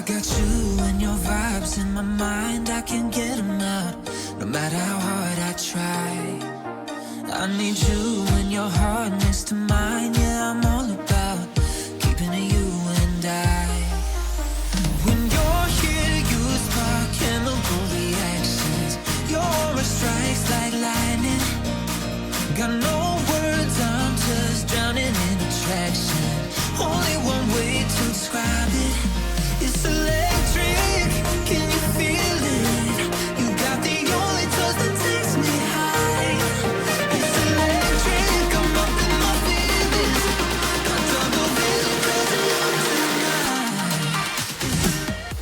got you and your vibes in my mind, I can't get them out, no matter how hard I try. I need you and your heart next to mine, yeah, I'm all about keeping it you and I. When you're here, you spark chemical reactions, your aura strikes like lightning. Got no words, I'm just drowning in attraction. Only one way to describe it. It's electric, can you feel it? You got the only touch that takes me high. It's electric, I'm up in my feelings. Got double vision 'cause you look tonight.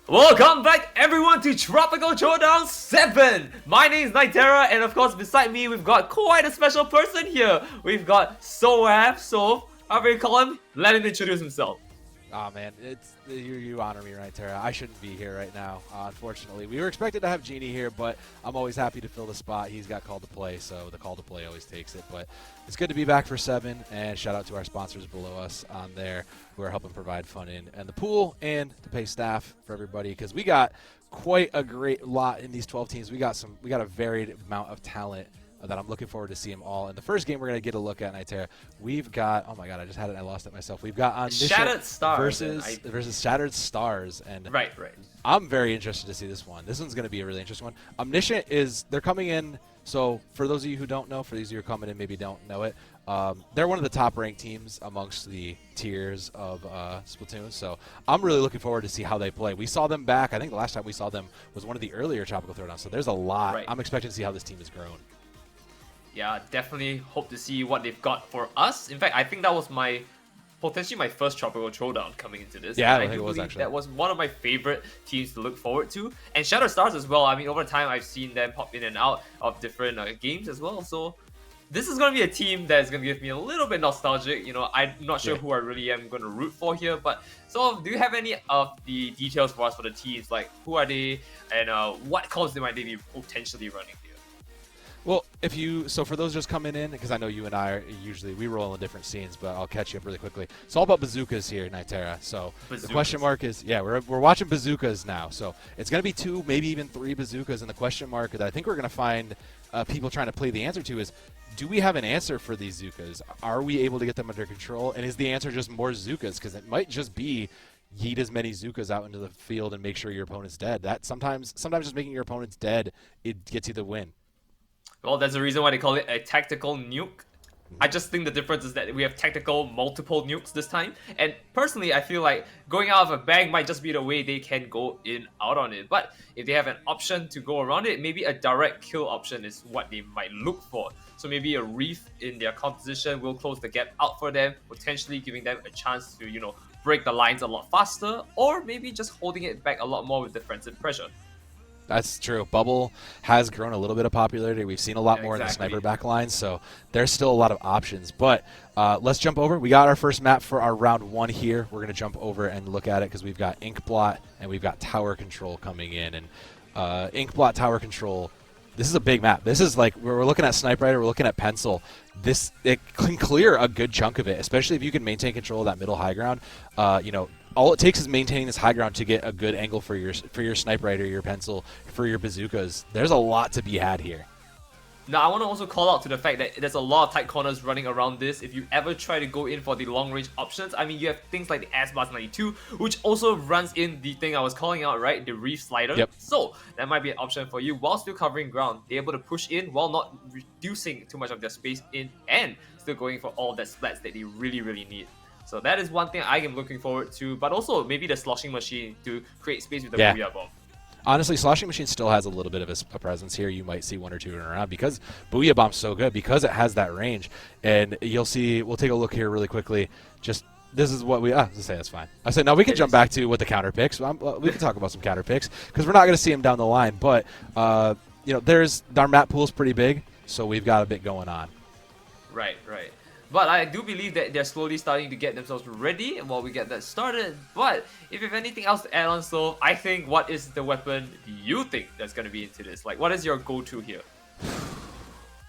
Welcome back everyone to Tropical Throwdown 7! My name is Nightera, and of course beside me we've got quite a special person here. We've got So, however you call him, let him introduce himself. Oh man, you honor me, right, Tara? I shouldn't be here right now, unfortunately. We were expected to have Genie here, but I'm always happy to fill the spot. He's got called to play, so the call to play always takes it. But it's good to be back for 7, and shout out to our sponsors below us on there who are helping provide fun in the pool and to pay staff for everybody, because we got quite a great lot in these 12 teams. We got a varied amount of talent that I'm looking forward to see them all. In the first game we're going to get a look at, Nightera, we've got, oh my god, I just had it and I lost it myself. We've got Shattered Stars versus Shattered Stars. And right. I'm very interested to see this one. This one's going to be a really interesting one. Omniscient they're coming in, so for those of you who don't know, for these of you who are coming in maybe don't know it, they're one of the top ranked teams amongst the tiers of Splatoon, so I'm really looking forward to see how they play. We saw them back, I think the last time we saw them was one of the earlier Tropical Throwdowns, so there's a lot. Right. I'm expecting to see how this team has grown. Yeah, definitely hope to see what they've got for us. In fact, I think that was potentially my first Tropical Throwdown coming into this. Yeah, I think it was actually. That was one of my favorite teams to look forward to. And Shattered Stars as well. I mean, over time, I've seen them pop in and out of different games as well. So this is going to be a team that's going to give me a little bit nostalgic. You know, I'm not sure who I really am going to root for here. But so, do you have any of the details for us for the teams? Like, who are they and what colors might they be potentially running here? Well, so for those just coming in, because I know you and I we roll in different scenes, but I'll catch you up really quickly. It's all about bazookas here, Nightera. So the question mark is, yeah, we're watching bazookas now. So it's going to be 2, maybe even 3 bazookas. And the question mark that I think we're going to find people trying to play the answer to is, do we have an answer for these Zookas? Are we able to get them under control? And is the answer just more Zookas? Because it might just be yeet as many Zookas out into the field and make sure your opponent's dead. That sometimes just making your opponent's dead, it gets you the win. Well, there's a reason why they call it a tactical nuke. I just think the difference is that we have tactical multiple nukes this time. And personally, I feel like going out of a bag might just be the way they can go in out on it. But if they have an option to go around it, maybe a direct kill option is what they might look for. So maybe a reef in their composition will close the gap out for them, potentially giving them a chance to, break the lines a lot faster, or maybe just holding it back a lot more with defensive pressure. That's true. Bubble has grown a little bit of popularity. We've seen a lot more in the sniper backline, so there's still a lot of options. But let's jump over. We got our first map for our round 1 here. We're going to jump over and look at it because we've got Inkblot and we've got Tower Control coming in. And Inkblot, Tower Control, this is a big map. This is like, we're looking at Snipe Rider, we're looking at Pencil. It can clear a good chunk of it, especially if you can maintain control of that middle high ground. All it takes is maintaining this high ground to get a good angle for your Snipe Rider, your Pencil, for your bazookas. There's a lot to be had here. Now, I want to also call out to the fact that there's a lot of tight corners running around this. If you ever try to go in for the long-range options, I mean, you have things like the S-Blast92, which also runs in the thing I was calling out, right? The Reef Slider. Yep. So, that might be an option for you while still covering ground. They're able to push in while not reducing too much of their space in and still going for all that splats that they really, really need. So that is one thing I am looking forward to, but also maybe the sloshing machine to create space with the Booyah Bomb. Honestly, Sloshing Machine still has a little bit of a presence here. You might see 1 or 2 in a round because Booyah Bomb's so good, because it has that range. And you'll see, we'll take a look here really quickly. Just, this is what we, let's say that's fine. I said, now we can jump back to what the counter picks. We can talk about some counter picks because we're not going to see them down the line. But, our map pool's pretty big, so we've got a bit going on. Right. But I do believe that they're slowly starting to get themselves ready while we get that started. But if you have anything else to add on, so I think, what is the weapon you think that's going to be into this? Like, what is your go-to here?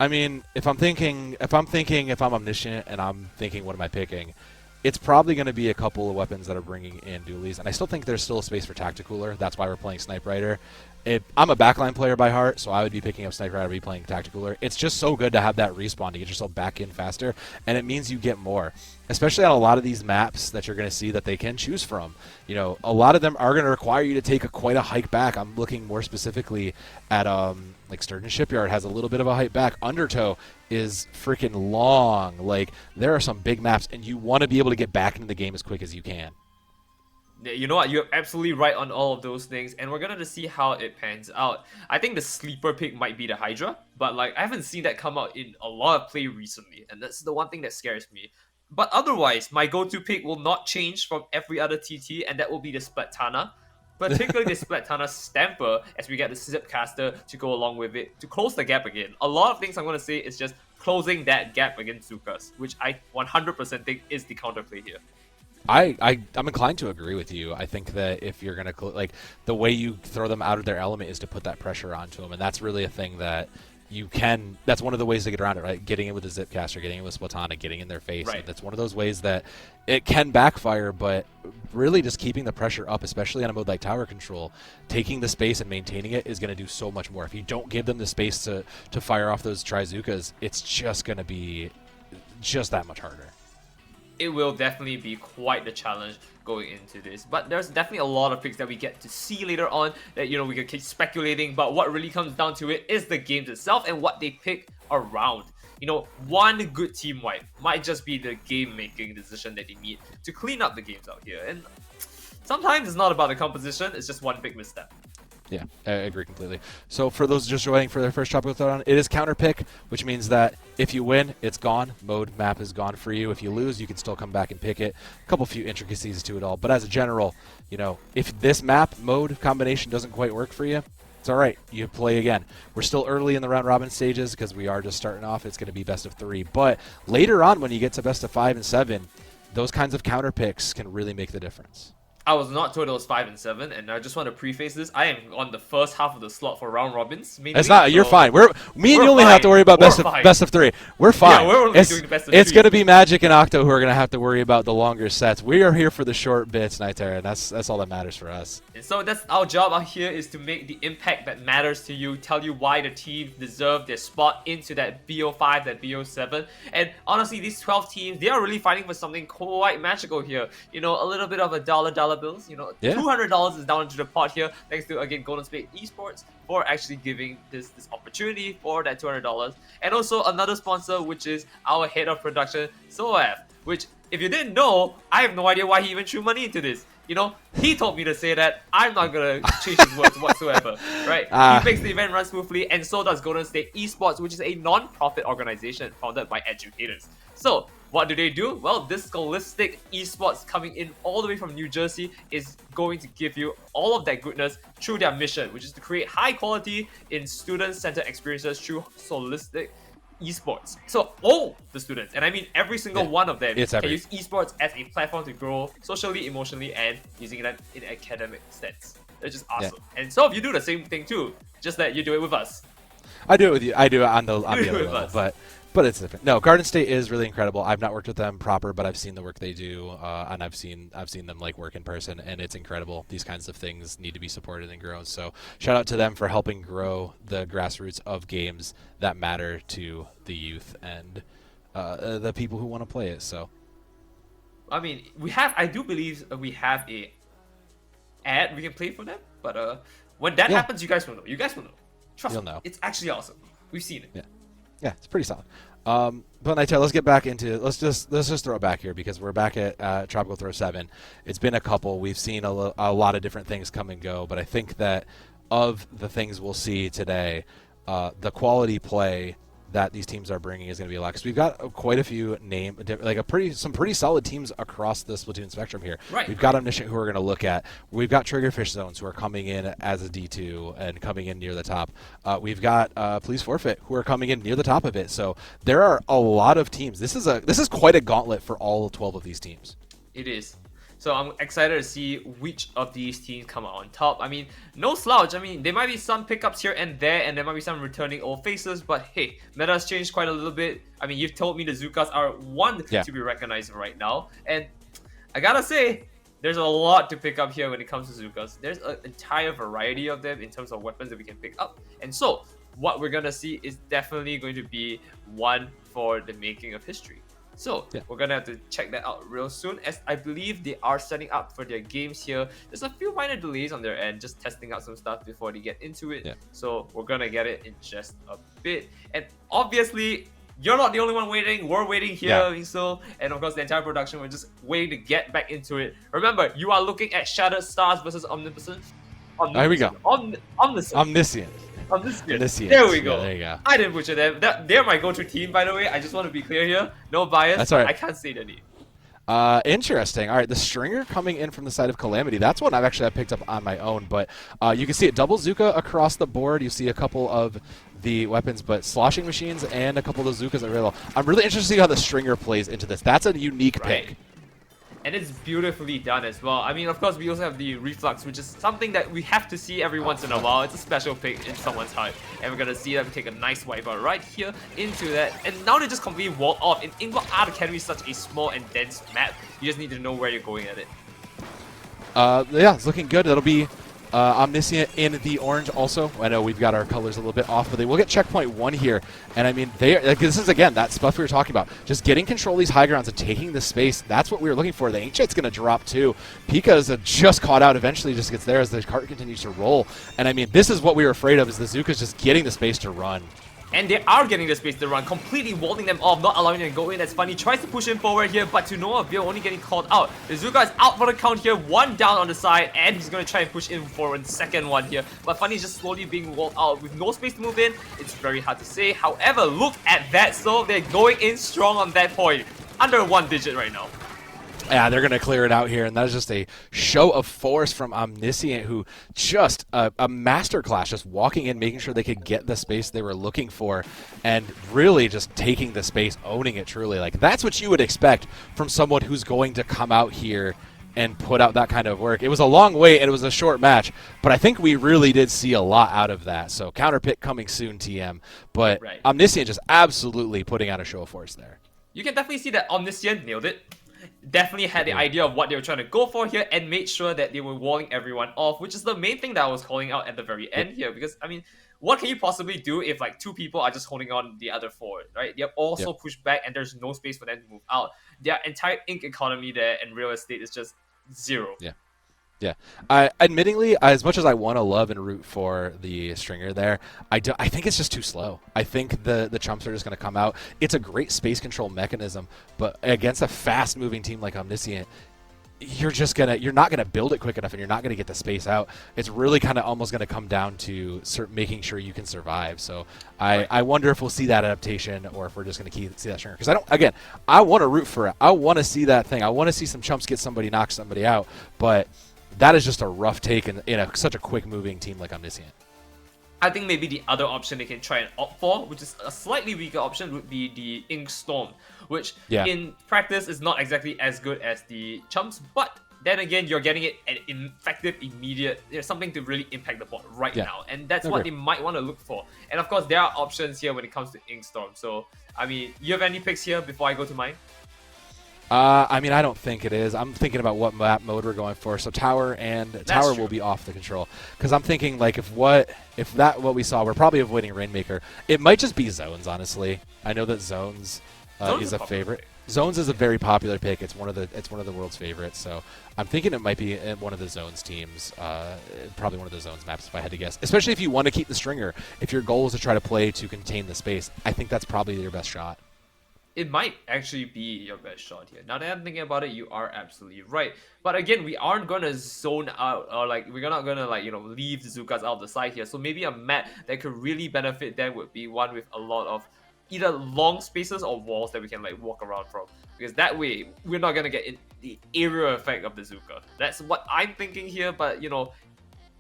I mean, if I'm Omniscient and I'm thinking, what am I picking? it's probably going to be a couple of weapons that are bringing in dualies, and I still think there's still a space for Tacticooler. That's why we're playing Snipe Rider. I'm a backline player by heart, so I would be picking up Snipe Rider, be playing Tacticooler. It's just so good to have that respawn to get yourself back in faster, and it means you get more, especially on a lot of these maps that you're going to see that they can choose from. You know, a lot of them are going to require you to take quite a hike back. I'm looking more specifically at like Sturgeon Shipyard has a little bit of a hike back. Undertow is freaking long. Like, there are some big maps, and you want to be able to get back into the game as quick as you can. You know what? You're absolutely right on all of those things, and we're gonna see how it pans out. I think the sleeper pick might be the Hydra, but like I haven't seen that come out in a lot of play recently, and that's the one thing that scares me. But otherwise, my go-to pick will not change from every other TT, and that will be the Splatana. Particularly the Splatana Stamper, as we get the Zipcaster to go along with it, to close the gap again. A lot of things I'm gonna say is just closing that gap against Zukas, which I 100% think is the counterplay here. I'm inclined to agree with you. I think that if you're going to, like, the way you throw them out of their element is to put that pressure onto them, and that's really a thing that you can, that's one of the ways to get around it, right? Getting in with the Zipcaster, getting in with Splatana, getting in their face. Right. That's one of those ways that it can backfire, but really just keeping the pressure up, especially on a mode like Tower Control, taking the space and maintaining it is going to do so much more. If you don't give them the space to fire off those Trizukas, it's just going to be just that much harder. It will definitely be quite the challenge going into this, but there's definitely a lot of picks that we get to see later on that, you know, we can keep speculating, but what really comes down to it is the games itself and what they pick around. You know, one good team wipe might just be the game-making decision that they need to clean up the games out here, and sometimes it's not about the composition, it's just one big misstep. Yeah, I agree completely. So for those just joining for their first Tropical Throwdown, it is counter pick, which means that if you win, it's gone. Mode map is gone for you. If you lose, you can still come back and pick it. A couple few intricacies to it all, but as a general, you know, if this map mode combination doesn't quite work for you, it's all right. You play again. We're still early in the round robin stages because we are just starting off. It's going to be best of 3, but later on when you get to best of 5 and 7, those kinds of counter picks can really make the difference. I was not told it was 5 and 7, and I just want to preface this. I am on the first half of the slot for round robins. Mainly, it's not. You're fine. Me and you only fine. have to worry about best of 3. We're fine. Yeah, we're only doing the best of 3. It's going to be Magic and Octo who are going to have to worry about the longer sets. We are here for the short bits, Nightera, and that's all that matters for us. And so that's our job out here, is to make the impact that matters to you, tell you why the teams deserve their spot into that BO5, that BO7. And honestly, these 12 teams, they are really fighting for something quite magical here. You know, a little bit of a dollar bills, you know. Yeah. $200 is down into the pot here, thanks to, again, Golden Spade Esports for actually giving this opportunity for that $200. And also another sponsor, which is our head of production, Soaf, which, if you didn't know, I have no idea why he even threw money into this. You know, he told me to say that. I'm not going to change his words whatsoever, right? He makes the event run smoothly, and so does Golden State Esports, which is a non-profit organization founded by educators. So, what do? Well, this scholastic esports coming in all the way from New Jersey is going to give you all of that goodness through their mission, which is to create high quality in student-centered experiences through scholastic esports. So all the students, and I mean every single one of them, can use esports as a platform to grow socially, emotionally, and using it in academic sense. That's just awesome. Yeah. And so if you do the same thing too, just that you do it with us. I do it with you. I do it on the other level, but it's different. No, Garden State is really incredible. I've not worked with them proper, but I've seen the work they do, and I've seen them like work in person, and it's incredible. These kinds of things need to be supported and grown. So shout out to them for helping grow the grassroots of games that matter to the youth and the people who want to play it. So, I mean, I do believe we have a ad we can play for them, but when that happens, you guys will know. You guys will know. Trust me, it's actually awesome. We've seen it. Yeah, it's pretty solid. But Nightera, let's get back into it. Let's just throw it back here because we're back at Tropical Throw 7. It's been a couple. We've seen a lot of different things come and go, but I think that of the things we'll see today, the quality play that these teams are bringing is going to be a lot, because we've got quite a few some pretty solid teams across the Splatoon spectrum here. Right. We've got Omniscient who we're going to look at. We've got Triggerfish Zones who are coming in as a D2 and coming in near the top. We've got Please Forfeit who are coming in near the top of it. So there are a lot of teams. This is quite a gauntlet for all 12 of these teams. It is. So I'm excited to see which of these teams come out on top. I mean, no slouch. I mean, there might be some pickups here and there might be some returning old faces, but hey, meta has changed quite a little bit. I mean, you've told me the Zukas are one to be recognized right now, and I gotta say, there's a lot to pick up here when it comes to Zukas. There's an entire variety of them in terms of weapons that we can pick up. And so, what we're gonna see is definitely going to be one for the making of history. So, we're gonna have to check that out real soon, as I believe they are setting up for their games here. There's a few minor delays on their end, just testing out some stuff before they get into it. So, we're gonna get it in just a bit. And obviously, you're not the only one waiting. We're waiting here, so, and of course the entire production, we're just waiting to get back into it. Remember, you are looking at Shattered Stars versus Omnipotence. Here we go. Omniscient. There we go. There you go. I didn't butcher them. They're my go-to team, by the way. I just want to be clear here. No bias. That's all right. I can't say the name. Interesting. All right, the Stringer coming in from the side of Calamity. That's one I've picked up on my own, but you can see it double Zuka across the board. You see a couple of the weapons, but sloshing machines and a couple of the Zukas are really low. I'm really interested to see how the Stringer plays into this. That's a unique pick. And it's beautifully done as well. I mean, of course, we also have the Reflux, which is something that we have to see every once in a while. It's a special pick in someone's heart. And we're going to see them take a nice wipe out right here into that. And now they just completely walled off. In Inkwell Art Academy is such a small and dense map. You just need to know where you're going at it. Yeah, it's looking good. That'll be Omniscient in the orange also. I know we've got our colors a little bit off, but they will get checkpoint 1 here. And I mean, this is, again, that stuff we were talking about. Just getting control of these high grounds and taking the space. That's what we were looking for. The Ancient's going to drop too. Pika's just caught out. Eventually just gets there as the cart continues to roll. And I mean, this is what we were afraid of, is the Zuka's just getting the space to run. And they are getting the space to run, completely walling them off, not allowing them to go in. That's funny. Tries to push him forward here, but to no avail, only getting called out. The Zuka is out for the count here, 1 down on the side, and he's going to try and push in for a second one here. But funny, just slowly being walled out with no space to move in. It's very hard to say. However, look at that. So they're going in strong on that point. Under 1 digit right now. Yeah, they're going to clear it out here, and that is just a show of force from Omniscient, who just a masterclass, just walking in, making sure they could get the space they were looking for, and really just taking the space, owning it truly. Like, that's what you would expect from someone who's going to come out here and put out that kind of work. It was a long wait, and it was a short match, but I think we really did see a lot out of that. So counter pick coming soon, TM. But Omniscient just absolutely putting out a show of force there. You can definitely see that Omniscient nailed it. Definitely had the idea of what they were trying to go for here and made sure that they were walling everyone off, which is the main thing that I was calling out at the very end here. Because, I mean, what can you possibly do if, like, 2 people are just holding on the other forward, right? They're also pushed back and there's no space for them to move out. Their entire ink economy there and real estate is just 0. Yeah. Admittingly, as much as I want to love and root for the Stringer there, I think it's just too slow. I think the chumps are just going to come out. It's a great space control mechanism, but against a fast-moving team like Omniscient, you're not gonna build it quick enough, and you're not gonna get the space out. It's really kind of almost gonna come down to making sure you can survive. So I wonder if we'll see that adaptation, or if we're just gonna see that Stringer. Because I want to root for it. I want to see that thing. I want to see some chumps knock somebody out, but that is just a rough take in such a quick-moving team like Omniscient. I think maybe the other option they can try and opt for, which is a slightly weaker option, would be the Ink Storm, which in practice is not exactly as good as the chumps, but then again, you're getting it an effective, immediate, something to really impact the board right now, and that's what they might want to look for. And of course, there are options here when it comes to Ink Storm. So, I mean, you have any picks here before I go to mine? I mean, I don't think it is. I'm thinking about what map mode we're going for. So Tower will be off the control, because I'm thinking, like, if what we saw, we're probably avoiding Rainmaker. It might just be Zones, honestly. I know that Zones is a favorite. Zones is a very popular pick. It's one of the world's favorites. So I'm thinking it might be one of the Zones teams. Probably one of the Zones maps, if I had to guess. Especially if you want to keep the Stringer. If your goal is to try to play to contain the space, I think that's probably your best shot. It might actually be your best shot here. Now that I'm thinking about it, you are absolutely right. But again, we aren't gonna zone out, or like we're not gonna leave the Zukas out of the side here. So maybe a map that could really benefit them would be one with a lot of either long spaces or walls that we can walk around from. Because that way, we're not gonna get the area effect of the Zuka. That's what I'm thinking here. But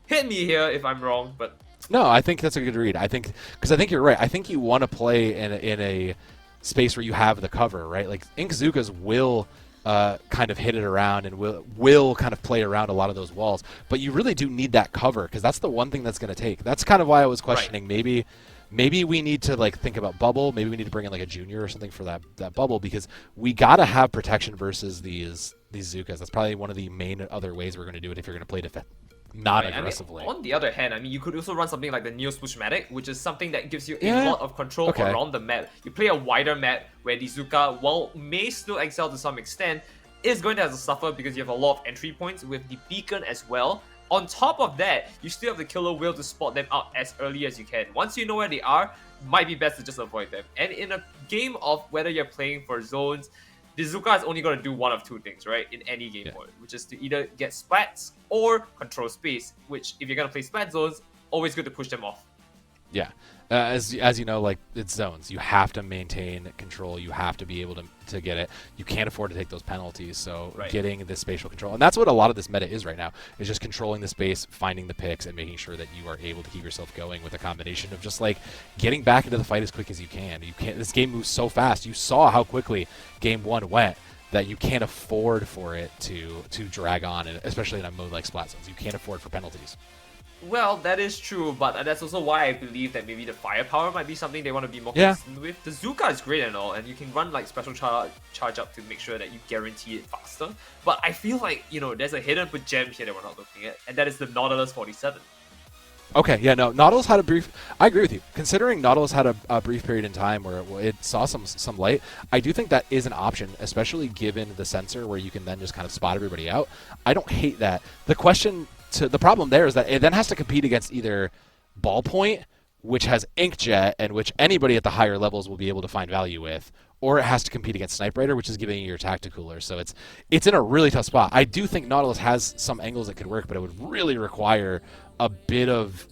hit me here if I'm wrong. But no, I think that's a good read. I think you're right. I think you want to play in a space where you have the cover, right? Like, Ink Zukas will kind of hit it around and will kind of play around a lot of those walls, but you really do need that cover, because that's the one thing that's going to take. That's kind of why I was questioning maybe we need to think about bubble. Maybe we need to bring in a junior or something for that bubble, because we got to have protection versus these these Zukas. That's probably one of the main other ways we're going to do it if you're going to play not aggressively. I mean, on the other hand, I mean, you could also run something like the Neo Swooshmatic, which is something that gives you a lot of control around the map. You play a wider map where the Zuka, while may still excel to some extent, is going to have to suffer because you have a lot of entry points with the beacon as well. On top of that, you still have the killer whale to spot them out as early as you can. Once you know where they are, might be best to just avoid them. And in a game of whether you're playing for zones, the Zuka is only going to do one of two things, right? In any game mode, which is to either get splats or control space, which if you're going to play splat zones, always good to push them off. Yeah. As you know, like, it's zones. You have to maintain control. You have to be able to get it. You can't afford to take those penalties. So getting this spatial control, and that's what a lot of this meta is right now, is just controlling the space, finding the picks, and making sure that you are able to keep yourself going with a combination of just like getting back into the fight as quick as you can. This game moves so fast. You saw how quickly Game 1 went, that you can't afford for it to drag on, and especially in a mode like Splat Zones. You can't afford for penalties. Well, that is true, but that's also why I believe that maybe the firepower might be something they want to be more consistent with. The Zuka is great and all, and you can run like special charge up to make sure that you guarantee it faster. But I feel like, you know, there's a hidden gem here that we're not looking at, and that is the Nautilus 47. Okay, yeah, no, Nautilus had a brief... I agree with you. Considering Nautilus had a brief period in time where it saw some light, I do think that is an option, especially given the sensor where you can then just kind of spot everybody out. I don't hate that. The problem there is that it then has to compete against either Ballpoint, which has Inkjet, and which anybody at the higher levels will be able to find value with, or it has to compete against Sniper Raider, which is giving you your Tacticooler. So it's in a really tough spot. I do think Nautilus has some angles that could work, but it would really require a bit of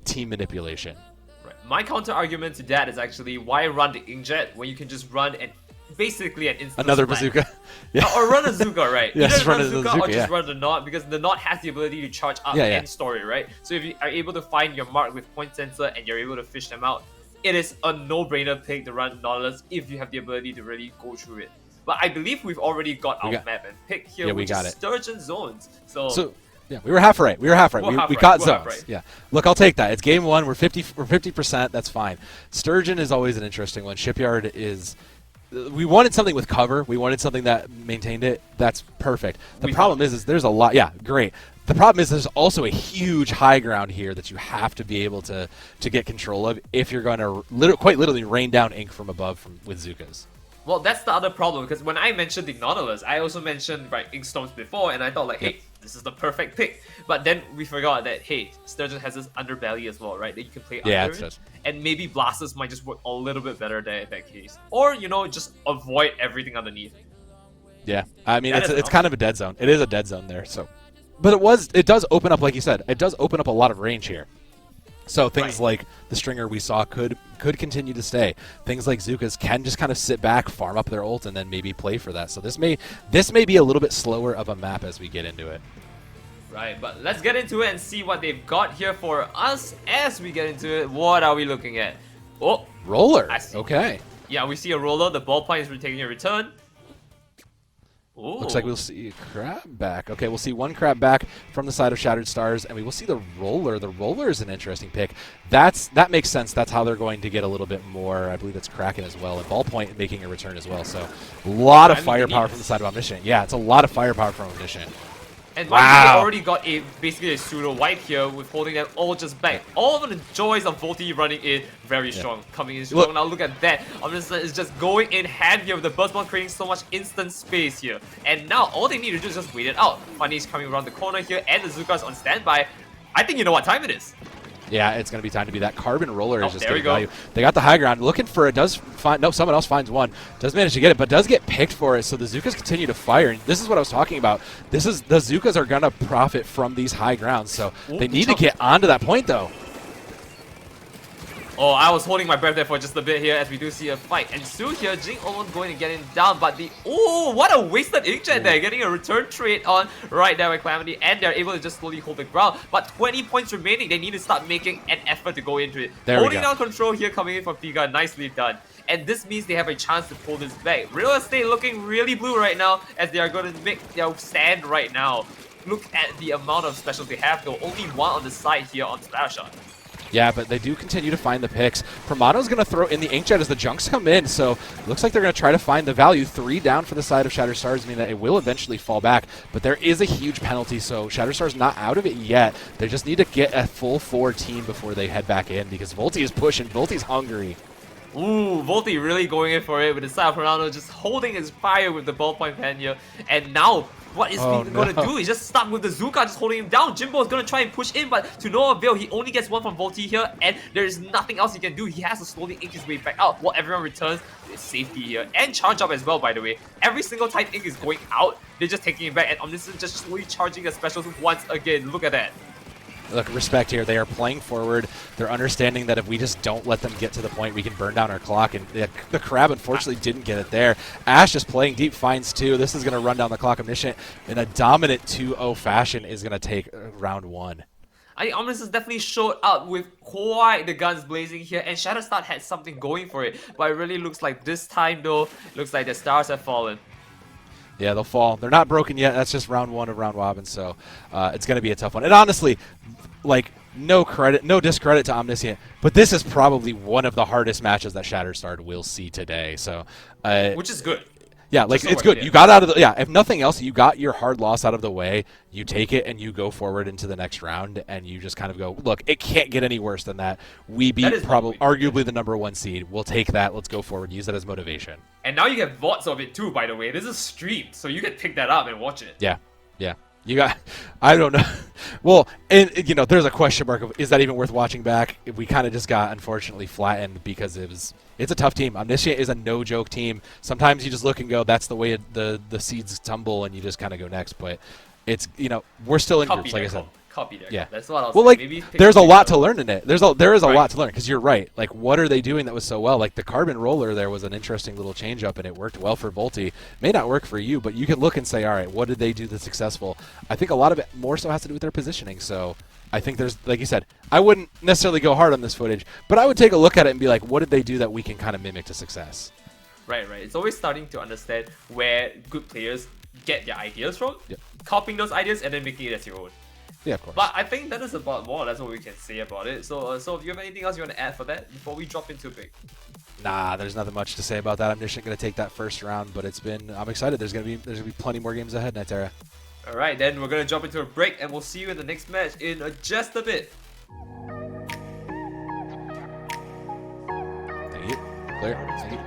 team manipulation. Right. My counter argument to that is actually, why run the Inkjet when you can just run and basically an instant another splat. bazooka. Yeah. Or run a Zuka, right? Yeah, Either run a the Zuka or just yeah. run the Knot, because the Knot has the ability to charge up end story, right? So if you are able to find your mark with point sensor and you're able to fish them out, it is a no-brainer pick to run Nautilus if you have the ability to really go through it. But I believe we've already got our map and pick here, which is Sturgeon Zones. So yeah, we were half right. We caught zones. Right. Yeah. Look, I'll take that. It's game 1. We're 50%. That's fine. Sturgeon is always an interesting one. Shipyard is... We wanted something with cover. We wanted something that maintained it. That's perfect. The problem is there's a lot. Yeah, great. The problem is there's also a huge high ground here that you have to be able to get control of if you're going to quite literally rain down ink from above with Zukas. Well, that's the other problem, because when I mentioned the Nautilus, I also mentioned Inkstorms before, and I thought like, hey, this is the perfect pick. But then we forgot that, hey, Sturgeon has this underbelly as well, right? That you can play under it. And maybe Blasters might just work a little bit better there in that case. Or, you know, just avoid everything underneath. Yeah, I mean, it's kind of a dead zone. It is a dead zone there, so... But it does open up, like you said, it does open up a lot of range here. So things like the Stringer we saw could continue to stay. Things like Zukas can just kind of sit back, farm up their ult, and then maybe play for that. So this may be a little bit slower of a map as we get into it. Right, but let's get into it and see what they've got here for us as we get into it. What are we looking at? Oh, roller. Okay. Yeah, we see a roller. The Ballpoint is taking a return. Ooh. Looks like we'll see a crab back. Okay, we'll see one crab back from the side of Shattered Stars, and we will see the roller. The roller is an interesting pick. That makes sense. That's how they're going to get a little bit more. I believe it's Kraken as well, and Ballpoint making a return as well. So a lot of firepower from the side of Omniscient. Yeah, it's a lot of firepower from Omniscient. And they already got basically a pseudo wipe here with holding them all just back. All of the joys of Volti running in very strong, coming in strong. Now look at that. Omniscient is just going in hand here with the Burst Bomb creating so much instant space here. And now all they need to do is just wait it out. Funny is coming around the corner here and the Zuka's on standby. I think you know what time it is. Yeah, it's going to be time to be that. Carbon Roller is just getting value. They got the high ground. Looking for it. Does find... No, someone else finds one. Does manage to get it, but does get picked for it. So the Zukas continue to fire. And this is what I was talking about. The Zukas are going to profit from these high grounds. So they need to get onto that point, though. Oh, I was holding my breath there for just a bit here as we do see a fight. And soon here, Jing almost going to get him down, but what a wasted Inkjet there, getting a return trade on right there with Calamity, and they're able to just slowly hold the ground. But 20 points remaining, they need to start making an effort to go into it. Holding down control here coming in from Tiga, nicely done. And this means they have a chance to pull this back. Real Estate looking really blue right now as they are going to make their stand right now. Look at the amount of specials they have though, only one on the side here on Splash Shot. Yeah, but they do continue to find the picks. Primato's going to throw in the Inkjet as the junks come in, so looks like they're going to try to find the value. 3 down for the side of Shatterstars, meaning that it will eventually fall back, but there is a huge penalty, so Shatterstars not out of it yet. They just need to get a full 4 team before they head back in, because Volti is pushing. Volti's hungry. Ooh, Volti really going in for it with the side of Ronaldo just holding his fire with the ballpoint pen here. And now, what is he going to do? He's just stuck with the Zuka just holding him down. Jimbo is going to try and push in, but to no avail. He only gets 1 from Volti here, and there is nothing else he can do. He has to slowly ink his way back out while everyone returns to safety here. And charge up as well, by the way. Every single time ink is going out, they're just taking it back, and Omniscient just slowly charging the specials once again. Look at that. Look, respect here. They are playing forward. They're understanding that if we just don't let them get to the point, we can burn down our clock. And the Crab, unfortunately, didn't get it there. Ash just playing deep, finds 2. This is going to run down the clock. Omniscient, in a dominant 2-0 fashion, is going to take round 1. I think Omniscient definitely showed up with quite the guns blazing here, and Shatterstar had something going for it. But it really looks like this time, though, looks like the stars have fallen. Yeah, they'll fall. They're not broken yet. That's just round 1 of round robin, so it's going to be a tough one. And honestly, like, no discredit to Omniscient, but this is probably one of the hardest matches that Shatterstar will see today. So, which is good. Yeah, like, it's good. You got out of the, if nothing else, you got your hard loss out of the way. You take it and you go forward into the next round, and you just kind of go, look, it can't get any worse than that. We beat probably arguably the #1 seed. We'll take that. Let's go forward. Use that as motivation. And now you get VODs of it too, by the way. This is streamed, so you can pick that up and watch it. Yeah, yeah. You got, I don't know. Well, and you know, there's a question mark of, is that even worth watching back? We kind of just got, unfortunately, flattened because it's a tough team. Omniscient is a no-joke team. Sometimes you just look and go, that's the way the seeds tumble, and you just kind of go next. But it's, you know, we're still in groups, like I said. Copy there. Yeah. That's what I was well, saying. like, Maybe there's a lot to learn in it. There is a lot to learn, because you're right. Like, what are they doing that was so well? Like, the carbon roller there was an interesting little change up, and it worked well for Volti. May not work for you, but you can look and say, all right, what did they do that's successful? I think a lot of it more so has to do with their positioning. So I think there's, like you said, I wouldn't necessarily go hard on this footage, but I would take a look at it and be like, what did they do that we can kind of mimic to success? Right. It's always starting to understand where good players get their ideas from, copying those ideas, and then making it as your own. Yeah, of course. But I think that is about more. That's what we can say about it. So, so if you have anything else you want to add for that before we drop into a break? Nah, there's nothing much to say about that. I'm just going to take that first round, but I'm excited. There's gonna be plenty more games ahead, Nightera. All right, then we're gonna jump into a break, and we'll see you in the next match in just a bit. Thank you. Clear. Thank you.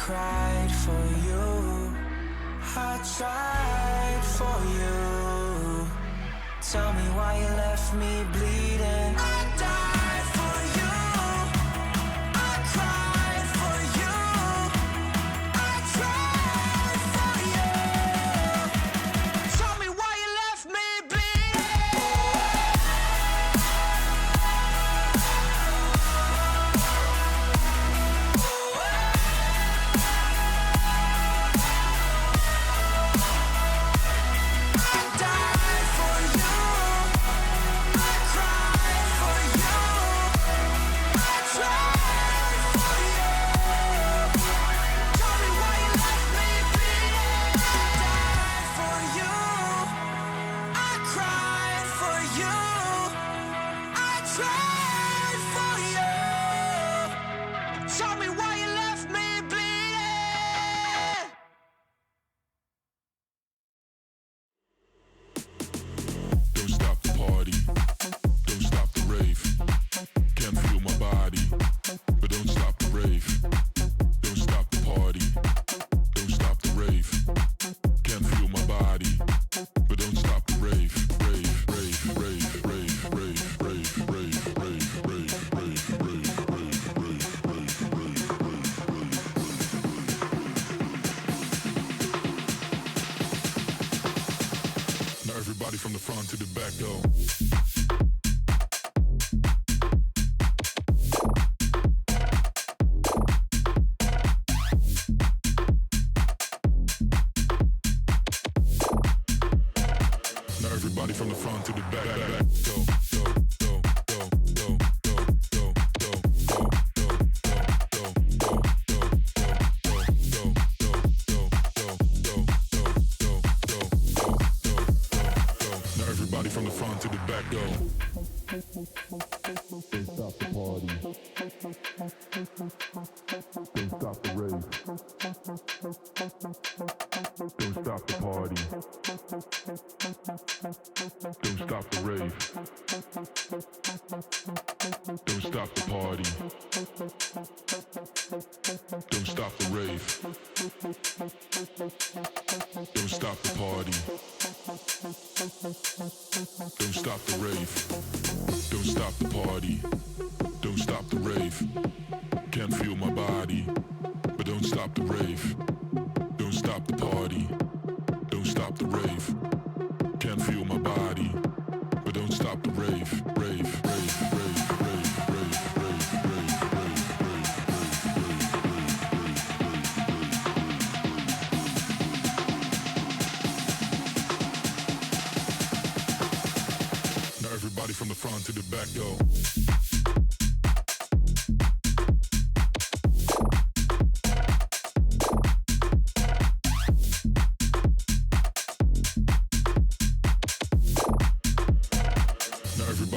cried for you, I tried for you. Tell me why you left me bleeding. I died for you, I cried for you, I tried for you. Tell me why you left me from the front to the back, go. Now everybody from the front to the back, go, go, go, go, go, go, go, go, go, everybody from the front to the back, go. Don't stop the party. Don't stop the rave. Don't stop the party. Don't stop the rave. Don't stop the party. Don't stop the rave. Don't stop the party. Don't stop the rave. Don't stop the party. Don't stop the rave. Can't feel my body, but don't stop the rave. Don't stop the party. Don't stop the rave. Can't feel my body, but don't stop the rave. Rave, rave, rave, rave, rave, rave, rave, rave, rave, rave. Now everybody from the front to the back, go.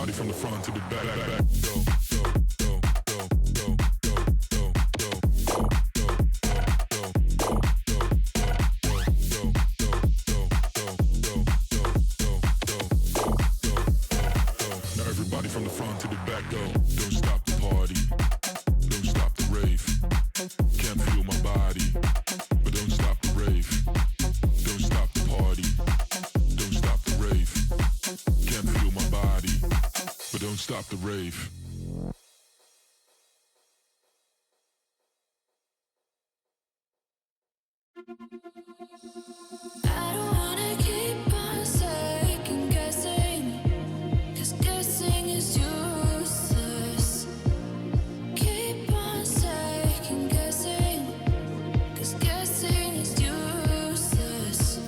From the front to the back, go, go, go, go, go, go, go, go, now everybody from the front to the back, go. Don't stop the party. Don't stop the rave. Can't feel my body, but don't stop the rave. Don't stop the party. Don't stop the rave. Can't feel my body, but don't stop the rave. I don't wanna keep on second guessing, 'cause guessing is useless. Keep on second guessing, 'cause guessing is useless.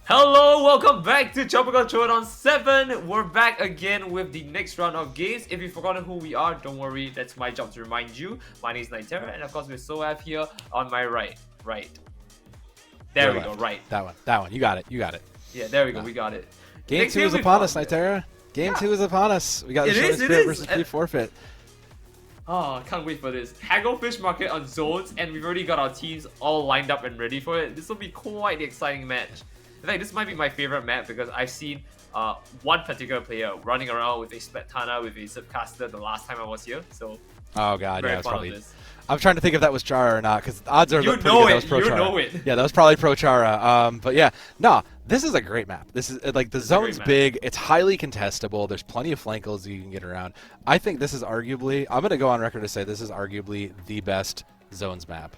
Hello, welcome back to Tropical Throwdown 7. We're back again with the next round of games. If you've forgotten who we are, don't worry, that's my job to remind you. My name is Nitera, and of course with Soaf here on my right. There we go, right. That one. You got it. Yeah, there we go, we got it. Game Next 2 game is we upon fought- us, Nitera. Game 2 is upon us. We got the It Shonen is, it Spirit is. versus Free Forfeit. Oh, I can't wait for this. Hagglefish Market on zones, and we've already got our teams all lined up and ready for it. This will be quite the exciting match. In fact, this might be my favorite map because I've seen one particular player running around with a Splatana with a Zipcaster the last time I was here. So, Oh god, very yeah, it's fun probably. of this. I'm trying to think if that was Chara or not, because odds are You pretty know good that it, was pro you Chara. know it. Yeah, that was probably pro Chara. But yeah, no, this is a great map. This is like the This is a great zone's map. big. It's highly contestable. There's plenty of flank goals you can get around. I think this is arguably. I'm gonna go on record to say this is arguably the best zones map.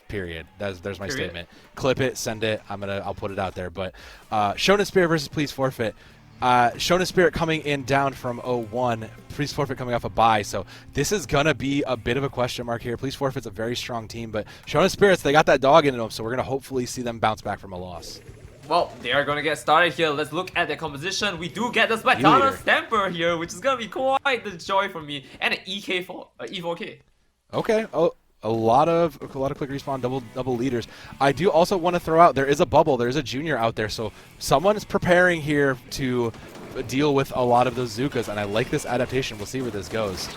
Period. There's my Period. statement. Clip it, send it. I'll put it out there. But Shonen Spirit versus Please Forfeit. Shonen Spirit coming in down from 0-1. Please Forfeit coming off a bye. So this is gonna be a bit of a question mark here. Please Forfeit's a very strong team, but Shonen Spirits, they got that dog in them, so we're gonna hopefully see them bounce back from a loss. Well, they are going to get started here. Let's look at their composition. We do get the Leader. Splatana Stamper here, which is going to be quite the joy for me. And an E4K. Okay. Oh, a lot of quick respawn, double leaders. I do also want to throw out there is a bubble, there is a junior out there, so someone is preparing here to deal with a lot of those Zukas, and I like this adaptation. We'll see where this goes.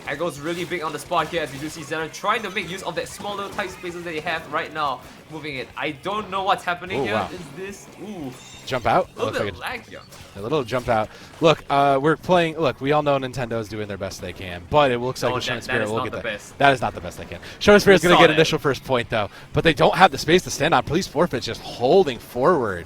Echo's really big on the spot here as we do see Xenon trying to make use of that small little tight spaces that they have right now. Moving it. I don't know what's happening Oh, here. wow. Is this... Ooh. Jump out. A little Looks bit like of lag here. a little jump out. Look, we're playing. Look, we all know Nintendo's doing their best they can, but it looks like No, the that Shonen Spirit is will not get the that. best. That is not the best they can. Shonen Spirit's We going to saw get that. initial first point though, but they don't have the space to stand on. Police Forfeit just holding forward.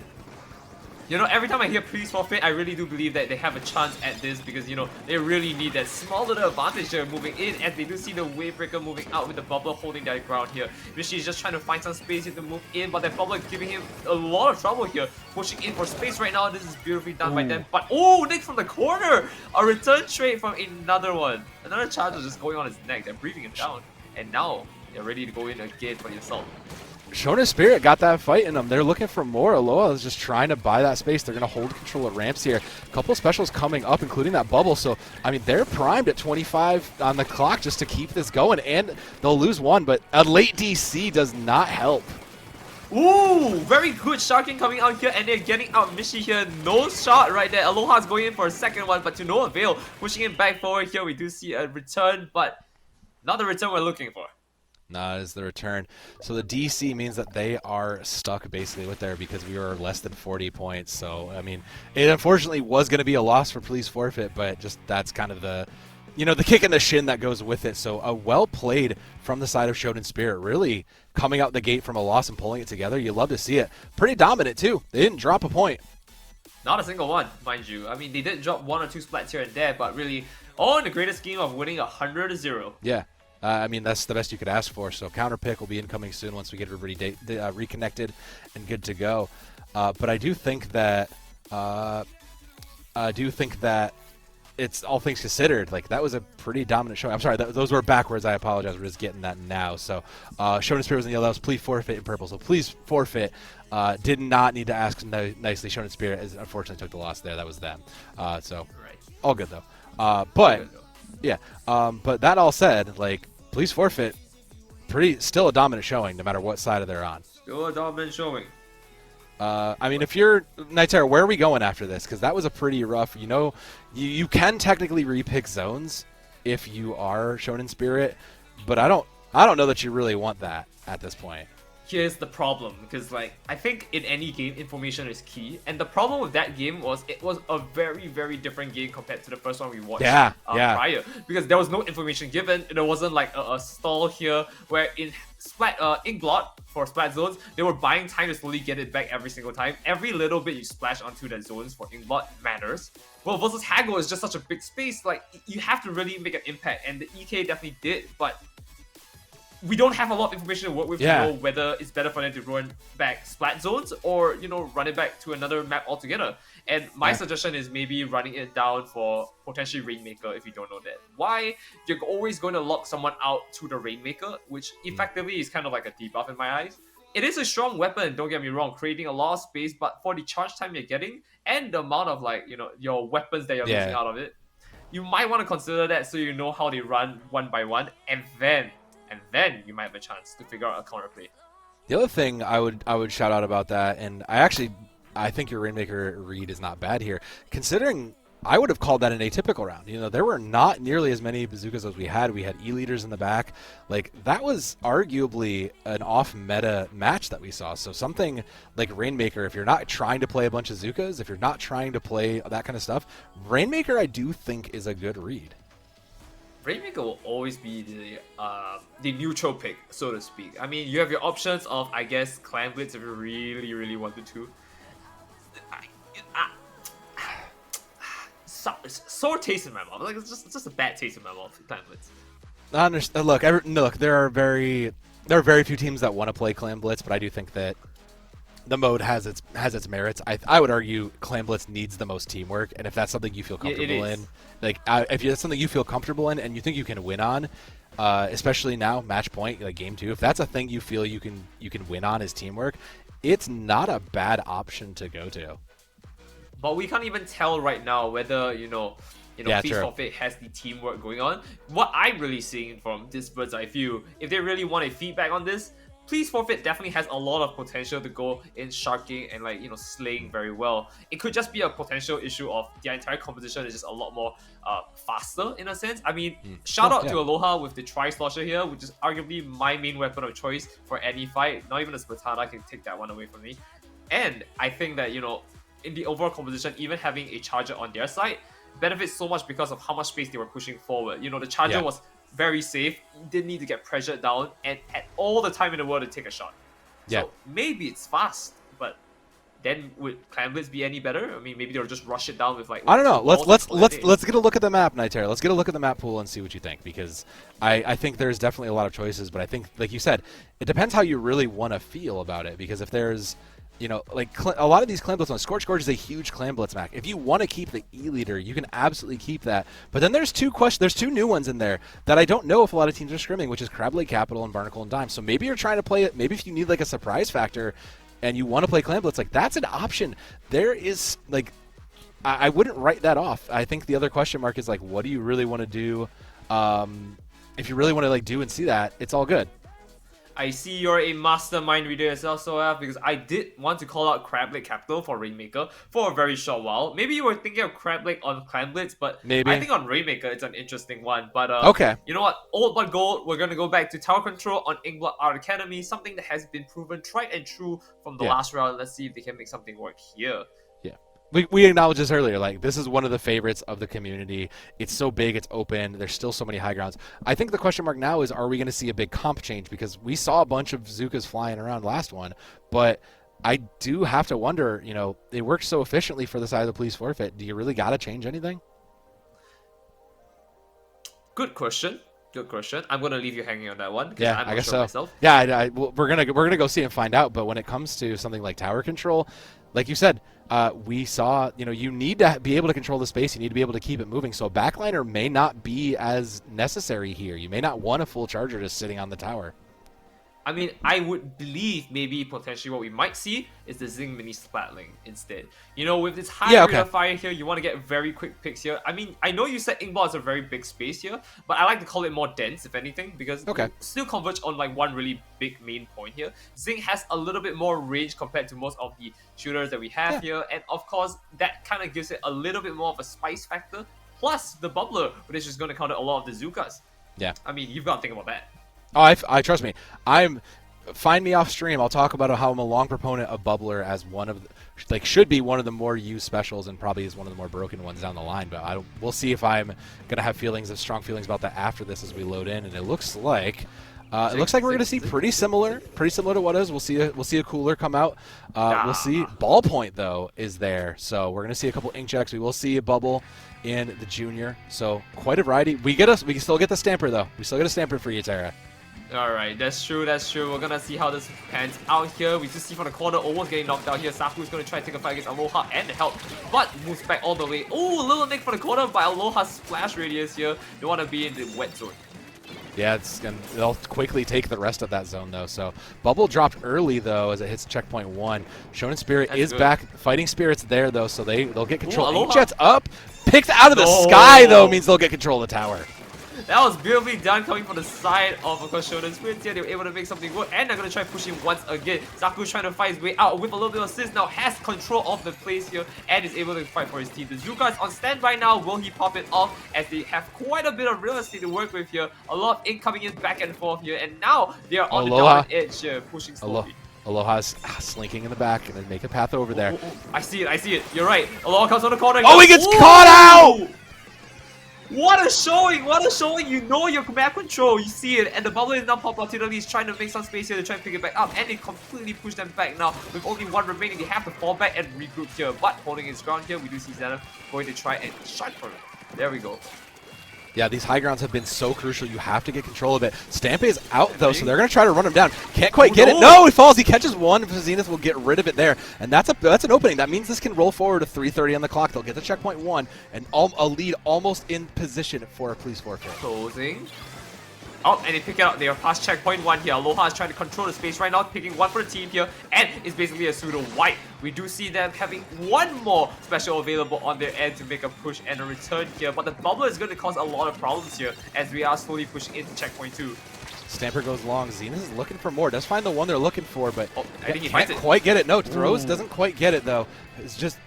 You know, every time I hear Please Forfeit, I really do believe that they have a chance at this because, you know, they really need that small little advantage here moving in as they do see the Wave Breaker moving out with the Bubbler holding their ground here. She's just trying to find some space here to move in, but that Bubbler giving him a lot of trouble here. Pushing in for space right now, this is beautifully done by them. But, oh, Nick from the corner! A return trade from another one. Another charge is just going on his neck. They're breathing him down. And now, they're ready to go in again for the assault. Shonen Spirit got that fight in them. They're looking for more. Aloha is just trying to buy that space. They're going to hold control of ramps here. A couple of specials coming up, including that bubble. So, I mean, they're primed at 25 on the clock just to keep this going. And they'll lose one, but a late DC does not help. Ooh, very good Sharking coming out here, and they're getting out Mishi here. No shot right there. Aloha's going in for a second one, but to no avail. Pushing him back forward here, we do see a return, but not the return we're looking for. Nah, is the return. So the DC means that they are stuck basically with there because we were less than 40 points. So, I mean, it unfortunately was going to be a loss for Police Forfeit, but just that's kind of the, you know, the kick in the shin that goes with it. So a well played from the side of Shonen Spirit, really coming out the gate from a loss and pulling it together. You love to see it. Pretty dominant too. They didn't drop a point. Not a single one, mind you. I mean, they did drop one or two splats here and there, but really, all in the greatest scheme of winning 100-0. Yeah. I mean, that's the best you could ask for. So counter pick will be incoming soon once we get everybody reconnected and good to go. But I do think that it's all things considered. Like that was a pretty dominant showing. I'm sorry, those were backwards. I apologize. We're just getting that now. So Shonen Spirit was in yellow. That was Please Forfeit in purple. So Please Forfeit did not need to ask nicely. Shonen Spirit unfortunately took the loss there. That was them. So Right. all good though. But. Good, though. Yeah, but that all said, like, Police Forfeit, still a dominant showing no matter what side they're on. Still a dominant showing. I mean, if you're Nightera, where are we going after this? Because that was a pretty rough, you know, you can technically repick zones if you are Shonen Spirit, but I don't know that you really want that at this point. Here's the problem, because like I think in any game information is key, and the problem with that game was it was a very, very different game compared to the first one we watched prior, because there was no information given. There wasn't like a stall here where in Inkblot for splat zones they were buying time to slowly get it back every single time. Every little bit you splash onto the zones for Inkblot matters. Well, versus Haggle is just such a big space, like you have to really make an impact, and the EK definitely did, but we don't have a lot of information to work with to know whether it's better for them to run back splat zones or, you know, run it back to another map altogether. And my suggestion is maybe running it down for potentially Rainmaker if you don't know that. Why? You're always going to lock someone out to the Rainmaker, which effectively is kind of like a debuff in my eyes. it is a strong weapon, don't get me wrong, creating a lot of space, but for the charge time you're getting and the amount of like, your weapons that you're losing out of it, you might want to consider that so you know how they run one by one, and then you might have a chance to figure out a counterplay. The other thing I would shout out about that, and I think your Rainmaker read is not bad here, considering I would have called that an atypical round. There were not nearly as many bazookas as we had. We had E-leaders in the back. Like, that was arguably an off-meta match that we saw. So something like Rainmaker, if you're not trying to play a bunch of Zookas, if you're not trying to play that kind of stuff, Rainmaker I do think is a good read. Rainmaker will always be the neutral pick, so to speak. I mean, you have your options of, I guess, Clan Blitz if you really, really wanted to. Sour taste in my mouth. Like, it's just a bad taste in my mouth. Clan Blitz. I understand. Look, there are very few teams that want to play Clan Blitz, but I do think that the mode has its merits. I would argue Clan Blitz needs the most teamwork, and if that's something you feel comfortable in, like if it's something you feel comfortable in and you think you can win on, especially now match point like game 2, if that's a thing you feel you can win on is teamwork, it's not a bad option to go to. But we can't even tell right now whether, Feast true. for Fate has the teamwork going on. What I'm really seeing from this bird's eye view, if they really want a feedback on this, Please Forfeit definitely has a lot of potential to go in sharking and slaying very well. It could just be a potential issue of the entire composition is just a lot more faster in a sense. I mean, shout out to Aloha with the Tri-Slosher here, which is arguably my main weapon of choice for any fight. Not even a Spatana can take that one away from me. And I think that, in the overall composition, even having a charger on their side benefits so much because of how much space they were pushing forward. The charger was very safe, didn't need to get pressured down, and had all the time in the world to take a shot. So maybe it's fast, but then would Clan Blitz be any better? I mean, maybe they'll just rush it down with like. I don't know. Let's get a look at the map, Nightera. Let's get a look at the map pool and see what you think, because I think there's definitely a lot of choices, but I think, like you said, it depends how you really want to feel about it. Because if there's a lot of these Clan Blitz ones, Scorch Gorge is a huge Clan Blitz map. If you want to keep the E-Leader, you can absolutely keep that. But then there's two new ones in there that I don't know if a lot of teams are scrimming, which is Crab Lake Capital and Barnacle and Dime. So maybe you're trying to play it, maybe if you need like a surprise factor and you want to play Clan Blitz, like that's an option. There is I wouldn't write that off. I think the other question mark is like, what do you really want to do? If you really want to do and see that, it's all good. I see you're a mastermind reader yourself, Soaf, because I did want to call out Crab Lake Capital for Rainmaker for a very short while. Maybe you were thinking of Crab Lake on Clan Blitz, but maybe. I think on Rainmaker it's an interesting one. But okay. You know what? Old but gold, we're going to go back to Tower Control on Inkblot Art Academy, something that has been proven tried and true from the last round. Let's see if they can make something work here. We acknowledged this earlier. This is one of the favorites of the community. It's so big, it's open. There's still so many high grounds. I think the question mark now is, are we going to see a big comp change? Because we saw a bunch of Zookas flying around last one, but I do have to wonder, it works so efficiently for the side of the Please Forfeit. Do you really got to change anything? Good question. I'm gonna leave you hanging on that one. Yeah, I'm I guess sure so. Myself. Yeah, we're gonna go see and find out. But when it comes to something like tower control, like you said, we saw you need to be able to control the space. You need to be able to keep it moving. So a backliner may not be as necessary here. You may not want a full charger just sitting on the tower. I mean, I would believe maybe potentially what we might see is the Zing Mini Splatling instead. With this high rate of fire here, you want to get very quick picks here. I mean, I know you said Inkball is a very big space here, but I like to call it more dense, if anything, because you still converge on one really big main point here. Zing has a little bit more range compared to most of the shooters that we have here, and of course, that kind of gives it a little bit more of a spice factor, plus the Bubbler, which is just going to counter a lot of the Zookas. Yeah. I mean, you've got to think about that. Oh, I trust me. Find me off stream. I'll talk about how I'm a long proponent of Bubbler as one of should be one of the more used specials and probably is one of the more broken ones down the line. But we'll see if I'm gonna have strong feelings about that after this as we load in. And it looks like we're gonna see pretty similar to what is. We'll see a cooler come out. We'll see Ballpoint though is there, so we're gonna see a couple ink checks. We will see a bubble in the junior. So quite a variety. We can still get the stamper though. We still get a stamper for you, Tara. Alright, that's true. We're gonna see how this pans out here. We just see from the corner almost getting knocked out here. Safu is gonna try to take a fight against Aloha and the help, but moves back all the way. Oh, little nick for the corner by Aloha's splash radius here. They wanna be in the wet zone. Yeah, and they'll quickly take the rest of that zone, though. So Bubble dropped early, though, as it hits checkpoint 1. Shonen Spirit is back. Fighting Spirit's there, though, so they'll get control. Inkjet's up. Picked out of the sky, though, means they'll get control of the tower. That was beautifully done coming from the side of course, Shonen Spirit here. They were able to make something work, and they're going to try pushing once again. Zaku's trying to fight his way out with a little bit of assist. Now has control of the place here and is able to fight for his team. The Zuka is on standby now. Will he pop it off as they have quite a bit of real estate to work with here? A lot of ink coming in back and forth here, and now they are on the down edge here, pushing slowly. Aloha's slinking in the back and then make a path over there. I see it. You're right. Aloha comes on the corner. Oh, he gets caught out! What a showing! What a showing! You know your map control. You see it, and the bubble is now popped out. He's trying to make some space here to try and pick it back up, and it completely pushed them back now. With only one remaining, they have to fall back and regroup here. But holding his ground here, we do see Zenith going to try and shut for him. There we go. Yeah, these high grounds have been so crucial. You have to get control of it. Stampe is out, though, so they're going to try to run him down. Can't quite get it. No, he falls. He catches one. Zenith will get rid of it there. And that's an opening. That means this can roll forward to 3:30 on the clock. They'll get to checkpoint 1 and a lead almost in position for a police forfeit. Closing. Oh, and they pick it up. They are past checkpoint 1 here. Aloha is trying to control the space right now, picking one for the team here, and it's basically a pseudo wipe. We do see them having one more special available on their end to make a push and a return here, but the bubble is going to cause a lot of problems here as we are slowly pushing into checkpoint 2. Stamper goes long. Zenith is looking for more. Does find the one they're looking for, but I think he can't quite get it. No, Throws doesn't quite get it, though.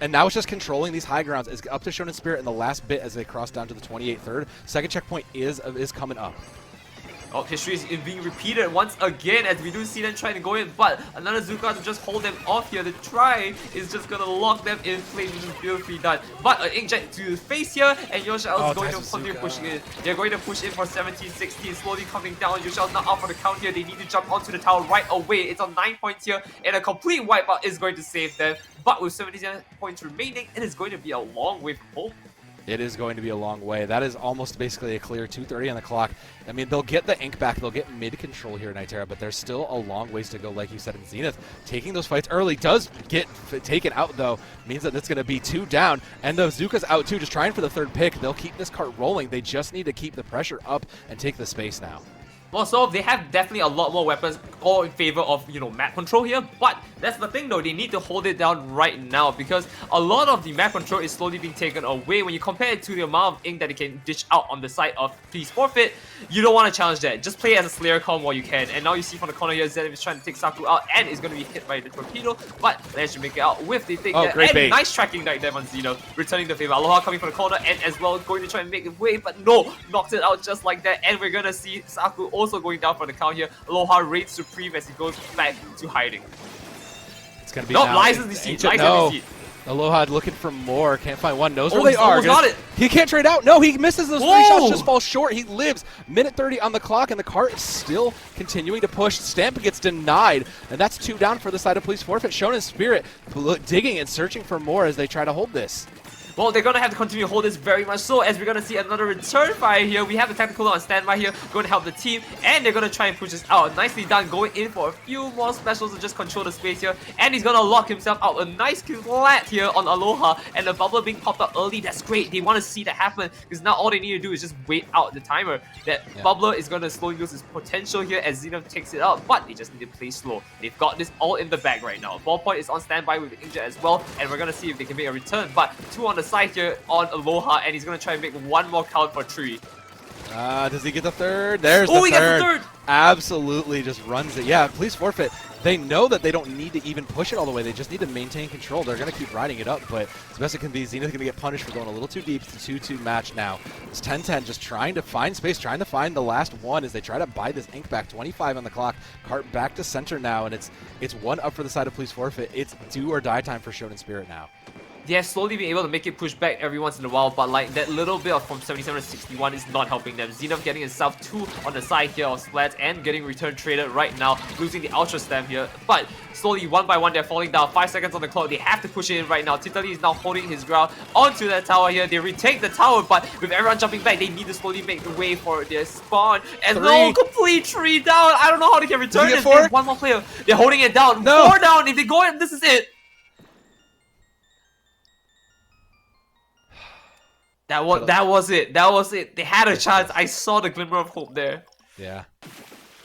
And now it's just controlling these high grounds. It's up to Shonen Spirit in the last bit as they cross down to the 28 third. Second checkpoint is coming up. Oh, history is being repeated once again as we do see them trying to go in, but another Zuka to just hold them off here. The try is just going to lock them in place, which is beautifully done. But an Inkjet to the face here, and Yoshel is going to continue pushing in. They're going to push in for 17-16, slowly coming down. Yoshel's not out for the count here. They need to jump onto the tower right away. It's on 9 points here, and a complete wipeout is going to save them. But with 77 points remaining, it is going to be a long way from home. It is going to be a long way. That is almost basically a clear 2:30 on the clock. I mean, they'll get the ink back. They'll get mid-control here in Nitera, but there's still a long ways to go, like you said, in Zenith. Taking those fights early does get taken out, though. Means that it's going to be 2 down, and the Zuka's out, too, just trying for the third pick. They'll keep this cart rolling. They just need to keep the pressure up and take the space now. Well, so they have definitely a lot more weapons all in favor of, map control here, but that's the thing though, they need to hold it down right now because a lot of the map control is slowly being taken away. When you compare it to the amount of ink that they can dish out on the side of Please Forfeit, you don't want to challenge that. Just play as a Slayer calm while you can. And now you see from the corner here, Zenith is trying to take Saku out and is going to be hit by the torpedo, but managed to make it out with the thing there. And nice tracking right there on Zeno, returning the favor. Aloha coming from the corner and as well going to try and make it way, but no, knocks it out just like that. And we're going to see Saku also going down for the count here. Aloha reigns supreme as he goes back to hiding. It's going to be license deceit. License deceit. Aloha looking for more. Can't find one. Knows where they are. Got it. He can't trade out. No, he misses those 3 shots. Just falls short. He lives. Minute 30 on the clock, and the cart is still continuing to push. Stamp gets denied, and that's 2 down for the side of Police Forfeit. Shonen Spirit digging and searching for more as they try to hold this. Well, they're going to have to continue to hold this very much so as we're going to see another return fire here. We have the tactical on standby here, going to help the team, and they're going to try and push this out. Nicely done, going in for a few more specials to just control the space here, and he's going to lock himself out. A nice flat here on Aloha, and the bubble being popped up early. That's great. They want to see that happen because now all they need to do is just wait out the timer. That bubbler is going to slowly lose his potential here as Xenon takes it out, but they just need to play slow. They've got this all in the bag right now. Ballpoint is on standby with the Inkjet as well, and we're going to see if they can make a return, but 2 on the side here on Aloha, and he's going to try and make 1 more count for 3. Does he get the third? There's the third. He gets the third! Absolutely just runs it. Yeah, Police Forfeit. They know that they don't need to even push it all the way. They just need to maintain control. They're going to keep riding it up, but as best it can be, Zenith going to get punished for going a little too deep. It's a 2-2 match now. It's 10-10, just trying to find space, trying to find the last one as they try to buy this ink back. 25 on the clock. Cart back to center now, and it's 1 up for the side of Police Forfeit. It's do or die time for Shonen Spirit now. They have slowly been able to make it push back every once in a while, but like that little bit of from 77 to 61 is not helping them. Zenith getting himself 2 on the side here of Splats and getting return traded right now, losing the Ultra Slam here. But slowly, 1 by 1, they're falling down. 5 seconds on the clock. They have to push it in right now. Titali is now holding his ground onto that tower here. They retake the tower, but with everyone jumping back, they need to slowly make the way for their spawn. And no, complete 3 down. I don't know how they can return this. They have 1 more player. They're holding it down. 4 down. If they go in, this is it. That was it. They had a chance. I saw the glimmer of hope there. Yeah.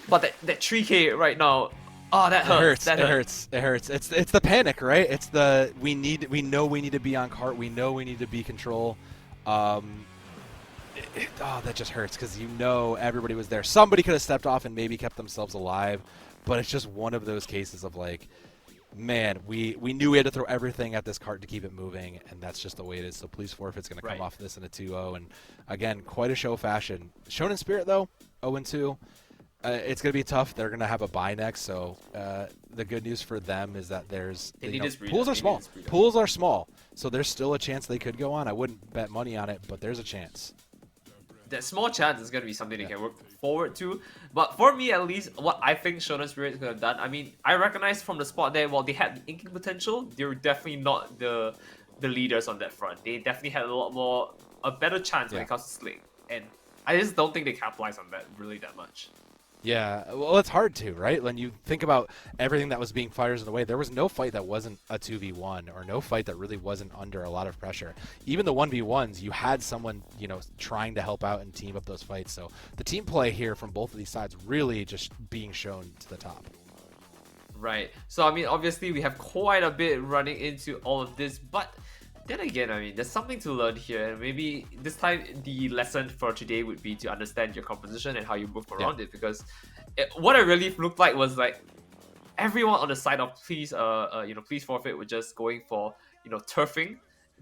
But that 3K right now, oh, that hurts. That hurts. It hurts. It's the panic, right? It's the we know we need to be on cart. We know we need to be control. Oh, that just hurts because you know everybody was there. Somebody could have stepped off and maybe kept themselves alive, but it's just one of those cases of like, man, we knew we had to throw everything at this cart to keep it moving, and that's just the way it is. So Police Forfeit's going to come off this in a 2-0, and again, quite a show fashion. Shonen Spirit though, 0-2. It's going to be tough. They're going to have a bye next, so the good news for them is that pools are small. Pools are small, so there's still a chance they could go on. I wouldn't bet money on it, but there's a chance. That small chance is going to be something they can work forward to. But for me, at least, what I think Shonen Spirit could have done, I mean, I recognize from the spot there, while they had the inking potential, they were definitely not the leaders on that front. They definitely had a better chance when it comes to Sling. And I just don't think they capitalized on that really that much. Yeah, well, it's hard to, right? When you think about everything that was being fired in the way, there was no fight that wasn't a 2v1 or no fight that really wasn't under a lot of pressure. Even the 1v1s, you had someone, trying to help out and team up those fights. So the team play here from both of these sides really just being shown to the top. Right. So, I mean, obviously, we have quite a bit running into all of this, but then again, I mean, there's something to learn here, and maybe this time the lesson for today would be to understand your composition and how you move around it, because what it really looked like was like everyone on the side of Please Forfeit were just going for, turfing,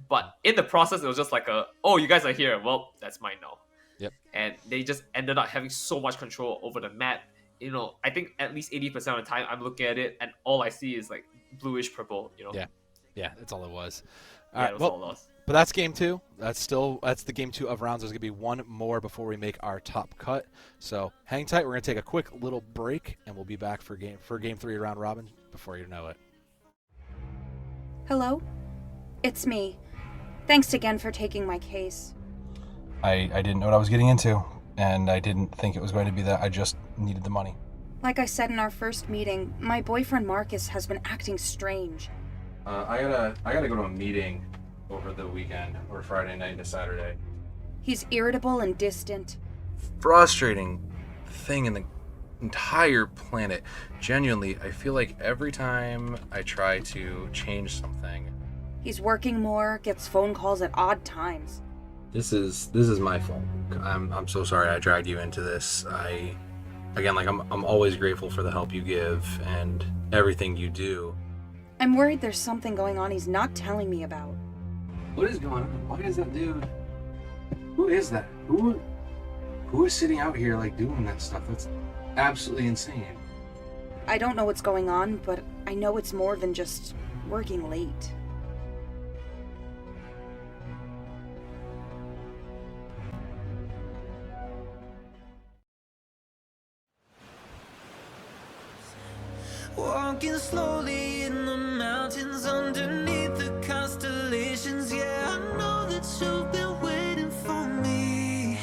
but in the process it was just like oh, you guys are here, well, that's mine now. Yep. And they just ended up having so much control over the map. I think at least 80% of the time I'm looking at it and all I see is like bluish purple, Yeah, that's all it was. Yeah, it was all lost. But that's game 2. That's the game 2 of rounds. There's going to be one more before we make our top cut. So hang tight. We're going to take a quick little break, and we'll be back for game 3 round robin before you know it. Hello? It's me. Thanks again for taking my case. I didn't know what I was getting into, and I didn't think it was going to be that. I just needed the money. Like I said in our first meeting, my boyfriend Marcus has been acting strange. I gotta go to a meeting over the weekend, or Friday night to Saturday. He's irritable and distant. Frustrating thing in the entire planet. Genuinely, I feel like every time I try to change something, He's working more, gets phone calls at odd times. This is my fault. I'm so sorry I dragged you into this. I'm always grateful for the help you give and everything you do. I'm worried there's something going on he's not telling me about. What is going on? Why is that dude? Who is that? Who is sitting out here like doing that stuff? That's absolutely insane. I don't know what's going on, but I know it's more than just working late. Walking slowly in the mountains underneath the constellations. Yeah, I know that you've been waiting for me.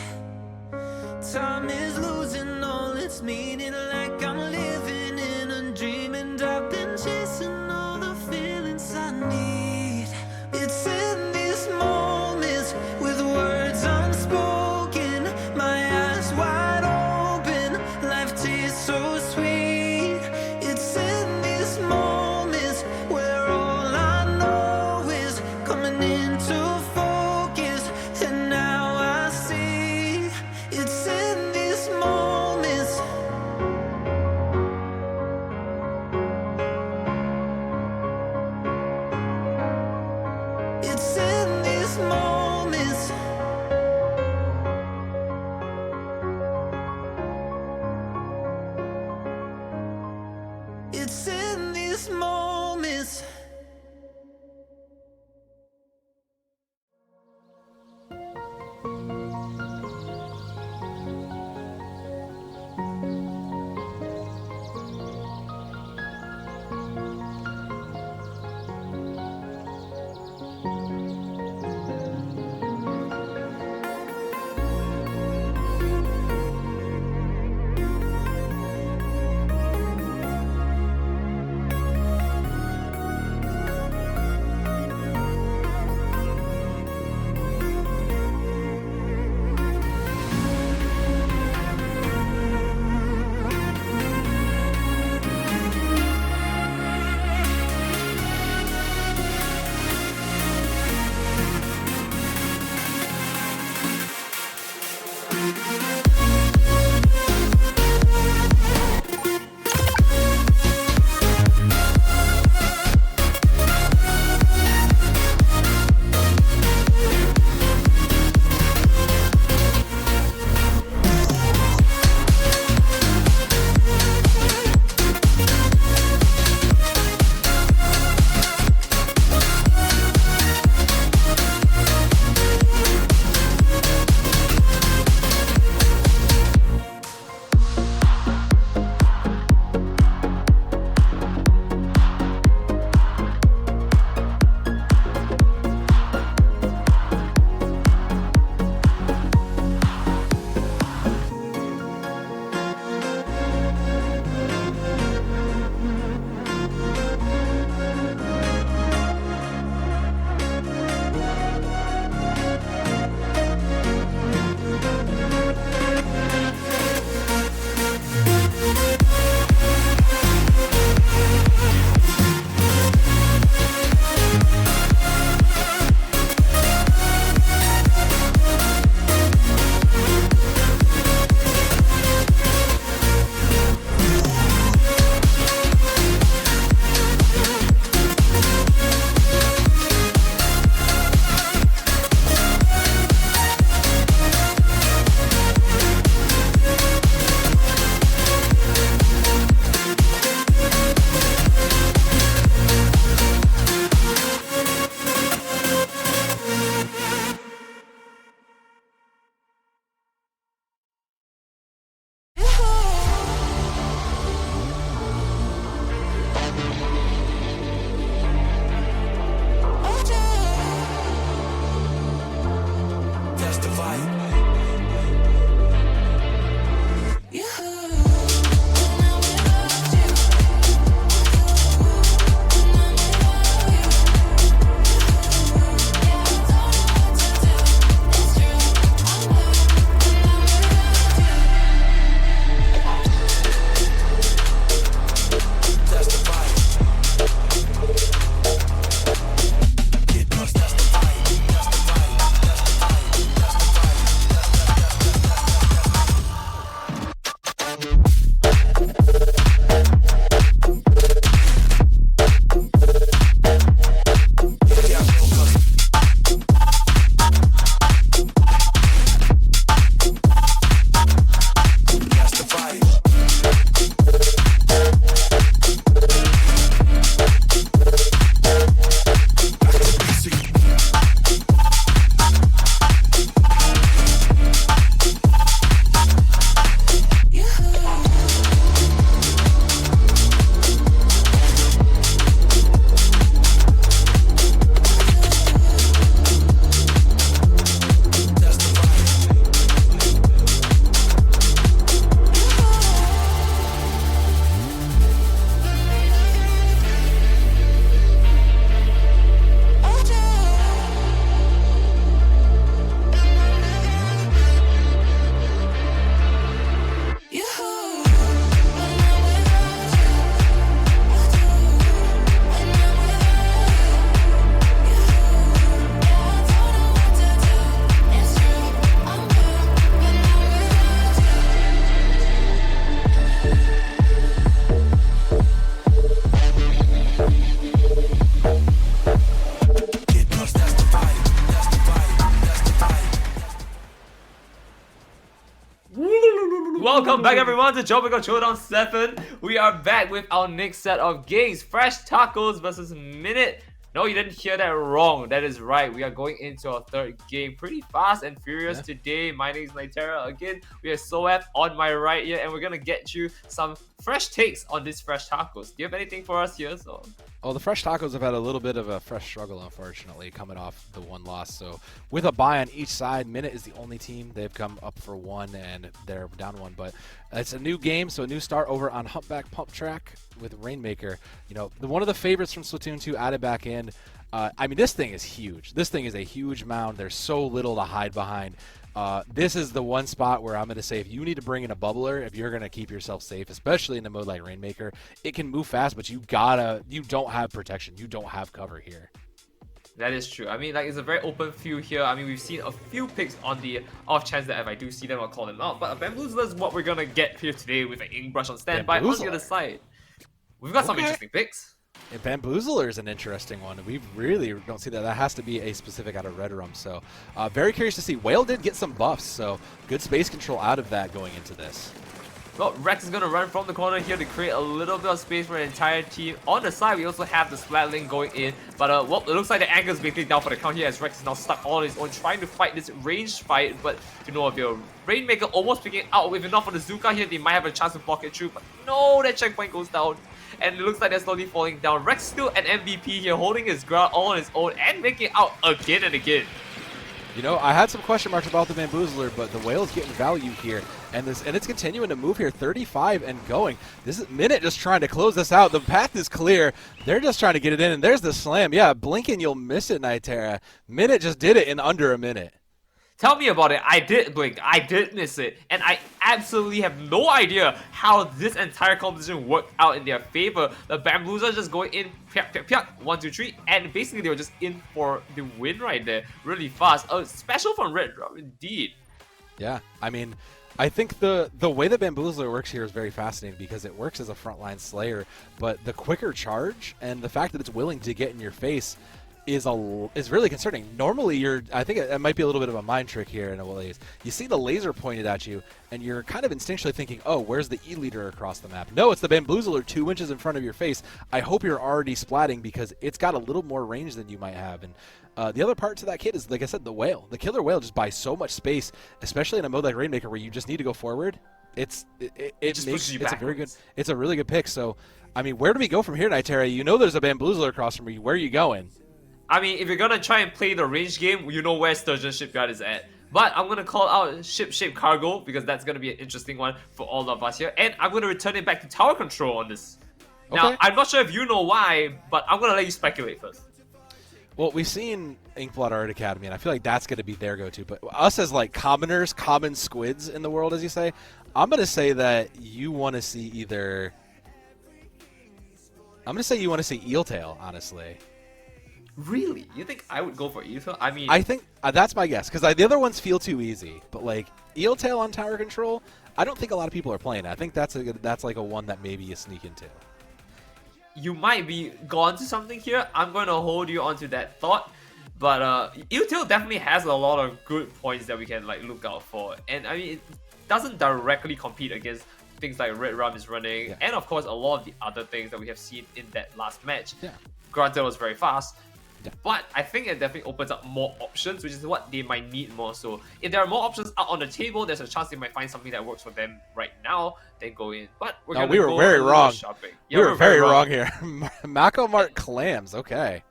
Time is losing all its meaning, like I'm living in a dream, and I've been chasing all the feelings I need. It's in these moments with words unspoken, my eyes wide open, life tastes so sweet. It's in these moments where all I know is coming into Welcome back everyone to Tropical Throwdown 7. We are back with our next set of games. Fresh Tacos versus Minute. No, you didn't hear that wrong. That is right. We are going into our third game. Pretty fast and furious today. My name is Nitera. Again, we have Soap on my right here, and we're going to get you some fresh takes on these Fresh Tacos. Do you have anything for us here? So? Oh, the Fresh Tacos have had a little bit of a fresh struggle, unfortunately, coming off the one loss. So with a bye on each side, Minute is the only team. They've come up for one, and they're down one. But it's a new game, so a new start over on Humpback Pump Track with Rainmaker. You know, one of the favorites from Splatoon 2 added back in. I mean, this thing is huge. This thing is a huge mound. There's so little to hide behind. This is the one spot where I'm going to say if you need to bring in a bubbler, if you're going to keep yourself safe, especially in a mode like Rainmaker, it can move fast, but you don't have protection. You don't have cover here. That is true. I mean, like, it's a very open field here. I mean, we've seen a few picks on the off chance that if I do see them, I'll call them out. But a Bamboozler is what we're going to get here today with an Ink Brush on standby on the other side. We've got some interesting picks. And Bamboozler is an interesting one. We really don't see that. That has to be a specific out of Red Room. So very curious to see. Whale did get some buffs, so good space control out of that going into this. Well, Rex is going to run from the corner here to create a little bit of space for an entire team. On the side, we also have the Splatling going in. But well, it looks like the anchor is basically down for the count here as Rex is now stuck all on his own trying to fight this ranged fight. But to no avail. Rainmaker almost picking out with enough on the Zuka here. They might have a chance to block it through. But no, that checkpoint goes down. And it looks like they're slowly falling down. Rex still an MVP here, holding his ground all on his own and making it out again and again. You know, I had some question marks about the Bamboozler, but the Whale is getting value here. And it's continuing to move here, 35 and going. This is Minute just trying to close this out. The path is clear. They're just trying to get it in, and there's the slam. Yeah, blinking, you'll miss it, Nitera. Minute just did it in under a minute. Tell me about it. I did blink. I did miss it. And I absolutely have no idea how this entire competition worked out in their favor. The Bamboozlers just going in, piak, piak, piak, 1, 2, 3, and basically they were just in for the win right there. Really fast. Special from Red Drum, indeed. Yeah, I mean, I think the way that Bamboozler works here is very fascinating because it works as a frontline slayer, but the quicker charge and the fact that it's willing to get in your face is really concerning. Normally, I think it might be a little bit of a mind trick here in a ways. You see the laser pointed at you, and you're kind of instinctually thinking, oh, where's the E-leader across the map? No, it's the Bamboozler 2 inches in front of your face. I hope you're already splatting because it's got a little more range than you might have. And the other part to that kit is, like I said, the Whale. The Killer Whale just buys so much space, especially in a mode like Rainmaker where you just need to go forward. It's a really good pick. So, I mean, where do we go from here, Nitera? You know there's a Bamboozler across from you. Where are you going? I mean, if you're gonna try and play the range game, you know where Sturgeon Shipyard is at. But I'm gonna call out Ship-Shaped Cargo because that's gonna be an interesting one for all of us here. And I'm gonna return it back to Tower Control on this. Okay. Now, I'm not sure if you know why, but I'm gonna let you speculate first. Well, we've seen Inkblot Art Academy, and I feel like that's going to be their go-to. But us as, like, commoners, common squids in the world, as you say, I'm going to say that you want to see either... I'm going to say you want to see Eeltail, honestly. Really? You think I would go for Eeltail? I mean... I think that's my guess, because the other ones feel too easy. But, like, Eeltail on Tower Control, I don't think a lot of people are playing it. I think that's like a one that maybe you sneak into. You might be gone to something here. I'm going to hold you onto that thought. But Eeltail definitely has a lot of good points that we can like look out for. And I mean, it doesn't directly compete against things like Red Rum is running. Yeah. And of course, a lot of the other things that we have seen in that last match. Yeah. Granted, it was very fast. Yeah. But I think it definitely opens up more options, which is what they might need more. So if there are more options out on the table, there's a chance they might find something that works for them right now, then go in. But we're going to go very wrong. Shopping. Yeah, we were very wrong here. Mako Mart Clams, okay.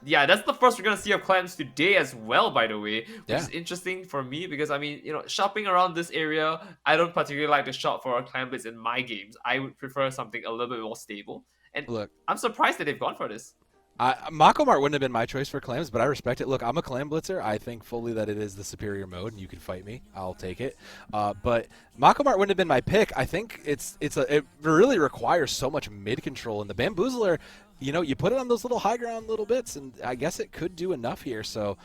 Yeah, that's the first we're going to see of Clams today as well, by the way. Which is interesting for me because, I mean, you know, shopping around this area, I don't particularly like to shop for Clam Blitz in my games. I would prefer something a little bit more stable. And look, I'm surprised that they've gone for this. Mako Mart wouldn't have been my choice for clams, but I respect it. Look, I'm a clam blitzer. I think fully that it is the superior mode, and you can fight me. I'll take it. But Mako Mart wouldn't have been my pick. I think it really requires so much mid control, and the Bamboozler, you know, you put it on those little high ground little bits, and I guess it could do enough here. So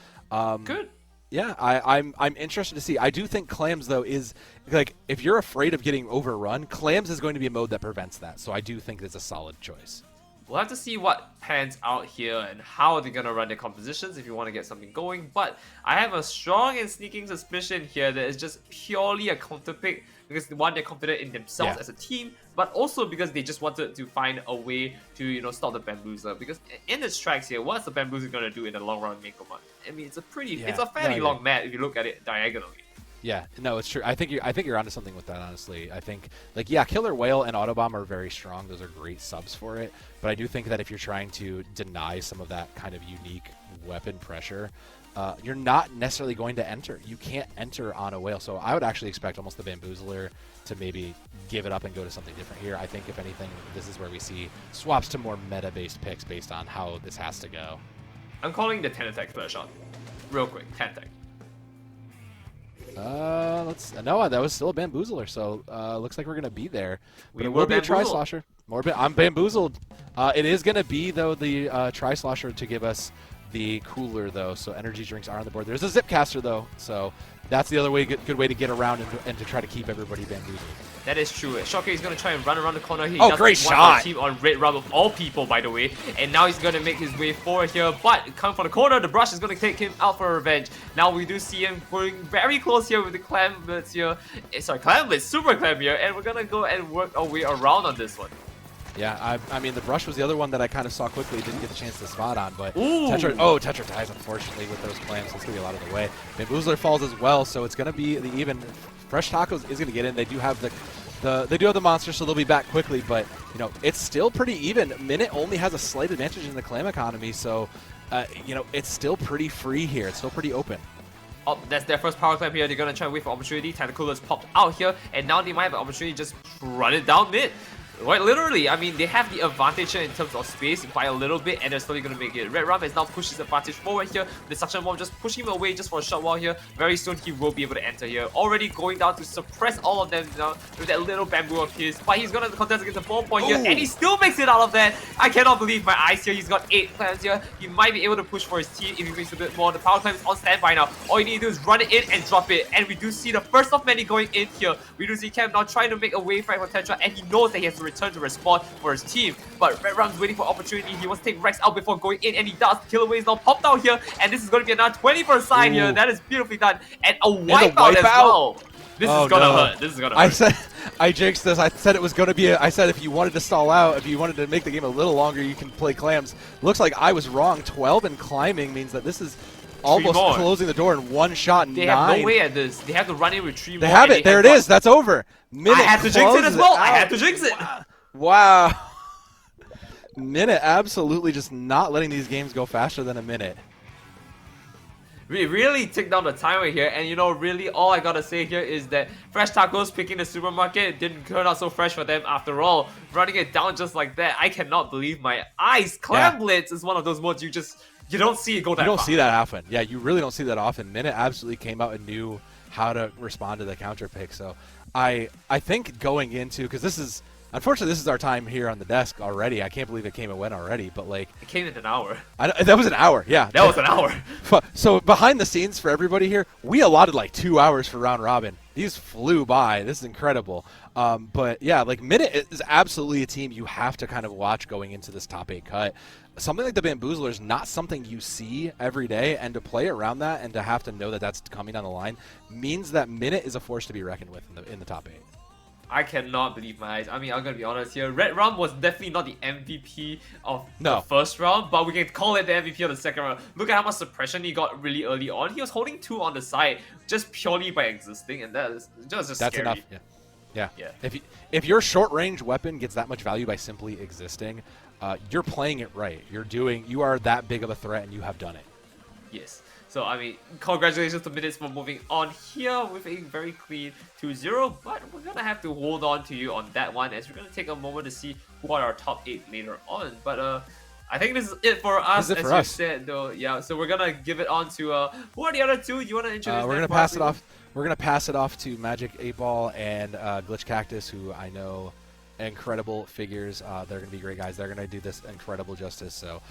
good. Yeah, I'm interested to see. I do think clams though is like if you're afraid of getting overrun, clams is going to be a mode that prevents that. So I do think it's a solid choice. we'll have to see what pans out here and how they're gonna run their compositions if you want to get something going. But I have a strong and sneaking suspicion here that it's just purely a counter pick because one, they're confident in themselves as a team, but also because they just wanted to find a way to stop the Bamboozler. Because in its tracks here, what's the Bamboozler gonna do in the long run, Main Command? I mean, it's a fairly long map if you look at it diagonally. Yeah, no, it's true. I think you're onto something with that, honestly. I think, like, yeah, Killer Whale and Autobomb are very strong. Those are great subs for it. But I do think that if you're trying to deny some of that kind of unique weapon pressure, you're not necessarily going to enter. You can't enter on a Whale. So I would actually expect almost the Bamboozler to maybe give it up and go to something different here. I think, if anything, this is where we see swaps to more meta-based picks based on how this has to go. I'm calling the 10 attack splash shot. Real quick, 10 attack. No, that was still a Bamboozler, so looks like we're gonna be there. But We it were will be a bamboozled. Tri-Slosher. I'm bamboozled. It is gonna be though the Tri-Slosher to give us the cooler though. So energy drinks are on the board. There's a Zipcaster though, so that's the other way, good way to get around and to try to keep everybody bamboozled. That is true. Shocker is going to try and run around the corner here. Oh, He great does want shot. a team on Red Rum of all people, by the way. And now he's going to make his way forward here. But coming from the corner, the Brush is going to take him out for revenge. Now we do see him going very close here with the Clam Blitz here. Sorry, Clam Blitz, Super Clam here. And we're going to go and work our way around on this one. Yeah, I mean, the Brush was the other one that I kind of saw quickly, didn't get the chance to spot on, but Ooh. Tetra dies, unfortunately, with those clams. That's going to be a lot of the way. Bamboozler falls as well, so it's going to be the even. Fresh Tacos is going to get in. They do have the monster, so they'll be back quickly, but, it's still pretty even. Minute only has a slight advantage in the clam economy, so, it's still pretty free here. It's still pretty open. Oh, that's their first power clamp here. They're going to try and wait for opportunity. Tentacle has popped out here, and now they might have an opportunity to just run it down mid. Quite literally, I mean, they have the advantage here in terms of space by a little bit, and they're slowly going to make it. Red Rum has now pushed his advantage forward here. The Suction Bomb just pushing him away just for a short while here. Very soon, he will be able to enter here. Already going down to suppress all of them now with that little bamboo of his. But he's going to contest against the 4 point here, and he still makes it out of that. I cannot believe my eyes here. He's got 8 clams here. He might be able to push for his team if he makes a bit more. The power clamp is on standby now. All you need to do is run it in and drop it. And we do see the first of many going in here. We do see Cam now trying to make a wave right for Tetra, and he knows that he has to return to respawn for his team. But Red Rum's waiting for opportunity. He wants to take Rex out before going in, and he does. Killaway is now popped out here, and this is going to be another 20 for a side here. That is beautifully done. And a wipeout as well. This is gonna hurt. This is gonna hurt. I jinxed this. I said it was going to be I said if you wanted to stall out, if you wanted to make the game a little longer, you can play clams. Looks like I was wrong. 12 and climbing means that this is almost closing the door in one shot. They have no way at this. They have to run in with 3 more. They have it. There it is. That's over. Minute I had to jinx it as well. I had to jinx it. Wow. Minute absolutely just not letting these games go faster than a minute. We really took down the timer here, and really all I gotta say here is that Fresh Tacos picking the supermarket didn't turn out so fresh for them after all. Running it down just like that, I cannot believe my eyes. Clam Blitz is one of those modes you don't see it go that far. You don't see that often. Yeah, you really don't see that often. Minute absolutely came out and knew how to respond to the counter pick. So I think going into, because this is, unfortunately, this is our time here on the desk already. I can't believe it came and went already, but like... It came in an hour. That was an hour, yeah. That was an hour. So behind the scenes for everybody here, we allotted like 2 hours for round robin. These flew by. This is incredible. But yeah, like Minute is absolutely a team you have to kind of watch going into this top 8 cut. Something like the Bamboozler is not something you see every day, and to play around that and to have to know that that's coming down the line means that Minute is a force to be reckoned with in the top 8. I cannot believe my eyes. I mean, I'm gonna be honest here. Red Rum was definitely not the MVP of the first round, but we can call it the MVP of the second round. Look at how much suppression he got really early on. He was holding 2 on the side just purely by existing, and that's that's scary. enough. Yeah. If your short range weapon gets that much value by simply existing, you're playing it right. You are that big of a threat, and you have done it. Yes. So, I mean, congratulations to Minutes for moving on here with a very clean 2-0, but we're going to have to hold on to you on that one as we're going to take a moment to see who are our top 8 later on. But I think this is it for us, as you said, though. Yeah, so we're going to give it on to, who are the other 2? You want to introduce them? We're going to pass it off. We're going to pass it off to Magic 8-Ball and Glitch Cactus, who I know incredible figures. They're going to be great guys. They're going to do this incredible justice. So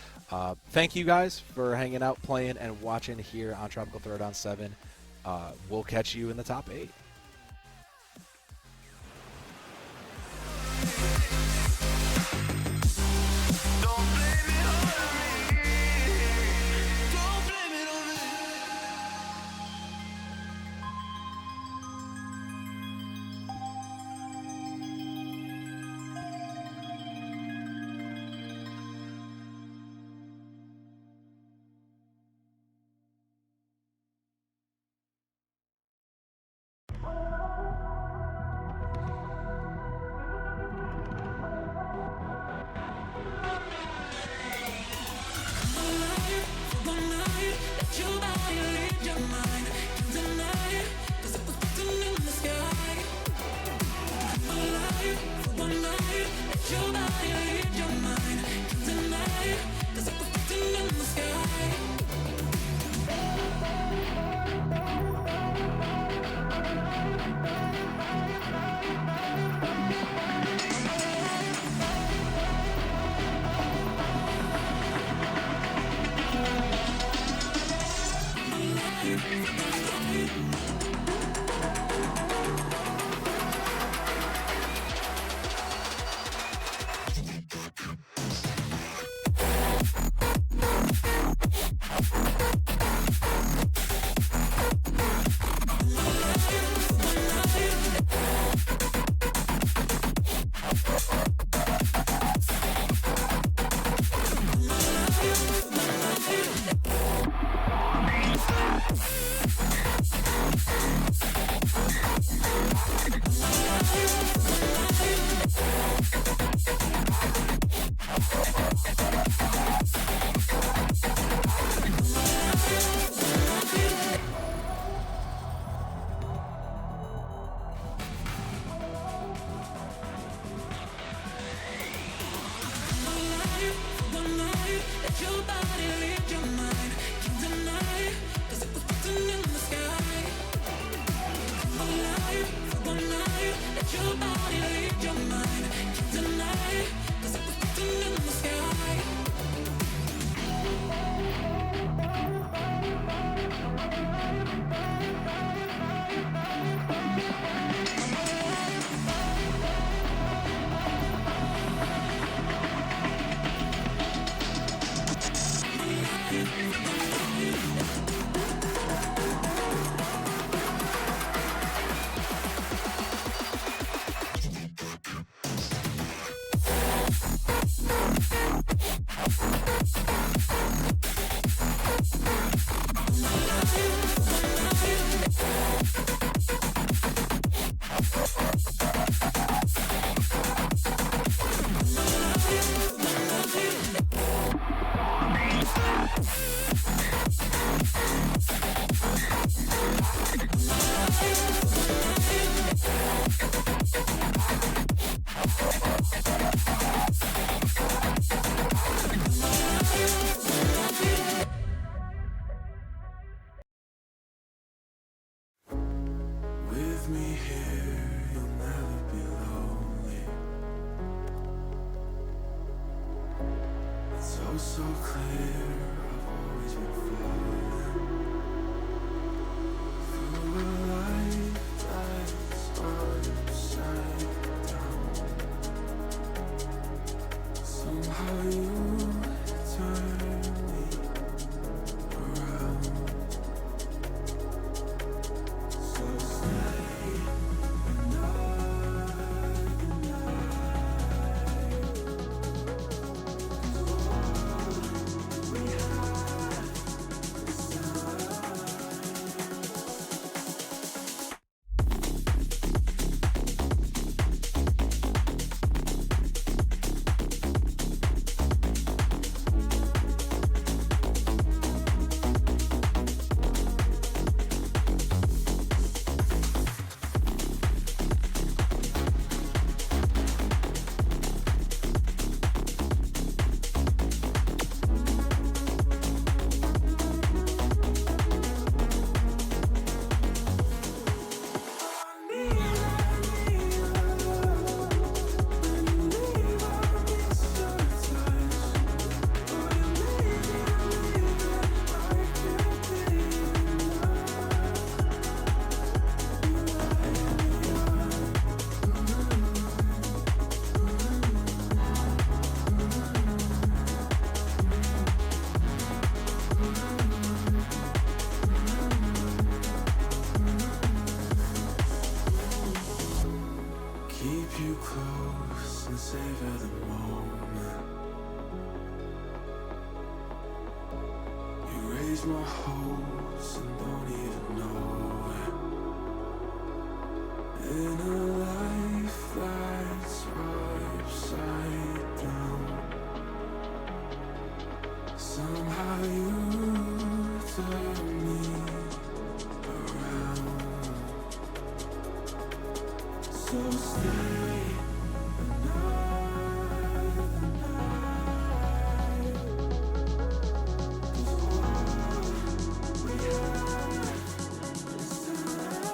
thank you guys for hanging out, playing, and watching here on Tropical Throwdown 7. We'll catch you in the top 8. With me here, you'll never be lonely. It's oh so clear, I've always been falling through a life that's upside down. Somehow you turn me around. So stay another night. We have this time. Keep you close and savor the moment. You raise my hopes and don't even know it. In a life that's upside down, somehow you turn me around. So stay another night. 'Cause all we have is tonight.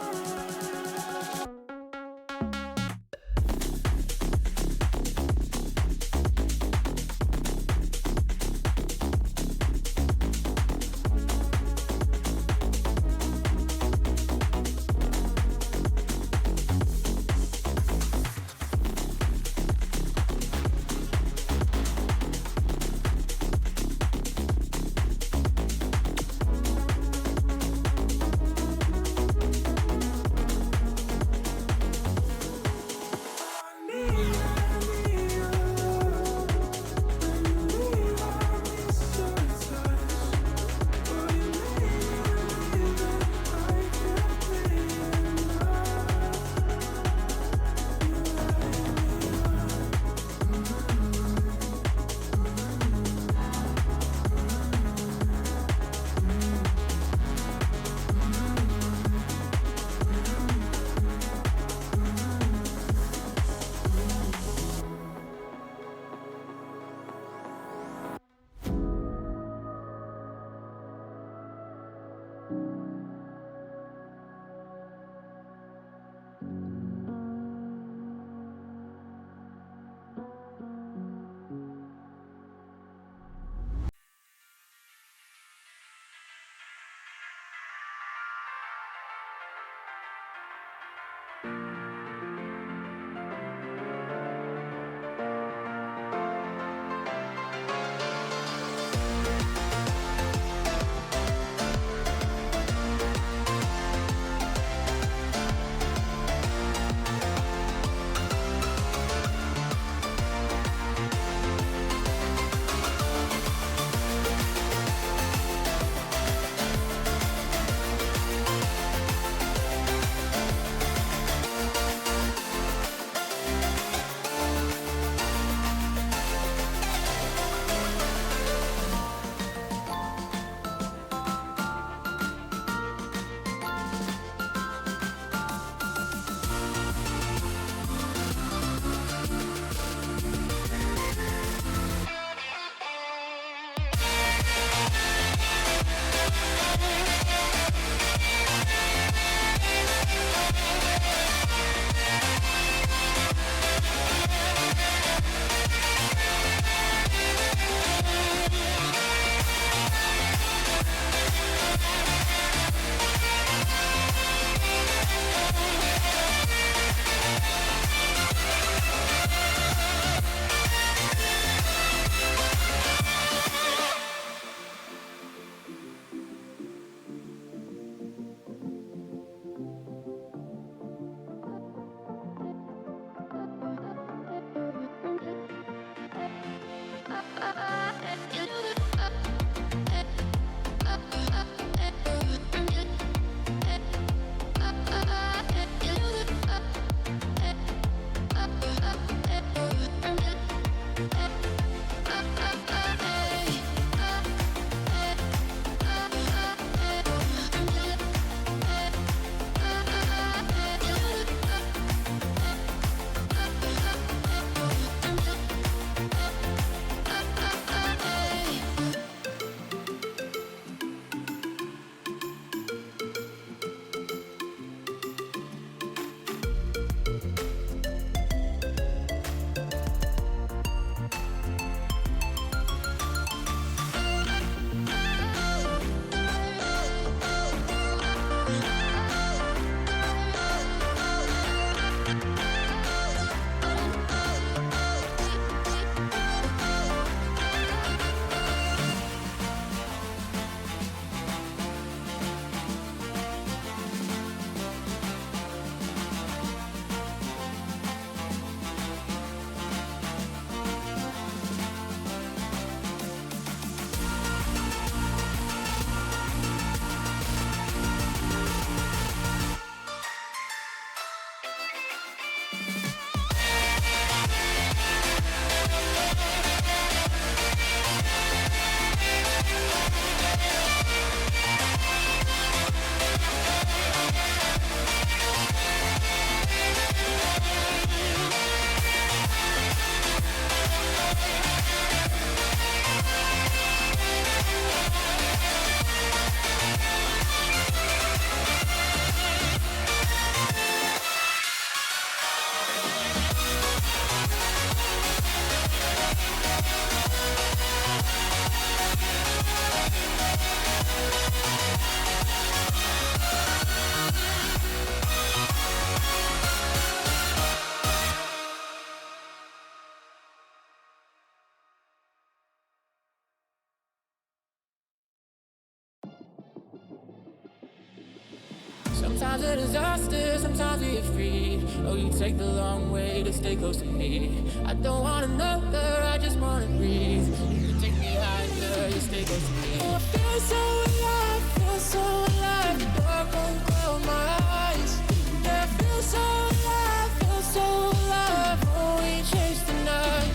Sometimes a disaster, sometimes we are free. Oh, you take the long way to stay close to me. I don't want another, I just wanna breathe. You take me higher, you stay close to me. Oh, I feel so alive, feel so alive. The dark won't close my eyes. Yeah, I feel so alive, feel so alive. Oh, we chase the night.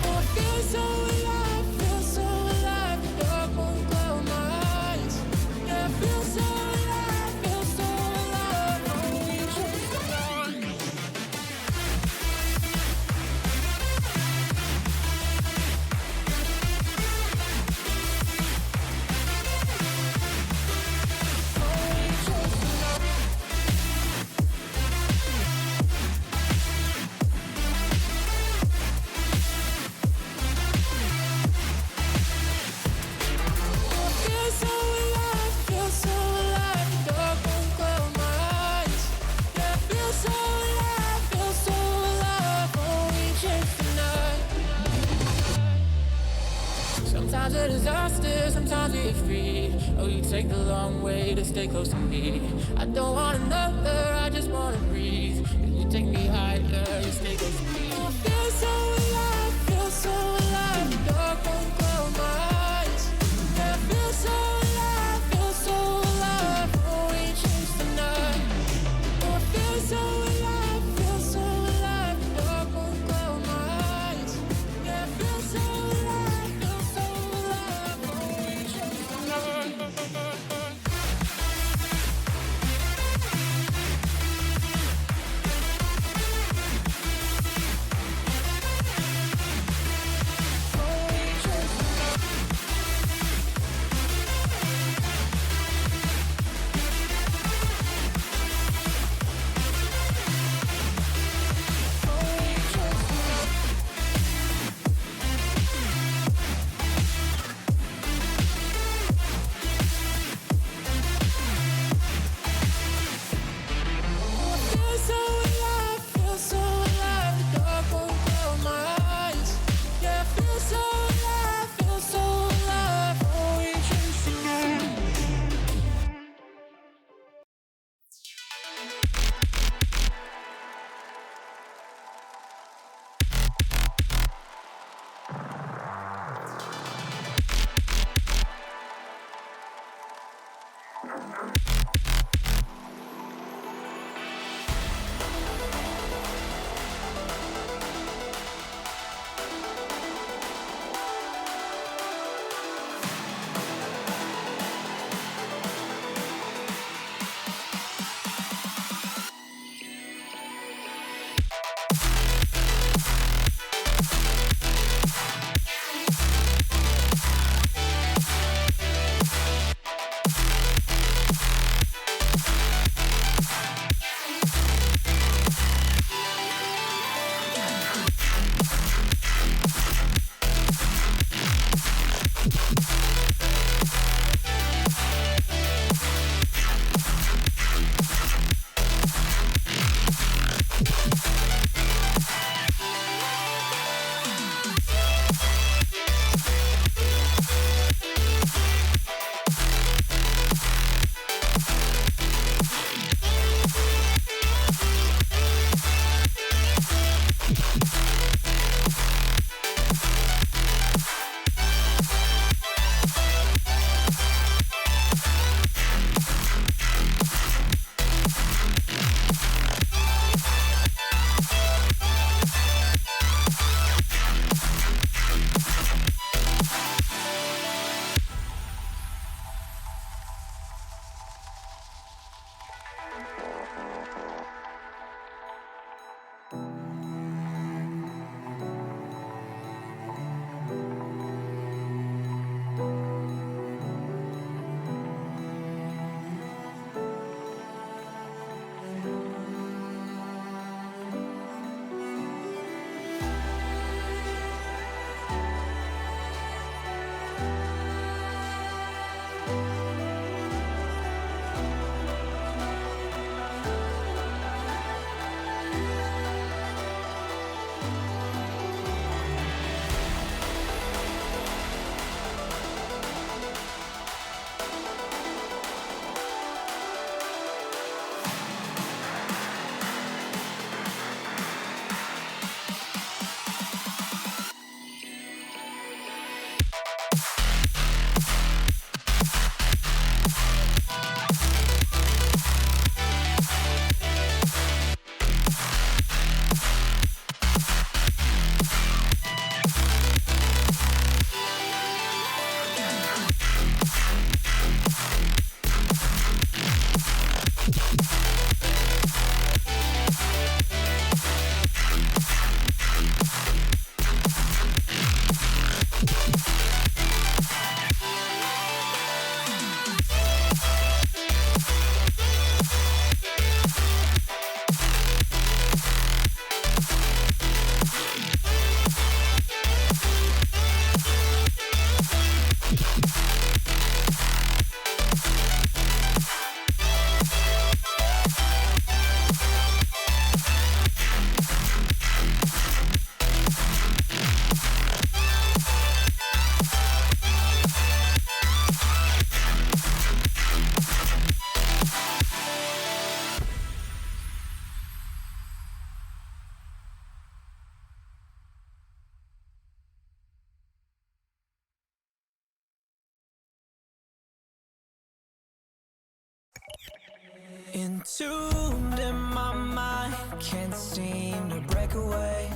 Oh, I feel so alive, feel so alive. The dark won't close my eyes. Yeah, I feel so alive, feel so alive. Oh, we chase the night. a disaster, sometimes we get free. Oh, you take the long way to stay close to me. I don't want another, I just wanna breathe. You take me higher, you stay close to me. I feel so alive, feel so alive. The dark won't close my eyes. Yeah, I feel so alive, feel so alive. Oh, we chase the night. Oh, I feel so alive, feel so alive. The dark won't close my eyes. Yeah, I feel so alive, feel so alive. Oh, we chase the night. Feel so alive, feel so alive. The dark won't close my eyes. Yeah, I feel so alive, feel so alive. Oh, we chase the night. Entombed in my mind, can't seem to break away.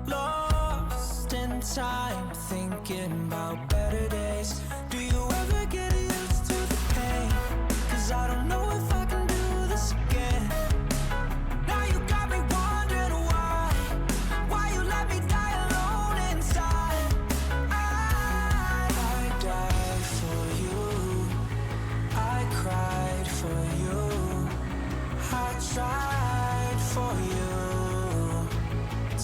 Lost in time, thinking about better days. Do you ever get used to the pain? 'Cause I don't know if I can do this again. Now you got me wondering why you let me die alone inside. I died for you, I cried for you, I tried for you.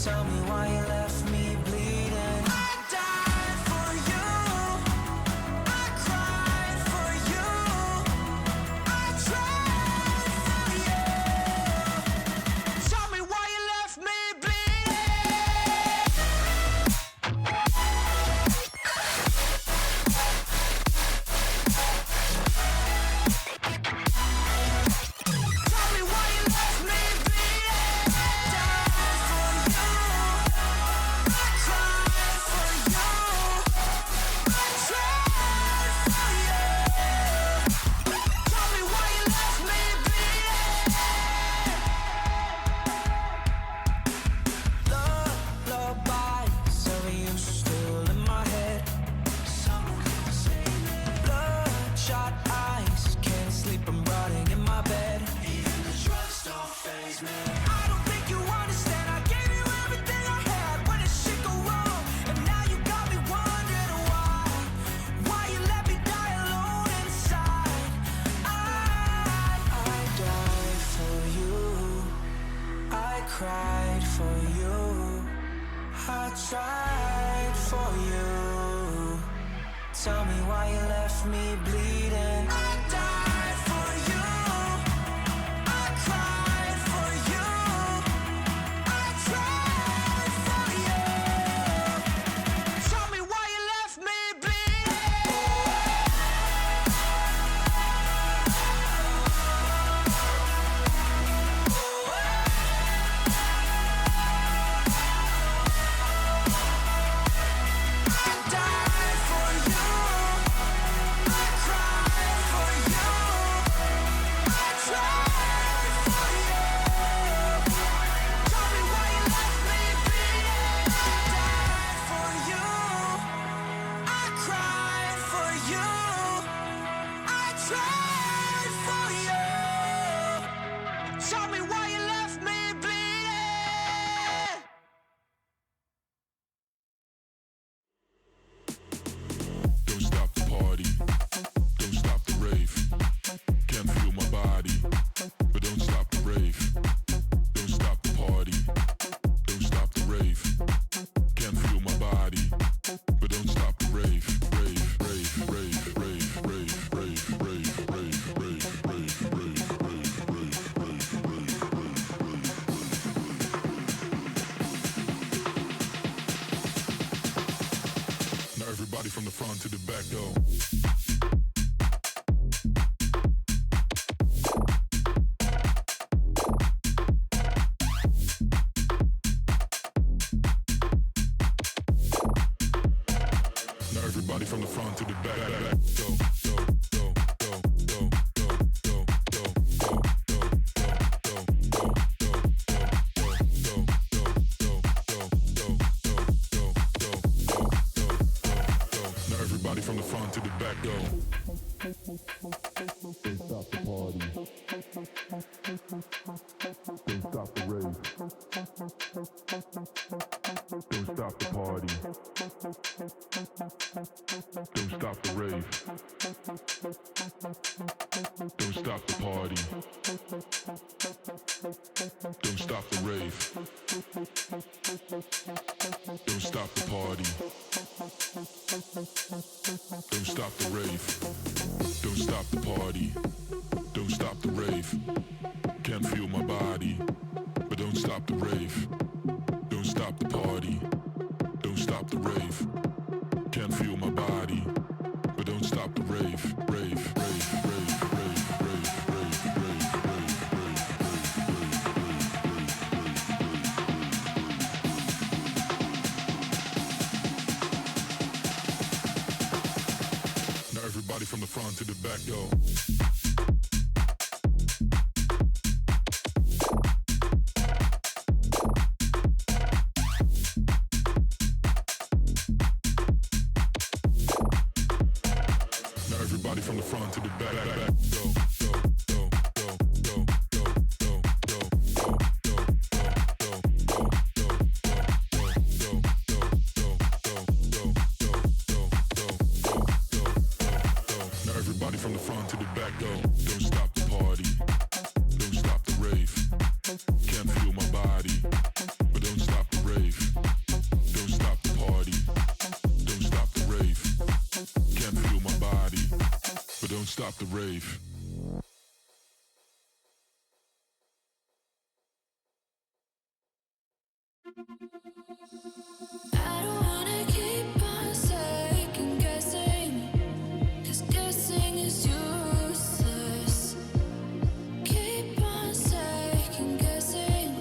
Tell me why you left me bleeding. I died for you, I cried for you, I tried for you. Tell me why you left me bleeding. Tell me why you left me bleeding. Died for you, I cried for you, I tried for you. Tell me why you left me bleeding. Lullaby, some of you still in my head. Bloodshot eyes, can't sleep, I'm rotting in my bed. Even the drugs don't faze me. I don't think you understand, I gave you everything I had. When did shit go wrong? And now you got me wondering why you let me die alone inside. I died for you, I cried for you, I tried for you. Tell me why you left me bleeding. I died for you, I cried for you, I tried for you. Tell me why you left me bleeding. I died for you, I cried for you, I tried for you. Tell me why you left me bleeding. I died for you, I cried for you, I tried for you. Tell me why you left me bleeding. Don't stop the party, don't stop the rave. Can't feel my body, but don't stop the rave. Don't stop the party, don't stop the rave. Can't feel my body, but don't stop the rave. Rave, rave, rave, rave, rave, rave, rave, rave, rave, rave, rave, rave, rave, rave, rave, rave. Now everybody from the front to the back go. Now everybody from the front to the back. Go, go, go, go, go, go, go, go, go, go, go, go, go, now everybody from the front to the back go. Don't stop the party. Don't stop the rave. Don't stop the party. Don't stop the rave. Don't stop the party. Don't stop the rave. Don't stop the party. Don't stop the rave. Don't stop the party. Don't stop the rave. Can't feel my body, but don't stop the rave. Don't stop the party. Don't stop the rave. Can't feel my body, but don't stop the rave. Rave, rave, rave, rave, rave, rave, rave, rave, rave, Now everybody from the front front to the back door. Now everybody from the front to the back. Go, go, go, go, go, go, go, go, go, go, go, go, now everybody from the front to the back go. Don't stop the party, don't stop the rave. Can't feel my body, but don't stop the rave. Don't stop the party, don't stop the rave. Can't feel my body, but don't stop the rave. I don't wanna keep on second guessing, 'cause guessing is useless. Keep on second guessing,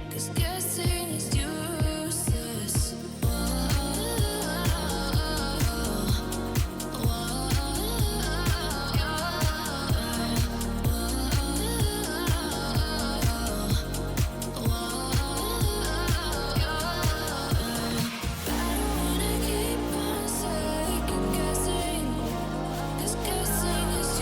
'cause guessing is useless. Keep on second guessing, 'cause guessing is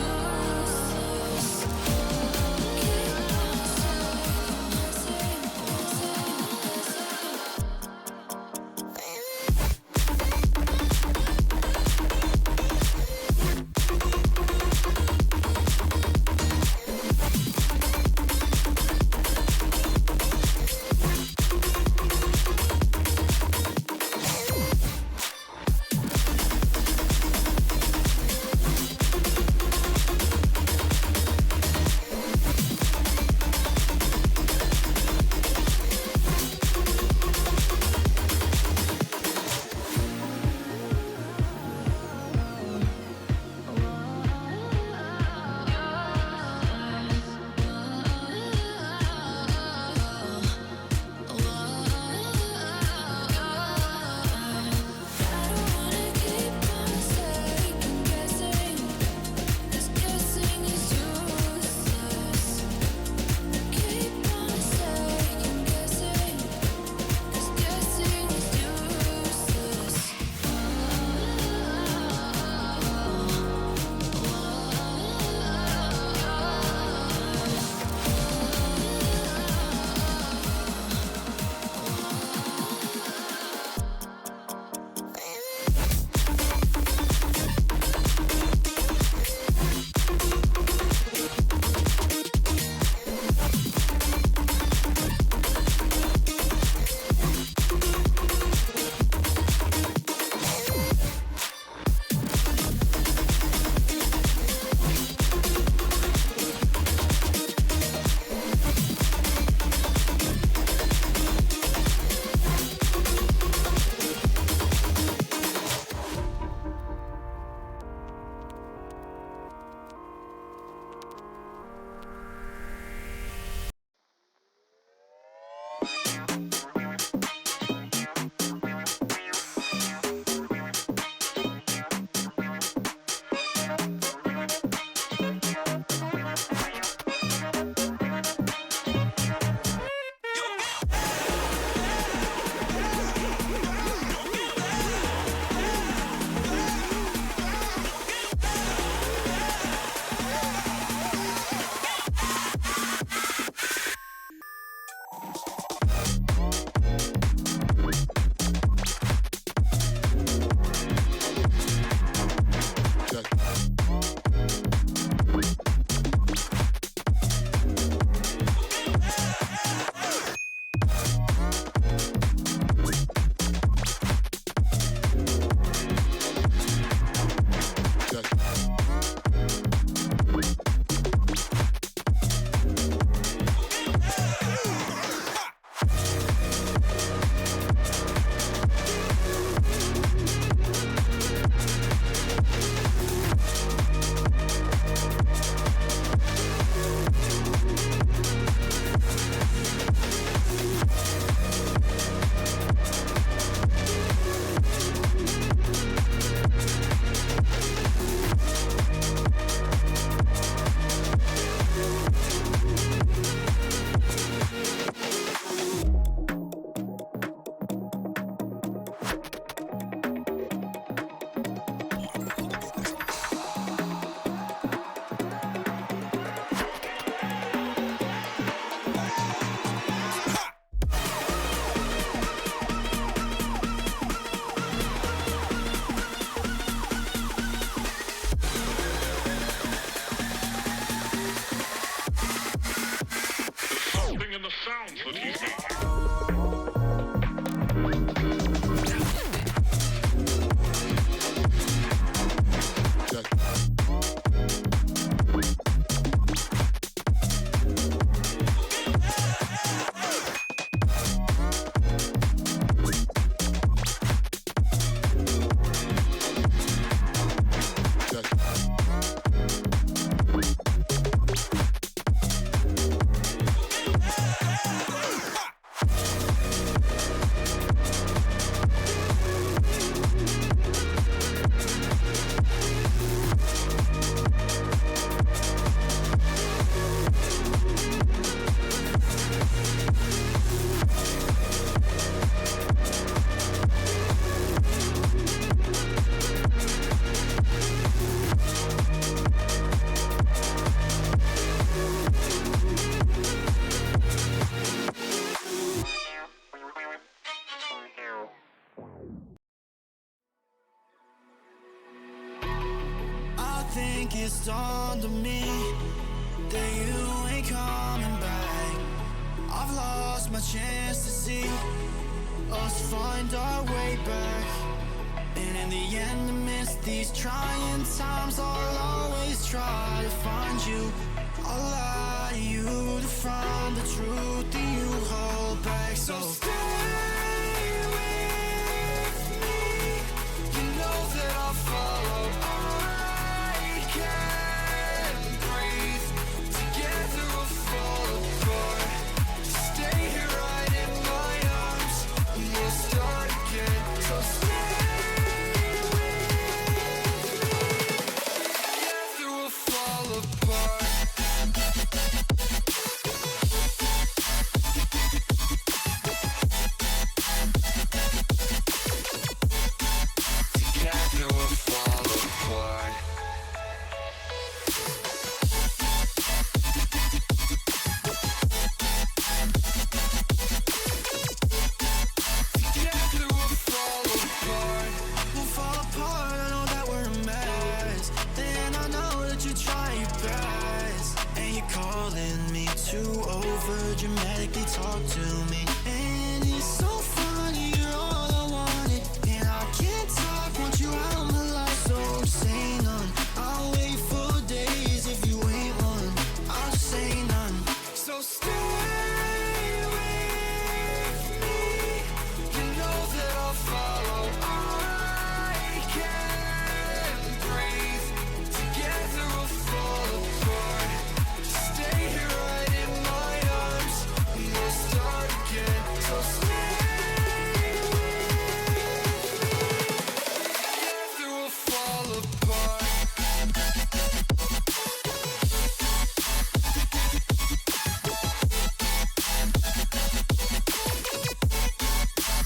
I think it's dawned on me that you ain't coming back. I've lost my chance to see us find our way back. And in the end, amidst these trying times, I'll always try to find you. I'll lie to you to find the truth that you hold back. So stay with me. You know that I'll follow. I can't breathe. Together we'll fall apart. Stay here right in my arms, and we'll start again. So stay with me. Together we'll fall apart. Together we'll fall apart. Together we'll fall apart. We'll fall apart, I know that we're a mess. Then I know that you're trying your best. And you're calling me to over dramatically talk to me. And it's so funny, you're all I wanted. And I can't talk, want you out of my life, so say none. I'll wait for days if you ain't one. I'll say none. So stay with me. You know that I'll follow. I can't breathe. Together we'll fall apart. Stay here right in my arms, and we'll start again. So stay with me. Together we'll fall apart.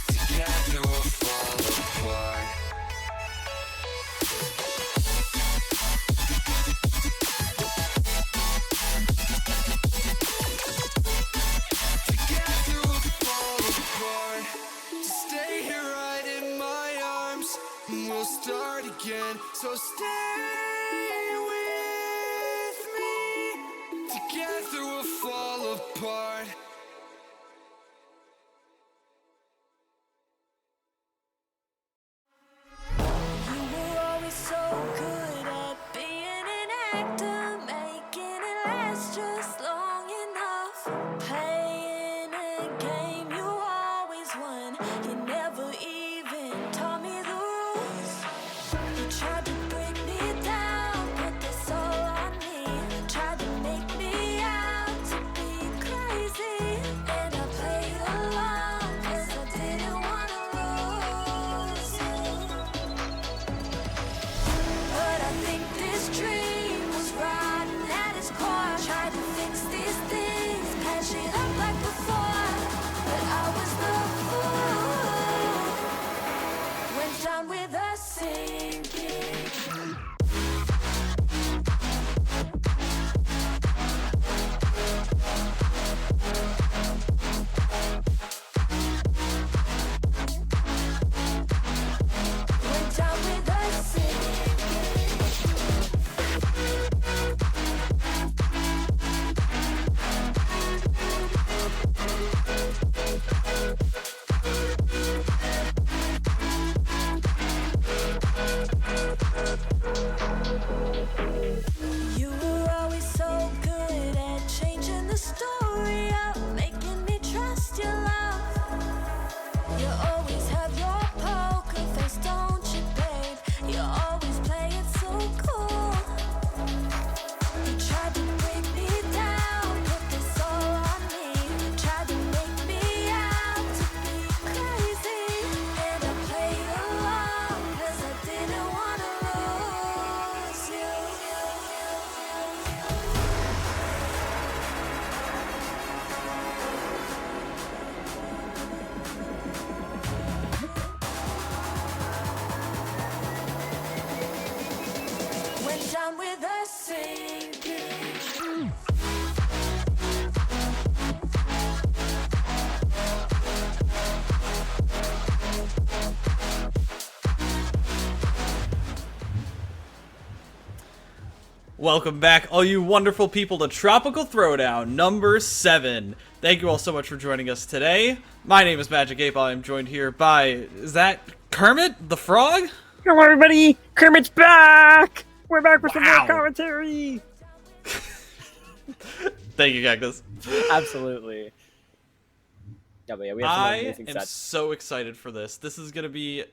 Together we'll fall apart. Together we'll fall apart. Stay here right in my arms, and we'll start again. So stay with me. Together we'll fall apart. You were always so good at being an actor, making it last just long enough. Playing a game you always won. You never even taught me the rules. You tried to break me down, put this all on me. Tried to make me out to be crazy. Welcome back, all you wonderful people, to Tropical Throwdown number 7. Thank you all so much for joining us today. My name is Magic Ape. I am joined here by, is that Kermit the Frog? Hello, everybody! Kermit's back! We're back with some more commentary! Thank you, Cactus. Absolutely. Yeah, but yeah, we have some I amazing am sets. so excited for this. This is going to be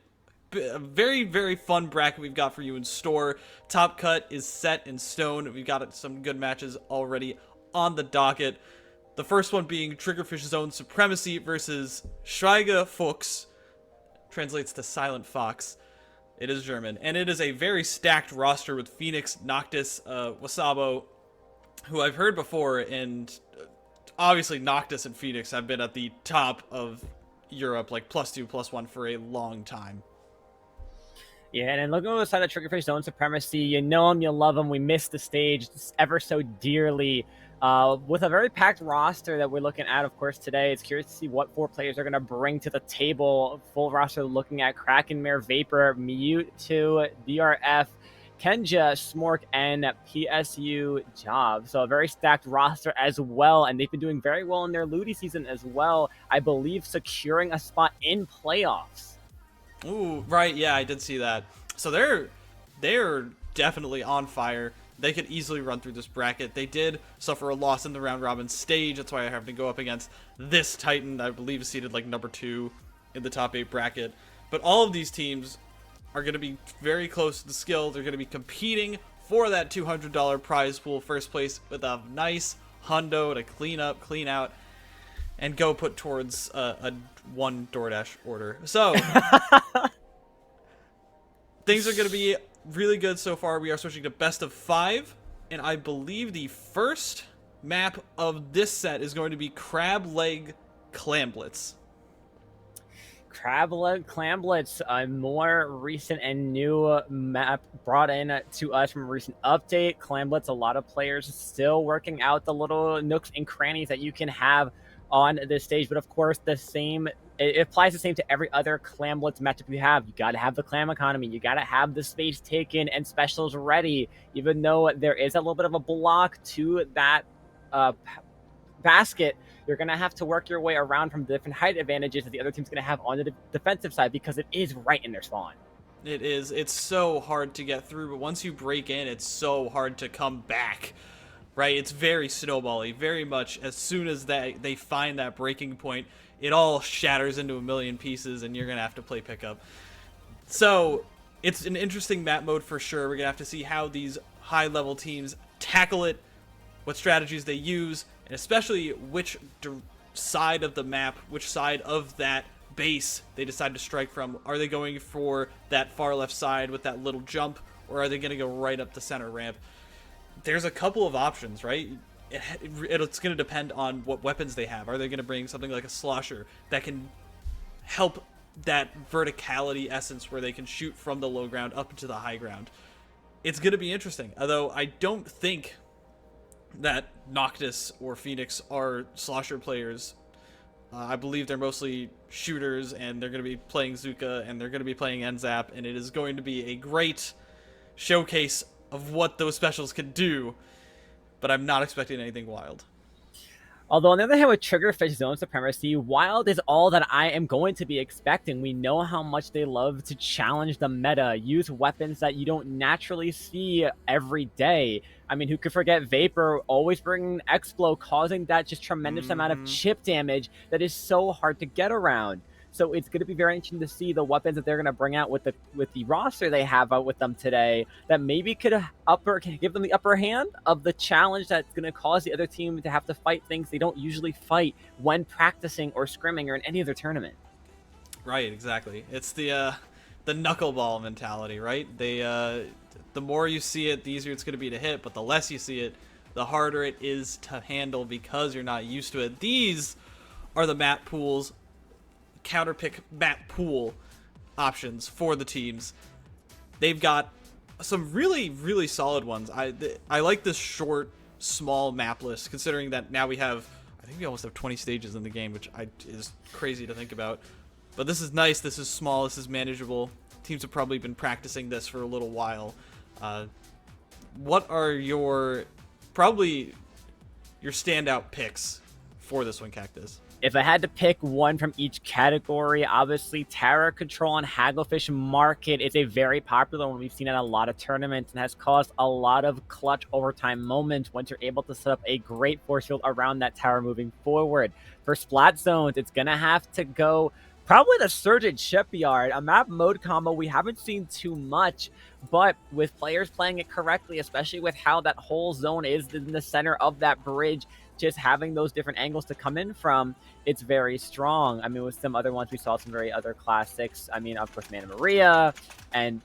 a very, very fun bracket we've got for you in store. Top Cut is set in stone. We've got some good matches already on the docket. The first one being Triggerfish Zone Supremacy versus Schreiger Fuchs. Translates to Silent Fox. It is German. And it is a very stacked roster with Phoenix, Noctis, Wasabo, who I've heard before, and obviously Noctis and Phoenix have been at the top of Europe, like +2, +1 for a long time. Yeah, and then looking on the side of Triggerfish Zone Supremacy, you know him, you love him. We missed the stage ever so dearly. With a very packed roster that we're looking at, of course, today, it's curious to see what 4 players are going to bring to the table. Full roster looking at Krakenmare, Vapor, Mewtwo, DRF, Kenja, Smork, and PSU Job. So a very stacked roster as well, and they've been doing very well in their Ludi season as well. I believe securing a spot in playoffs. Ooh, right, yeah, I did see that. So they're definitely on fire. They could easily run through this bracket. They did suffer a loss in the round robin stage. That's why I have to go up against this Titan, I believe is seeded like number 2 in the top 8 bracket. But all of these teams are going to be very close to the skill. They're going to be competing for that $200 prize pool first place with a nice hundo to clean up, clean out, and go put towards a 1 DoorDash order. So things are going to be really good so far. We are switching to best of 5, and I believe the first map of this set is going to be Crab Leg Clamblitz. Crab Leg Clamblitz, a more recent and new map brought in to us from a recent update. Clamblitz, a lot of players still working out the little nooks and crannies that you can have on this stage, but of course it applies the same to every other Clamblitz matchup you have. You got to have the clam economy, you got to have the space taken and specials ready, even though there is a little bit of a block to that basket. You're going to have to work your way around from the different height advantages that the other team's going to have on the defensive side, because it is right in their spawn. It is. It's so hard to get through, but once you break in, it's so hard to come back. Right? It's very snowbally. Very much as soon as they find that breaking point, it all shatters into a million pieces, and you're going to have to play pickup. So it's an interesting map mode for sure. We're going to have to see how these high-level teams tackle it, what strategies they use, and especially which side of the map, which side of that base they decide to strike from. Are they going for that far left side with that little jump, or are they going to go right up the center ramp? There's a couple of options, right? It's going to depend on what weapons they have. Are they going to bring something like a slosher that can help that verticality essence where they can shoot from the low ground up into the high ground? It's going to be interesting, although I don't think that Noctis or Phoenix are slosher players. I believe they're mostly shooters, and they're going to be playing Zuka, and they're going to be playing NZAP, and it is going to be a great showcase of what those specials can do, but I'm not expecting anything wild. Although on the other hand, with Triggerfish Zone Supremacy, wild is all that I am going to be expecting. We know how much they love to challenge the meta, use weapons that you don't naturally see every day. I mean, who could forget Vapor always bringing Explo, causing that just tremendous amount of chip damage that is so hard to get around. So it's going to be very interesting to see the weapons that they're going to bring out with the roster they have out with them today, that maybe could give them the upper hand of the challenge that's going to cause the other team to have to fight things they don't usually fight when practicing or scrimming or in any other tournament. Right, exactly. It's the knuckleball mentality, right? The more you see it, the easier it's going to be to hit, but the less you see it, the harder it is to handle because you're not used to it. These are the map pools, counterpick map pool options for the teams. They've got some really, really solid ones. I like this short, small map list, considering that now I think we almost have 20 stages in the game, which is crazy to think about. But this is nice, this is small, this is manageable. Teams have probably been practicing this for a little while. what are your standout picks for this one, Cactus? If I had to pick one from each category, obviously Terror Control and Hagglefish Market is a very popular one. We've seen at a lot of tournaments and has caused a lot of clutch overtime moments once you're able to set up a great force field around that tower moving forward. For Splat Zones, it's going to have to go probably the Surgeon Shipyard, a map mode combo we haven't seen too much, but with players playing it correctly, especially with how that whole zone is in the center of that bridge, just having those different angles to come in from, it's very strong. I mean, with some other ones, we saw some very other classics. I mean, of course, Mana Maria, and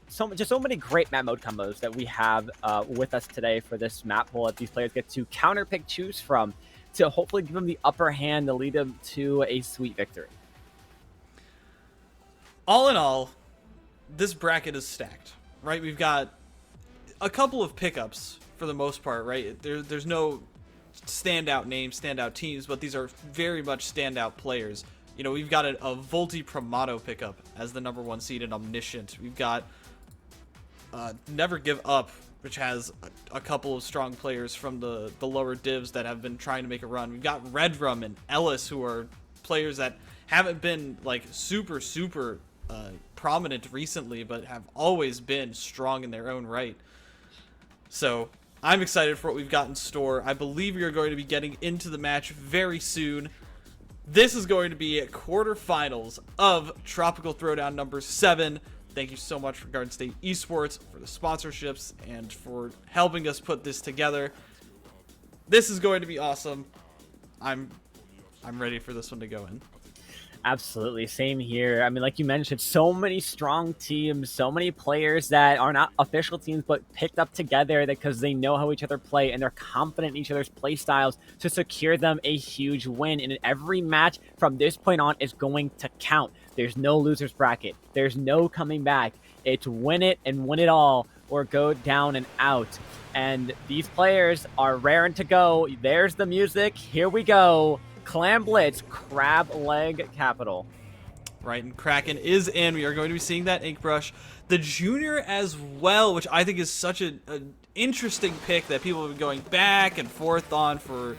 so many great map mode combos that we have with us today for this map pool that these players get to counter pick, choose from, to hopefully give them the upper hand to lead them to a sweet victory. All in all, this bracket is stacked, right? We've got a couple of pickups for the most part, right? There's no standout names, standout teams, but these are very much standout players. You know, we've got a Volti Pramato pickup as the #1 seed in Omniscient. We've got Never Give Up, which has a couple of strong players from the lower divs that have been trying to make a run. We've got Redrum and Ellis, who are players that haven't been like super prominent recently, but have always been strong in their own right. So I'm excited for what we've got in store. I believe we are going to be getting into the match very soon. This is going to be quarterfinals of Tropical Throwdown number 7. Thank you so much for Garden State Esports for the sponsorships and for helping us put this together. This is going to be awesome. I'm ready for this one to go in. Absolutely. Same here. I mean, like you mentioned, so many strong teams, so many players that are not official teams, but picked up together because they know how each other play and they're confident in each other's play styles to secure them a huge win. And every match from this point on is going to count. There's no loser's bracket. There's no coming back. It's win it and win it all or go down and out. And these players are raring to go. There's the music. Here we go. Clam Blitz, Crab Leg Capital. Right, and Kraken is in. We are going to be seeing that ink brush. The junior as well, which I think is such an interesting pick that people have been going back and forth on for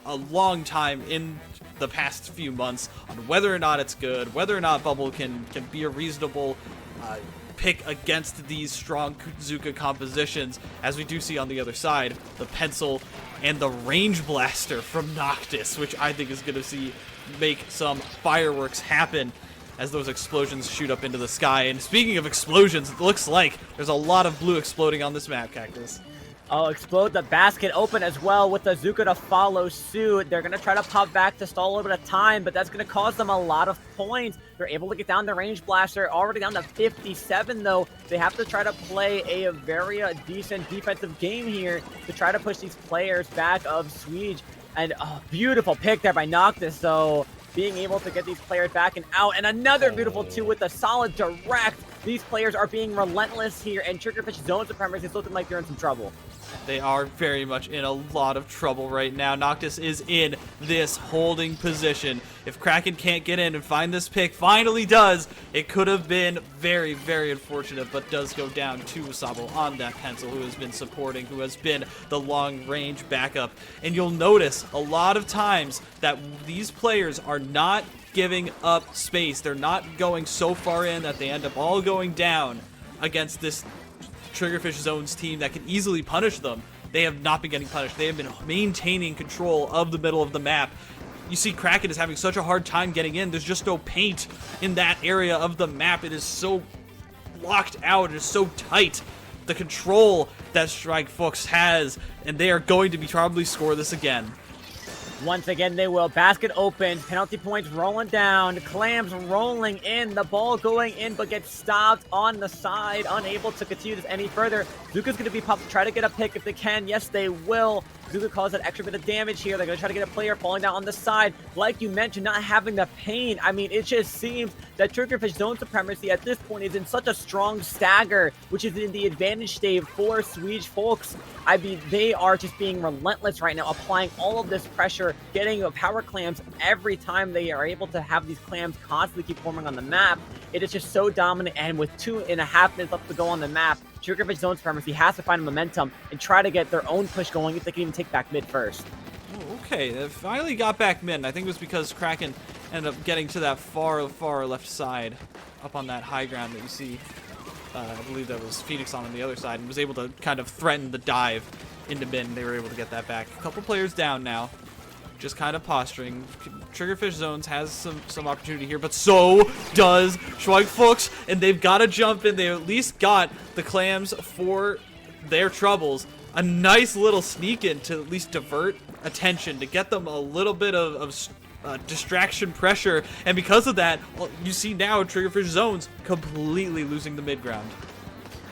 a long time in the past few months on whether or not it's good, whether or not Bubble can be a reasonable pick against these strong Kuzuka compositions, as we do see on the other side, the pencil and the range blaster from Noctis, which I think is going to make some fireworks happen as those explosions shoot up into the sky. And speaking of explosions, it looks like there's a lot of blue exploding on this map, Cactus. I'll explode the basket open as well with the Zuka to follow suit. They're going to try to pop back to stall a little bit of time, but that's going to cause them a lot of points. They're able to get down the range blaster, already down to 57 though. They have to try to play a very decent defensive game here to try to push these players back of Swede. And beautiful pick there by Noctis, though, being able to get these players back and out. And another beautiful 2 with a solid direct. These players are being relentless here, and Triggerfish zone supremacy is looking like they're in some trouble. They are very much in a lot of trouble right now. Noctis is in this holding position. If Kraken can't get in and find this pick, finally does, it could have been very, very unfortunate, but does go down to Sabo on that pencil, who has been supporting, who has been the long-range backup. And you'll notice a lot of times that these players are not giving up space. They're not going so far in that they end up all going down against this Triggerfish Zone's team that can easily punish them. They have not been getting punished. They have been maintaining control of the middle of the map. You see Kraken is having such a hard time getting in. There's just no paint in that area of the map. It is so locked out. It is so tight. The control that Strike Fox has, and they are going to probably score this again. Once again, they will. Basket open, penalty points rolling down, Clams rolling in, the ball going in, but gets stopped on the side, unable to continue this any further. Zuka's going to be popped, try to get a pick if they can. Yes, they will. Zuka caused an extra bit of damage here. They're going to try to get a player falling down on the side. Like you mentioned, not having the pain. I mean, it just seems that Triggerfish zone supremacy at this point is in such a strong stagger, which is in the advantage state for Swedish folks. I mean, they are just being relentless right now, applying all of this pressure, getting power clams every time they are able to have these clams constantly keep forming on the map. It is just so dominant, and with 2.5 minutes left to go on the map, Triggerfish Zone Supremacy has to find momentum and try to get their own push going if they can even take back mid first. Oh, okay, they finally got back mid, and I think it was because Kraken ended up getting to that far left side, up on that high ground that you see. I believe that was Phoenix on the other side, and was able to kind of threaten the dive into mid, and they were able to get that back. A couple players down now, just kind of posturing. Triggerfish Zones has some opportunity here, but so does Schweigfuchs, and they've got to jump in. They at least got the clams for their troubles. A nice little sneak in to at least divert attention, to get them a little bit of distraction pressure, and because of that, well, you see now Triggerfish Zones completely losing the mid ground.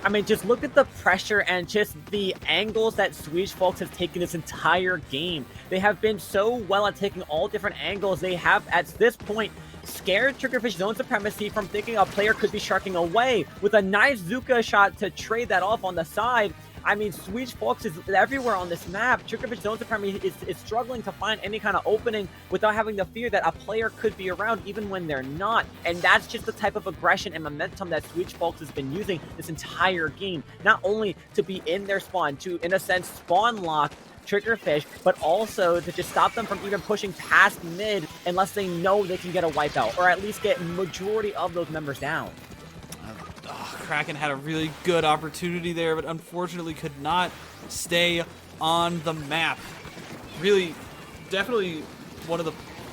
I mean, just look at the pressure and just the angles that Swedish Folks has taken this entire game. They have been so well at taking all different angles. They have, at this point, scared Triggerfish Zone Supremacy from thinking a player could be sharking away with a nice Zuka shot to trade that off on the side. I mean, Swedish Folks is everywhere on this map. Triggerfish Zone Supremacy is struggling to find any kind of opening without having the fear that a player could be around even when they're not. And that's just the type of aggression and momentum that Swedish Folks has been using this entire game. Not only to be in their spawn, to, in a sense, spawn lock Triggerfish, but also to just stop them from even pushing past mid unless they know they can get a wipeout, or at least get majority of those members down. Kraken had a really good opportunity there, but unfortunately could not stay on the map. Really, definitely one of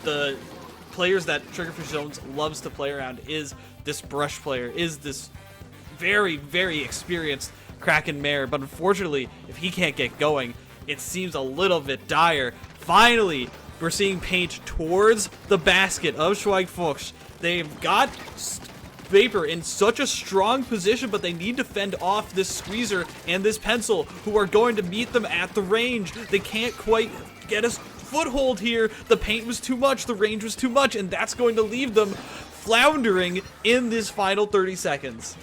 the players that Triggerfish Zones loves to play around is this brush player, is this very, very experienced Kraken Mare, but unfortunately, if he can't get going, it seems a little bit dire. Finally, we're seeing paint towards the basket of Schweigfuchs. They've got Vapor in such a strong position, but they need to fend off this Squeezer and this Pencil, who are going to meet them at the range. They can't quite get a foothold here. The paint was too much, the range was too much, and that's going to leave them floundering in this final 30 seconds.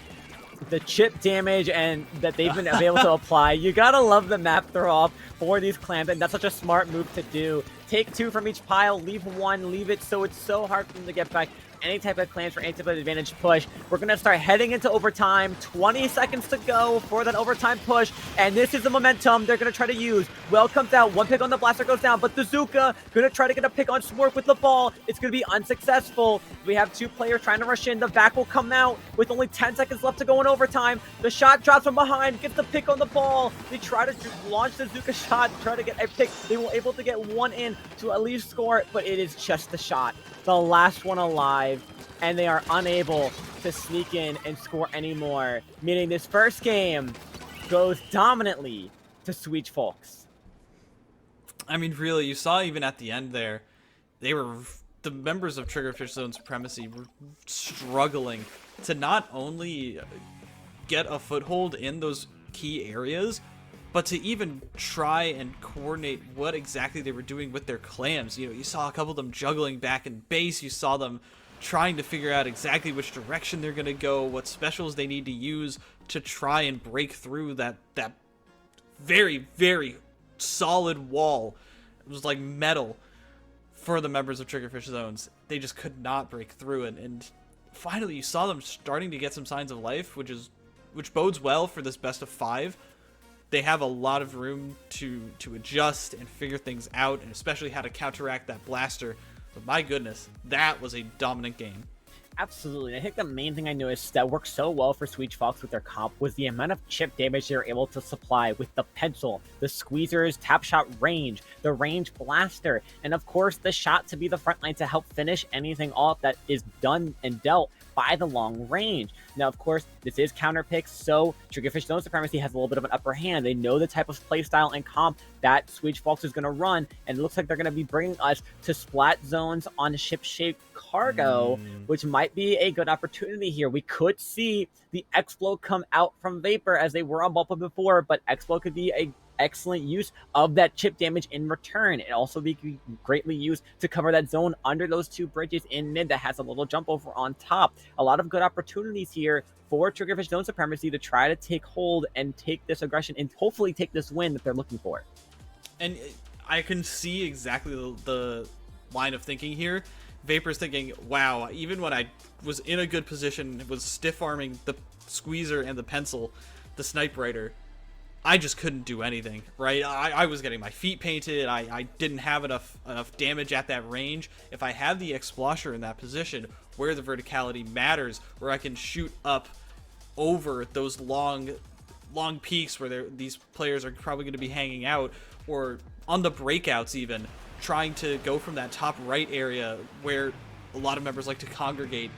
The chip damage and that they've been able to apply. You gotta love the map throw off for these clams, and that's such a smart move to do. Take 2 from each pile, leave 1, leave it so it's so hard for them to get back any type of clams for any type of advantage push. We're going to start heading into overtime. 20 seconds to go for that overtime push, and this is the momentum they're going to try to use. Well comes out, 1 pick on the blaster goes down, but the Zuka going to try to get a pick on Smork with the ball. It's going to be unsuccessful. We have 2 players trying to rush in. The back will come out with only 10 seconds left to go in overtime. The shot drops from behind, gets the pick on the ball. They try to launch the Zuka shot, try to get a pick. They were able to get 1 in to at least score, but it is just the shot. The last one alive, and they are unable to sneak in and score anymore, meaning this first game goes dominantly to Swedish Folks. I mean, really, you saw even at the end there, the members of Triggerfish Zone Supremacy were struggling to not only get a foothold in those key areas, but to even try and coordinate what exactly they were doing with their clams. You know, you saw a couple of them juggling back in base. You saw them trying to figure out exactly which direction they're going to go, what specials they need to use to try and break through that very, very solid wall. It was like metal for the members of Triggerfish Zones. They just could not break through it. And finally, you saw them starting to get some signs of life, which bodes well for this best of 5. They have a lot of room to adjust and figure things out, and especially how to counteract that blaster. But my goodness, that was a dominant game. Absolutely. I think the main thing I noticed that worked so well for Swedish Fox with their comp was the amount of chip damage they were able to supply with the Pencil, the Squeezers, tap shot range, the range blaster, and of course the shot to be the front line to help finish anything off that is done and dealt by the long range. Now, of course, this is counter picks, so Triggerfish Zone Supremacy has a little bit of an upper hand. They know the type of playstyle and comp that Swedish Fox is going to run, and it looks like they're going to be bringing us to splat zones on ship-shaped cargo, which might be a good opportunity here. We could see the Explode come out from Vapor as they were on Bulpa before, but Explode could be a excellent use of that chip damage in return. It also be greatly used to cover that zone under those 2 bridges in mid that has a little jump over on top. A lot of good opportunities here for Triggerfish Zone Supremacy to try to take hold and take this aggression and hopefully take this win that they're looking for. And I can see exactly the line of thinking here. Vapor's thinking, wow, even when I was in a good position, was stiff-arming the squeezer and the pencil, the snipe writer, I just couldn't do anything, right? I was getting my feet painted. I didn't have enough damage at that range. If I have the Explosher in that position where the verticality matters, where I can shoot up over those long peaks where these players are probably going to be hanging out, or on the breakouts even, trying to go from that top right area where a lot of members like to congregate,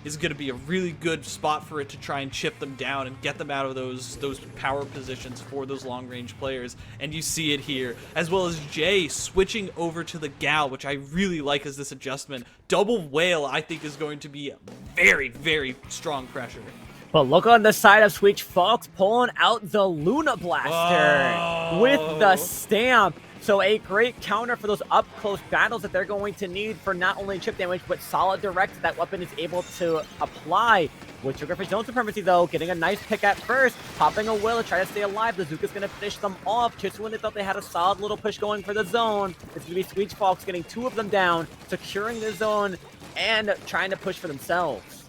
is going to be a really good spot for it to try and chip them down and get them out of those power positions for those long-range players. And you see it here, as well as Jay switching over to the Gal, which I really like as this adjustment. Double Whale, I think, is going to be very, very strong pressure. But look on the side of Sweet Fox, pulling out the Luna Blaster with the stamp. So a great counter for those up-close battles that they're going to need for not only chip damage, but solid direct that weapon is able to apply. With Sugarfish Zone Supremacy, though, getting a nice pick at first, popping a will to try to stay alive. The Zuka's going to finish them off just when they thought they had a solid little push going for the zone. It's going to be Sweet Fox getting 2 of them down, securing the zone, and trying to push for themselves.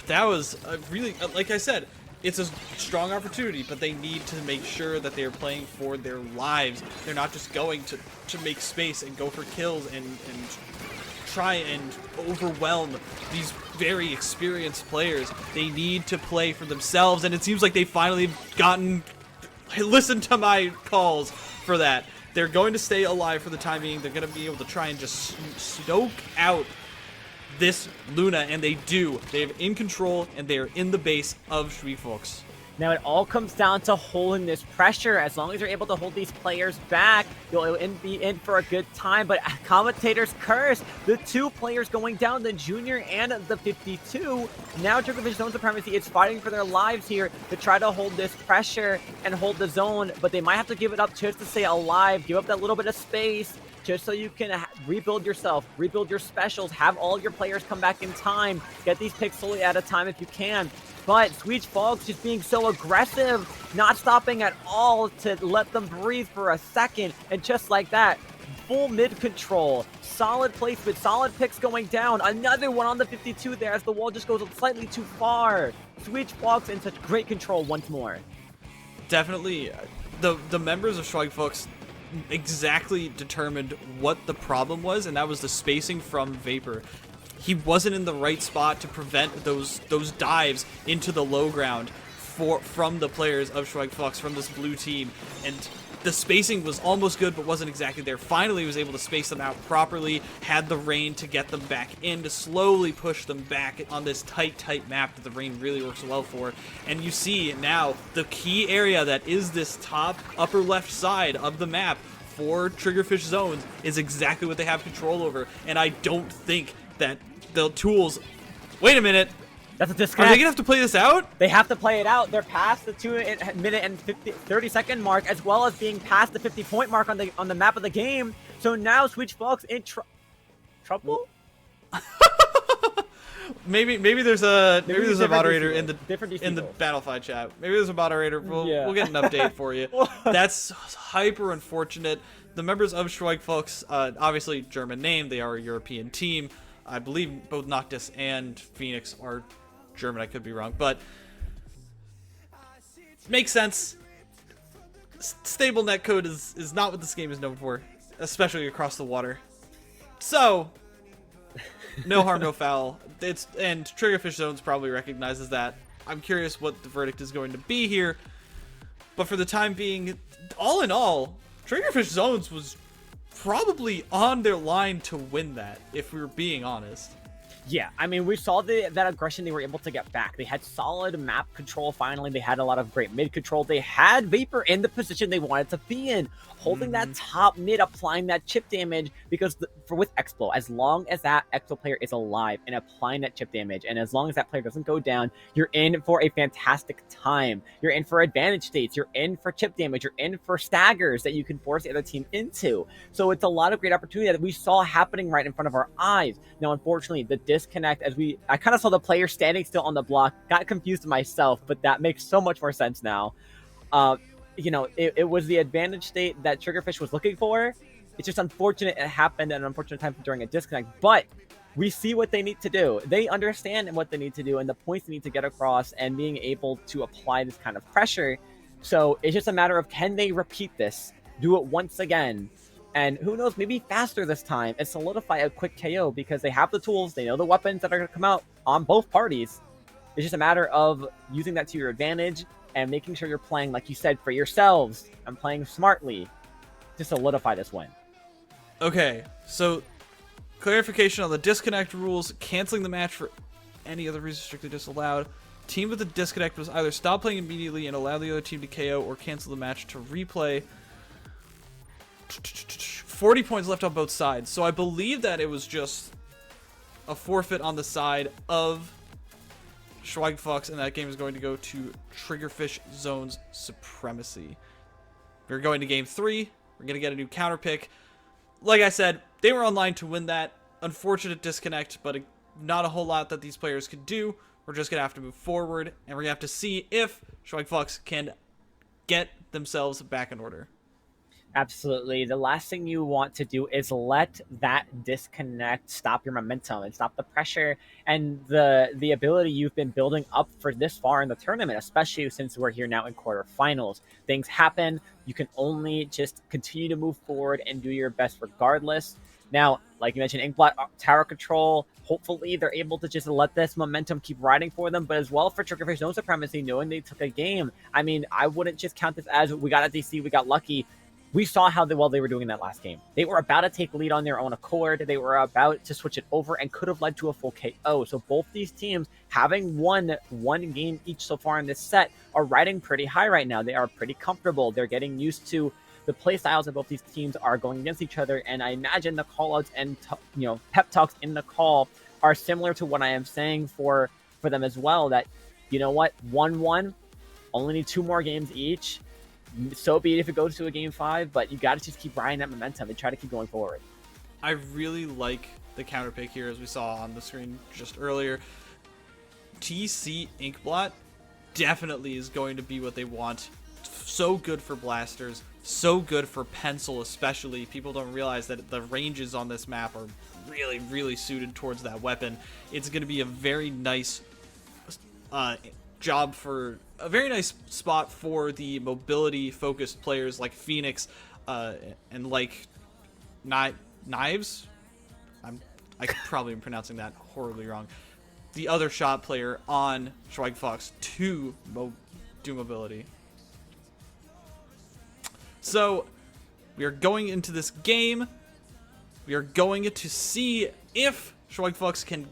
That was a really, like I said, it's a strong opportunity, but they need to make sure that they're playing for their lives. They're not just going to make space and go for kills and try and overwhelm these very experienced players. They need to play for themselves, and it seems like they finally listened to my calls for that. They're going to stay alive for the time being. They're going to be able to try and just stoke out this Luna, and they do. They're in control, and they are in the base of Sweet Fox. Now it all comes down to holding this pressure. As long as you're able to hold these players back, you'll be in for a good time. But commentators curse the 2 players going down, the Junior and the 52. Now Sugarfish Zone Supremacy is fighting for their lives here to try to hold this pressure and hold the zone. But they might have to give it up just to stay alive, give up that little bit of space, just so you can rebuild yourself, rebuild your specials, have all your players come back in time, get these picks slowly at a time if you can. But Sweet Fox just being so aggressive, not stopping at all to let them breathe for a second. And just like that, full mid control, solid placement, solid picks going down. Another one on the 52 there as the wall just goes slightly too far. Sweet Fox in such great control once more. Definitely, the members of Shrug Fox exactly determined what the problem was, and that was the spacing from Vapor. He wasn't in the right spot to prevent those dives into the low ground from the players of Shrug Fox, from this blue team, and the spacing was almost good but wasn't exactly there. Finally, he was able to space them out properly, had the rain to get them back in, to slowly push them back on this tight map that the rain really works well for. And you see now the key area that is this top upper left side of the map for Triggerfish zones is exactly what they have control over. And I don't think that the tools... Wait a minute! That's a Are disconnect. they gonna have to play this out? They have to play it out. They're past the 2-minute and 30-second mark, as well as being past the 50-point mark on the map of the game. So now Sweet Fox in trouble. Maybe there's a moderator in the different Battlefied chat. Maybe there's a moderator. We'll get an update for you. That's hyper unfortunate. The members of Shrug Fox, obviously German name. They are a European team. I believe both Noctis and Phoenix are German. I could be wrong, but makes sense. Stable netcode is not what this game is known for, especially across the water. So, no harm, no foul. And Triggerfish Zones probably recognizes that. I'm curious what the verdict is going to be here. But for the time being, all in all, Triggerfish Zones was probably on their line to win that, if we were being honest. Yeah, I mean, we saw that aggression they were able to get back. They had solid map control finally. They had a lot of great mid control. They had Vapor in the position they wanted to be in, holding that top mid, applying that chip damage, because with Explo, as long as that Explo player is alive and applying that chip damage, and as long as that player doesn't go down, you're in for a fantastic time. You're in for advantage states. You're in for chip damage. You're in for staggers that you can force the other team into. So it's a lot of great opportunity that we saw happening right in front of our eyes. Now, unfortunately, the disconnect, I kind of saw the player standing still on the block, got confused myself, but that makes so much more sense now. You know, it was the advantage state that Triggerfish was looking for, It's just unfortunate it happened at an unfortunate time during a disconnect, but we see what they need to do. They understand what they need to do and the points they need to get across and being able to apply this kind of pressure. So it's just a matter of, can they repeat this, do it once again, and who knows, maybe faster this time and solidify a quick KO, because they have the tools, they know the weapons that are going to come out on both parties. It's just a matter of using that to your advantage and making sure you're playing, like you said, for yourselves and playing smartly to solidify this win. Okay, so clarification on the disconnect rules: canceling the match for any other reason strictly disallowed. Team with the disconnect was either stop playing immediately and allow the other team to KO, or cancel the match to replay. 40 points left on both sides, so I believe that it was just a forfeit on the side of Schweigfox, and that game is going to go to Triggerfish Zone's supremacy. We're going to game 3. We're going to get a new counter pick. Like I said, they were online to win that. Unfortunate disconnect, but not a whole lot that these players could do. We're just going to have to move forward, and we're going to have to see if Schweigfox can get themselves back in order. Absolutely. The last thing you want to do is let that disconnect stop your momentum and stop the pressure and the ability you've been building up for this far in the tournament, especially since we're here now in quarterfinals. Things happen. You can only just continue to move forward and do your best regardless. Now, like you mentioned, Inkblot tower control. Hopefully, they're able to just let this momentum keep riding for them, but as well for Triggerfish Zone Supremacy, knowing they took a game. I mean, I wouldn't just count this as we got a DC, we got lucky. We saw how well they were doing in that last game. They were about to take lead on their own accord. They were about to switch it over and could have led to a full KO. So both these teams, having won one game each so far in this set, are riding pretty high right now. They are pretty comfortable. They're getting used to the play styles of both these teams are going against each other. And I imagine the callouts and pep talks in the call are similar to what I am saying for them as well. That, you know what, 1-1, only need 2 more games each. So be it if it goes to a game 5, but you got to just keep riding that momentum and try to keep going forward. I really like the counter pick here, as we saw on the screen just earlier. TC Inkblot definitely is going to be what they want. So good for blasters, so good for pencil especially. People don't realize that the ranges on this map are really, really suited towards that weapon. It's going to be a very nice job for a very nice spot for the mobility focused players like Phoenix and like Knives. I probably am pronouncing that horribly wrong. The other shot player on Schweigfox to do mobility. So we are going into this game. We are going to see if Schweigfox can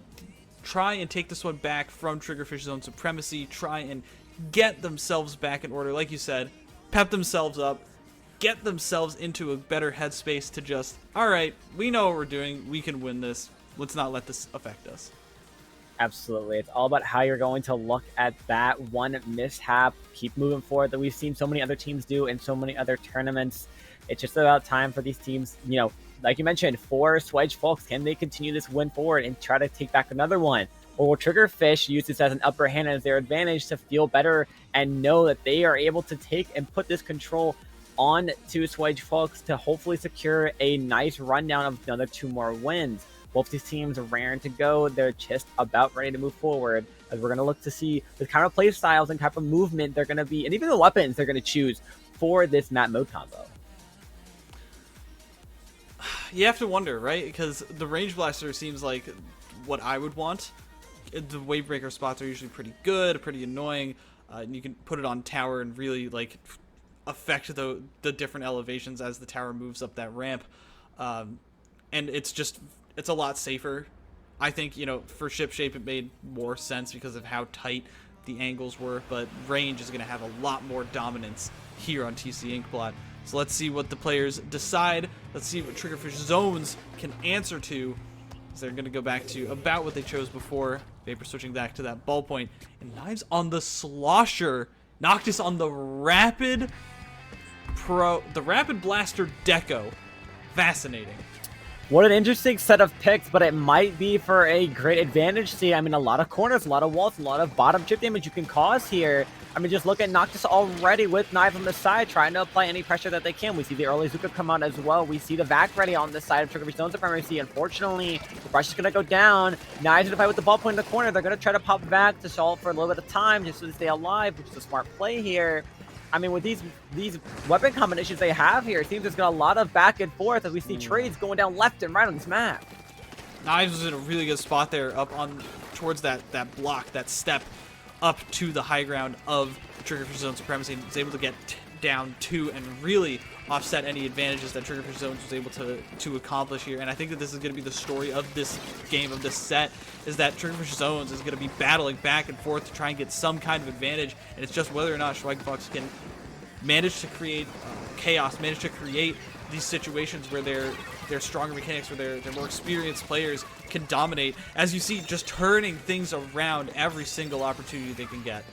try and take this one back from Triggerfish Zone Supremacy, try and get themselves back in order, like you said, pep themselves up, get themselves into a better headspace to just, all right, we know what we're doing, we can win this, let's not let this affect us. Absolutely. It's all about how you're going to look at that one mishap, keep moving forward, that we've seen so many other teams do in so many other tournaments. It's just about time for these teams, like you mentioned, for Schweigfox, can they continue this win forward and try to take back another one? Or will Triggerfish use this as an upper hand, as their advantage, to feel better and know that they are able to take and put this control on to Schweigfox to hopefully secure a nice rundown of another 2 more wins? Both these teams are raring to go. They're just about ready to move forward, as we're going to look to see the kind of play styles and type of movement they're going to be, and even the weapons they're going to choose for this map mode combo. You have to wonder, right? Because the range blaster seems like what I would want. The wave breaker spots are usually pretty good, pretty annoying. And you can put it on tower and really affect the different elevations as the tower moves up that ramp. And it's a lot safer. I think, for ship shape it made more sense because of how tight the angles were, but range is going to have a lot more dominance here on TC Inkblot. So let's see what the players decide. Let's see what Triggerfish Zones can answer to. So they're going to go back to about what they chose before. Vapor switching back to that ballpoint. And Knives on the Slosher. Noctis on the Rapid Blaster Deco. Fascinating. What an interesting set of picks, but it might be for a great advantage. See, I mean, a lot of corners, a lot of walls, a lot of bottom chip damage you can cause here. I mean, just look at Noctis already with knives on the side, trying to apply any pressure that they can. We see the early Zuka come out as well. We see the Vac ready on the side of Triggerfish Zone Supremacy. Unfortunately, the brush is going to go down. Knives in the fight with the ball point in the corner. They're going to try to pop back to stall for a little bit of time just so they stay alive, which is a smart play here. I mean, with these weapon combinations they have here, it seems there's got a lot of back and forth as we see trades going down left and right on this map. Knives was in a really good spot there up on towards that block, that step up to the high ground of Triggerfish Zone Supremacy, and was able to get down 2 and really offset any advantages that Triggerfish Zones was able to accomplish here. And I think that this is going to be the story of this game, of this set, is that Triggerfish Zones is going to be battling back and forth to try and get some kind of advantage, and it's just whether or not Schweigfox can manage to create chaos, manage to create these situations where their stronger mechanics, where their more experienced players can dominate, as you see, just turning things around every single opportunity they can get.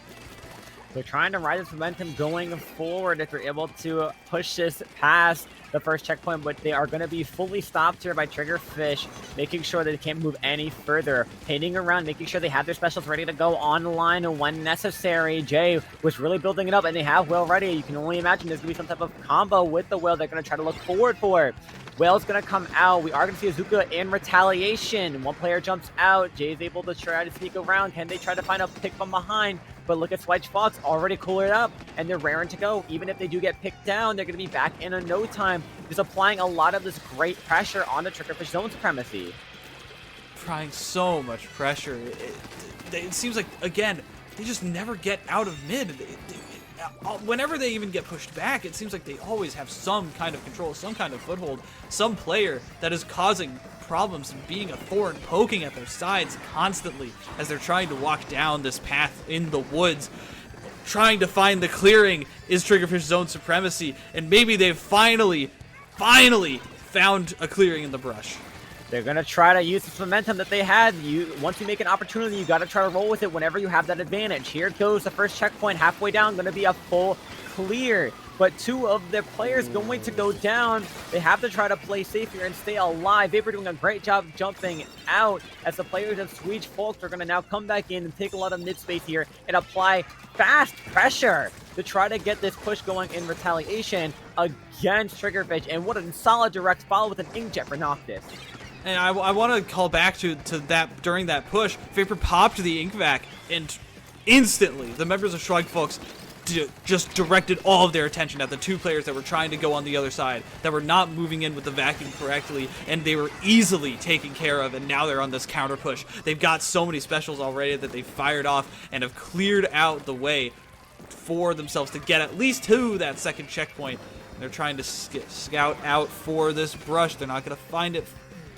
They're trying to ride this momentum going forward if they're able to push this past the first checkpoint, but they are going to be fully stopped here by Triggerfish, making sure that they can't move any further, painting around, making sure they have their specials ready to go online when necessary. Jay was really building it up, and they have Will ready. You can only imagine there's going to be some type of combo with the Will they're going to try to look forward for. Will's going to come out. We are going to see Azuka in retaliation. One player jumps out. Jay's able to try to sneak around. Can they try to find a pick from behind? But look at Schweigfox already cooling up, and they're raring to go. Even if they do get picked down, they're going to be back in a no time, just applying a lot of this great pressure on the Triggerfish Zone Supremacy. Applying so much pressure. It seems like, again, they just never get out of mid. Whenever they even get pushed back, it seems like they always have some kind of control, some kind of foothold, some player that is causing problems and being a thorn, poking at their sides constantly as they're trying to walk down this path in the woods. Trying to find the clearing is Triggerfish Zone Supremacy, and maybe they've finally found a clearing in the brush. They're going to try to use this momentum that they had. Once you make an opportunity, you got to try to roll with it whenever you have that advantage. Here goes the first checkpoint, halfway down, going to be a full clear. But 2 of their players going to go down. They have to try to play safe here and stay alive. Vapor doing a great job jumping out as the players of Swedish Folks are going to now come back in and take a lot of mid space here and apply fast pressure to try to get this push going in retaliation against Triggerfish. And what a solid direct follow with an inkjet for Noctis. And I want to call back to that during that push. Vapor popped the ink vac, and instantly the members of Schweigfox just directed all of their attention at the 2 players that were trying to go on the other side, that were not moving in with the vacuum correctly, and they were easily taken care of, and now they're on this counter push. They've got so many specials already that they fired off and have cleared out the way for themselves to get at least to that second checkpoint. They're trying to scout out for this brush. They're not going to find it.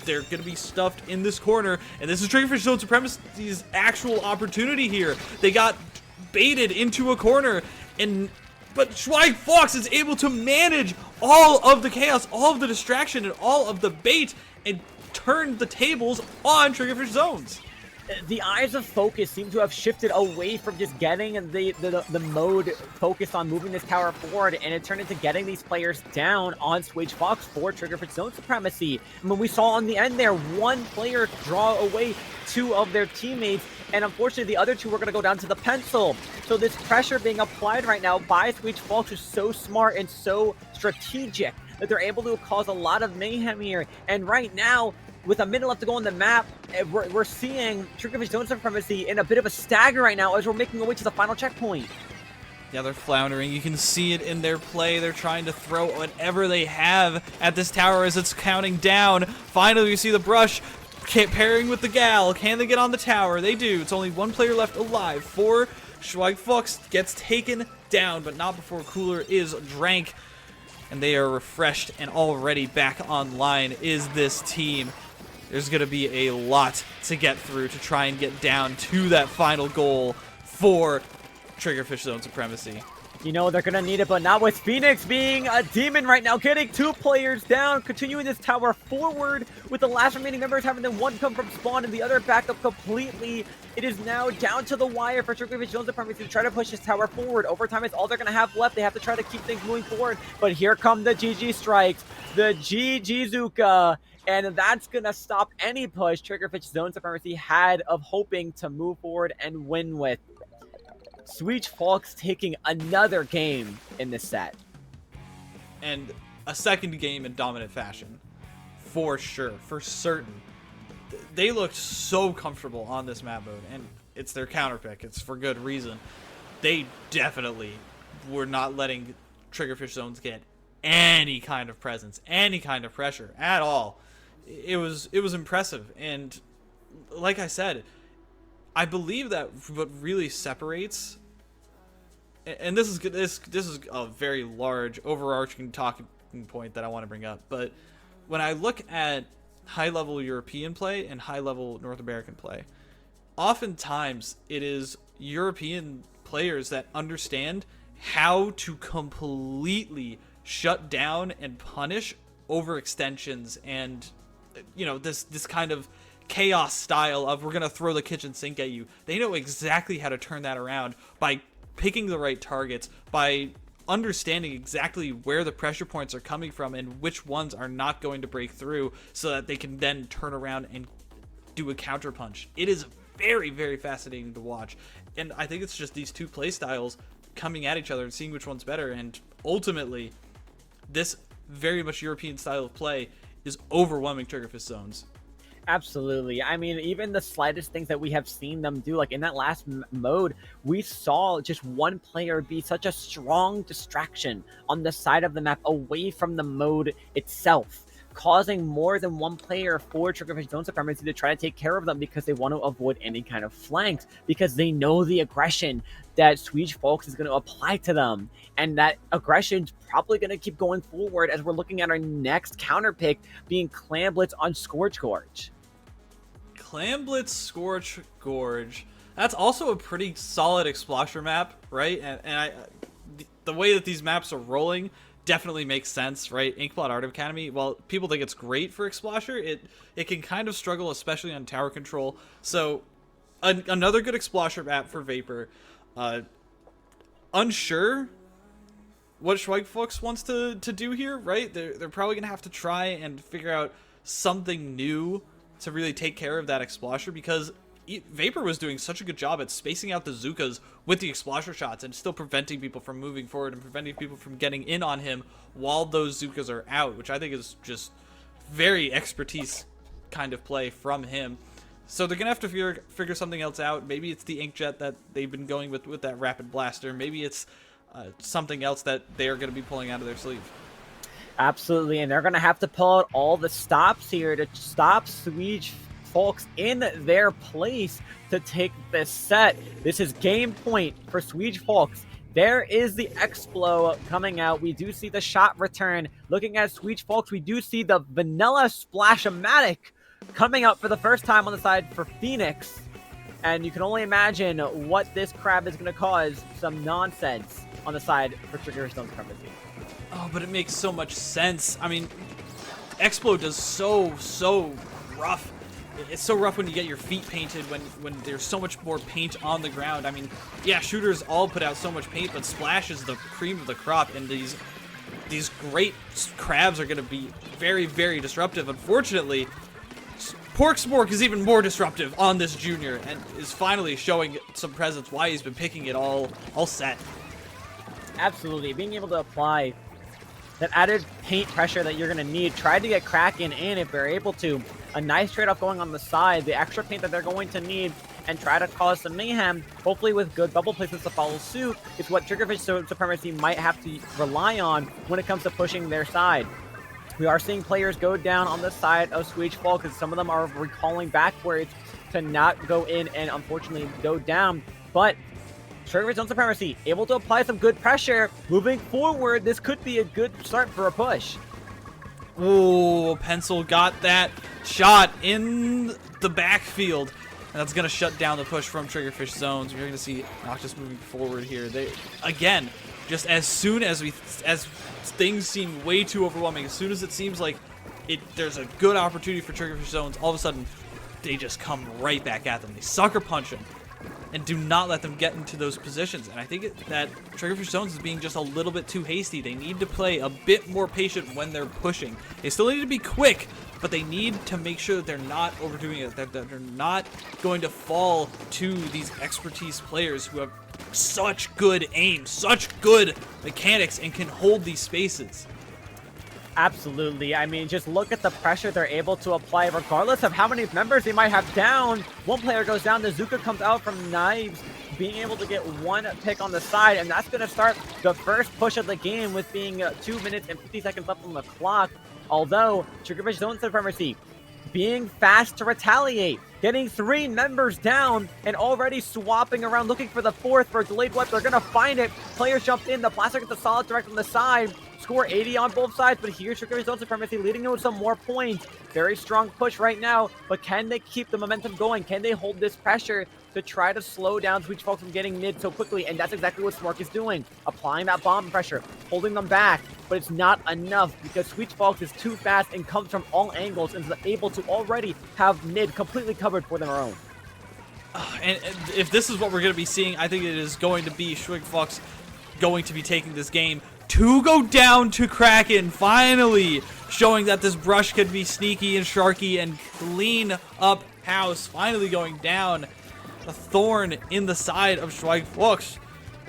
They're going to be stuffed in this corner, and this is Triggerfish Zone Supremacy's actual opportunity here. They got baited into a corner, but Schweigfox is able to manage all of the chaos, all of the distraction, and all of the bait, and turn the tables on Triggerfish Zones. The eyes of focus seem to have shifted away from just getting the mode focused on moving this tower forward, and it turned into getting these players down on Schweigfox for Triggerfish Zone Supremacy. I mean, we saw on the end there, 1 player draw away 2 of their teammates, and unfortunately the other 2 were going to go down to the pencil. So this pressure being applied right now by Schweigfox is so smart and so strategic that they're able to cause a lot of mayhem here. And right now, with a minute left to go on the map, we're seeing Triggerfish Zone Supremacy in a bit of a stagger right now as we're making our way to the final checkpoint. Yeah, they're floundering. You can see it in their play. They're trying to throw whatever they have at this tower as it's counting down. Finally, you see the brush pairing with the gal. Can they get on the tower? They do. It's only 1 player left alive. Schweigfox gets taken down, but not before Cooler is drank. And they are refreshed and already back online is this team. There's going to be a lot to get through to try and get down to that final goal for Triggerfish Zone Supremacy. You know they're going to need it, but not with Phoenix being a demon right now, getting 2 players down, continuing this tower forward with the last remaining members having them 1 come from spawn and the other back up completely. It is now down to the wire for Triggerfish Zone Supremacy to try to push this tower forward. Overtime is all they're going to have left. They have to try to keep things moving forward, but here come the GG strikes, the GG Zuka, and that's going to stop any push Triggerfish Zone Supremacy had of hoping to move forward and win with. Switch Fox taking another game in this set. And a second game in dominant fashion. For sure. For certain. They looked so comfortable on this map mode, and it's their counter pick. It's for good reason. They definitely were not letting Triggerfish Zones get any kind of presence, any kind of pressure at all. It was impressive, and like I said, I believe that what really separates, and this is a very large overarching talking point that I want to bring up, but when I look at high-level European play and high-level North American play, oftentimes it is European players that understand how to completely shut down and punish overextensions and, you know, this kind of chaos style of we're going to throw the kitchen sink at you. They know exactly how to turn that around by picking the right targets, by understanding exactly where the pressure points are coming from and which ones are not going to break through, so that they can then turn around and do a counter punch. It is very, very fascinating to watch, and I think it's just these two play styles coming at each other and seeing which one's better, and ultimately this very much European style of play is overwhelming Triggerfish Zones. Absolutely. I mean, even the slightest things that we have seen them do, like in that last mode, we saw just one player be such a strong distraction on the side of the map away from the mode itself, causing more than one player for Triggerfish Zone Supremacy to try to take care of them because they want to avoid any kind of flanks, because they know the aggression that Swedish Folks is going to apply to them. And that aggression's probably going to keep going forward as we're looking at our next counter pick being Clamblitz on Scorch Gorge. Clamblitz Scorch Gorge. That's also a pretty solid Explosher map, right? And the way that these maps are rolling definitely makes sense, right? Inkblot Art Academy, while people think it's great for Explosher, it can kind of struggle, especially on tower control. So another good Explosher map for Vapor. Unsure what Schweigfuchs wants to do here, right? They're probably going to have to try and figure out something new to really take care of that Explosher, because Vapor was doing such a good job at spacing out the Zukas with the Explosher shots and still preventing people from moving forward and preventing people from getting in on him while those Zukas are out, which I think is just very expertise kind of play from him. So they're going to have to figure something else out. Maybe it's the Inkjet that they've been going with that Rapid Blaster. Maybe it's something else that they're going to be pulling out of their sleeve. Absolutely, and they're going to have to pull out all the stops here to stop Swedish Folks in their place to take this set. This is game point for Swedish Folks. There is the Explo coming out. We do see the shot return. Looking at Swedish Folks, we do see the Vanilla Splash-O-Matic coming out for the first time on the side for Phoenix. And you can only imagine what this crab is going to cause some nonsense on the side for Triggerfish Zone Supremacy. Oh, but it makes so much sense. I mean, Explo does so rough. It's so rough when you get your feet painted, when there's so much more paint on the ground. I mean, yeah, shooters all put out so much paint, but Splash is the cream of the crop, and these great crabs are going to be very, very disruptive. Unfortunately, Pork Spork is even more disruptive on this junior and is finally showing some presence why he's been picking it all set. Absolutely, being able to apply that added paint pressure that you're going to need. Try to get Kraken in if they're able to. A nice trade-off going on the side. The extra paint that they're going to need and try to cause some mayhem, hopefully with good bubble placements to follow suit, is what Triggerfish Supremacy might have to rely on when it comes to pushing their side. We are seeing players go down on the side of Swedish Fall because some of them are recalling backwards to not go in and unfortunately go down. But Triggerfish Zone Supremacy able to apply some good pressure. Moving forward, this could be a good start for a push. Oh, Pencil got that shot in the backfield. And that's going to shut down the push from Triggerfish Zones. You're going to see Noctis moving forward here. They, again, just as soon as things seem way too overwhelming, as soon as it seems like there's a good opportunity for Triggerfish Zones, all of a sudden, they just come right back at them. They sucker punch them and do not let them get into those positions. And I think that Triggerfish Zones is being just a little bit too hasty. They need to play a bit more patient when they're pushing. They still need to be quick, but they need to make sure that they're not overdoing it, that they're not going to fall to these expertise players who have such good aim, such good mechanics, and can hold these spaces. Absolutely. I mean, just look at the pressure they're able to apply regardless of how many members they might have down. One player goes down, the Zuka comes out from Knives, being able to get one pick on the side, and that's going to start the first push of the game with being 2 minutes and 50 seconds left on the clock. Although, Triggerfish Zone Supremacy being fast to retaliate, getting 3 members down, and already swapping around, looking for the 4th for a delayed wipe. They're going to find it. Players jump in. The Blaster gets a solid direct on the side. Score 80 on both sides, but here's Triggerfish Zone Supremacy leading to some more points. Very strong push right now, but can they keep the momentum going? Can they hold this pressure to try to slow down Switch Folks from getting mid so quickly? And that's exactly what Smork is doing, applying that bomb pressure, holding them back, but it's not enough because Switch Folks is too fast and comes from all angles and is able to already have mid completely covered for their own. And if this is what we're going to be seeing, I think it is going to be Schwig Fox going to be taking this game to go down to Kraken, finally showing that this brush can be sneaky and sharky and clean up house, finally going down. A thorn in the side of Schweig Fox.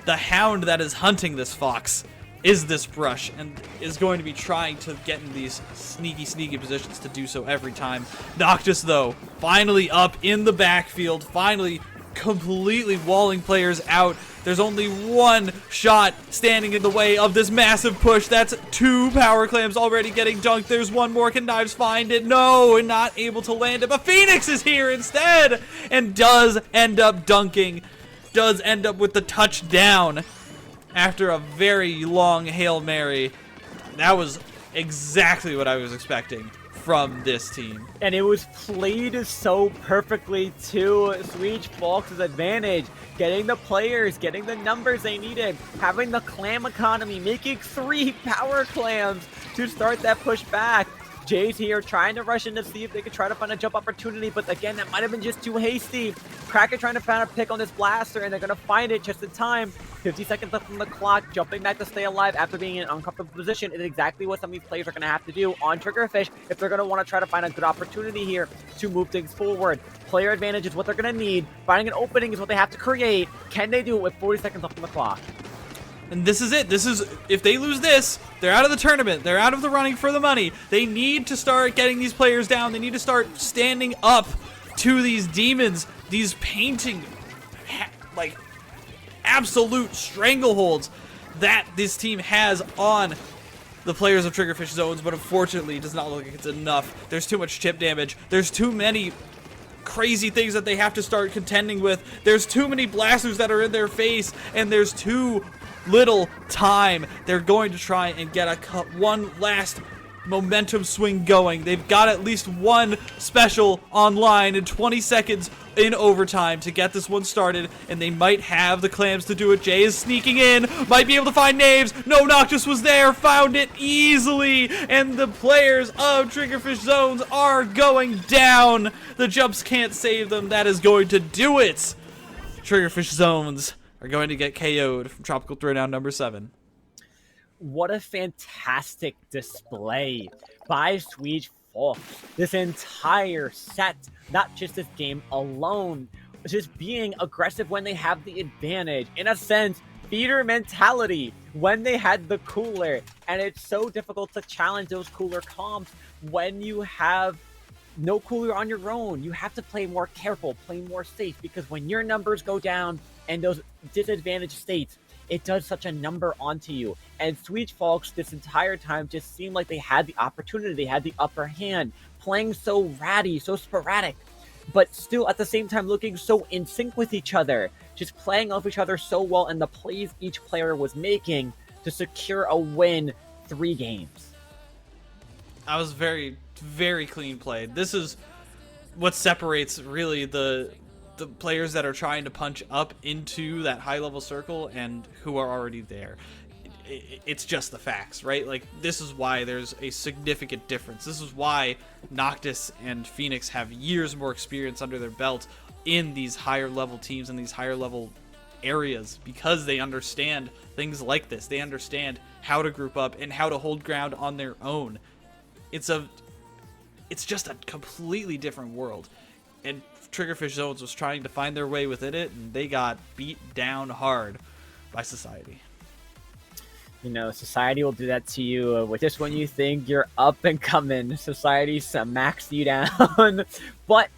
The hound that is hunting this fox is this brush and is going to be trying to get in these sneaky positions to do so every time. Noctis, though, finally up in the backfield, finally completely walling players out. There's only one shot standing in the way of this massive push. That's 2 power clams already getting dunked. There's one more. Can Knives find it? No, and not able to land it. But Phoenix is here instead and does end up dunking. Does end up with the touchdown after a very long Hail Mary. That was exactly what I was expecting from this team. And it was played so perfectly to Switch Fox's advantage. Getting the players, getting the numbers they needed, having the clam economy, making 3 power clams to start that push back. Jay's here trying to rush in to see if they could try to find a jump opportunity, but again, that might have been just too hasty. Kraken trying to find a pick on this blaster, and they're going to find it just in time. 50 seconds left on the clock, jumping back to stay alive after being in an uncomfortable position is exactly what some of these players are going to have to do on Triggerfish if they're going to want to try to find a good opportunity here to move things forward. Player advantage is what they're going to need. Finding an opening is what they have to create. Can they do it with 40 seconds left on the clock? And this is it. This is, if they lose this, they're out of the tournament. They're out of the running for the money. They need to start getting these players down. They need to start standing up to these demons, these painting, like, absolute strangleholds that this team has on the players of Triggerfish Zones, but unfortunately it does not look like it's enough. There's too much chip damage. There's too many crazy things that they have to start contending with. There's too many blasters that are in their face, and there's too little time. They're going to try and get one last momentum swing going. They've got at least one special online in 20 seconds in overtime to get this one started, and they might have the clams to do it. Jay is sneaking in, might be able to find Knaves. No, Noctis was there, found it easily, and the players of Triggerfish Zones are going down. The jumps can't save them. That is going to do it. Triggerfish Zones are going to get KO'd from Tropical Throwdown number 7. What a fantastic display by Swede Fox. This entire set, not just this game alone, just being aggressive when they have the advantage. In a sense, feeder mentality when they had the cooler. And it's so difficult to challenge those cooler comps when you have no cooler on your own. You have to play more careful, play more safe, because when your numbers go down and those disadvantaged states, it does such a number onto you. And Switch Folks this entire time just seemed like they had the opportunity, they had the upper hand, playing so ratty, so sporadic, but still at the same time looking so in sync with each other, just playing off each other so well, and the plays each player was making to secure a win 3 games. I was very, very clean played. This is what separates really the players that are trying to punch up into that high-level circle and who are already there. It's just the facts, right? Like, this is why there's a significant difference. This is why Noctis and Phoenix have years more experience under their belt in these higher-level teams and these higher-level areas, because they understand things like this. They understand how to group up and how to hold ground on their own. It's just a completely different world. and Triggerfish Zones was trying to find their way within it, and they got beat down hard by Society. You know, Society will do that to you with just when you think you're up and coming. Society smacks you down. But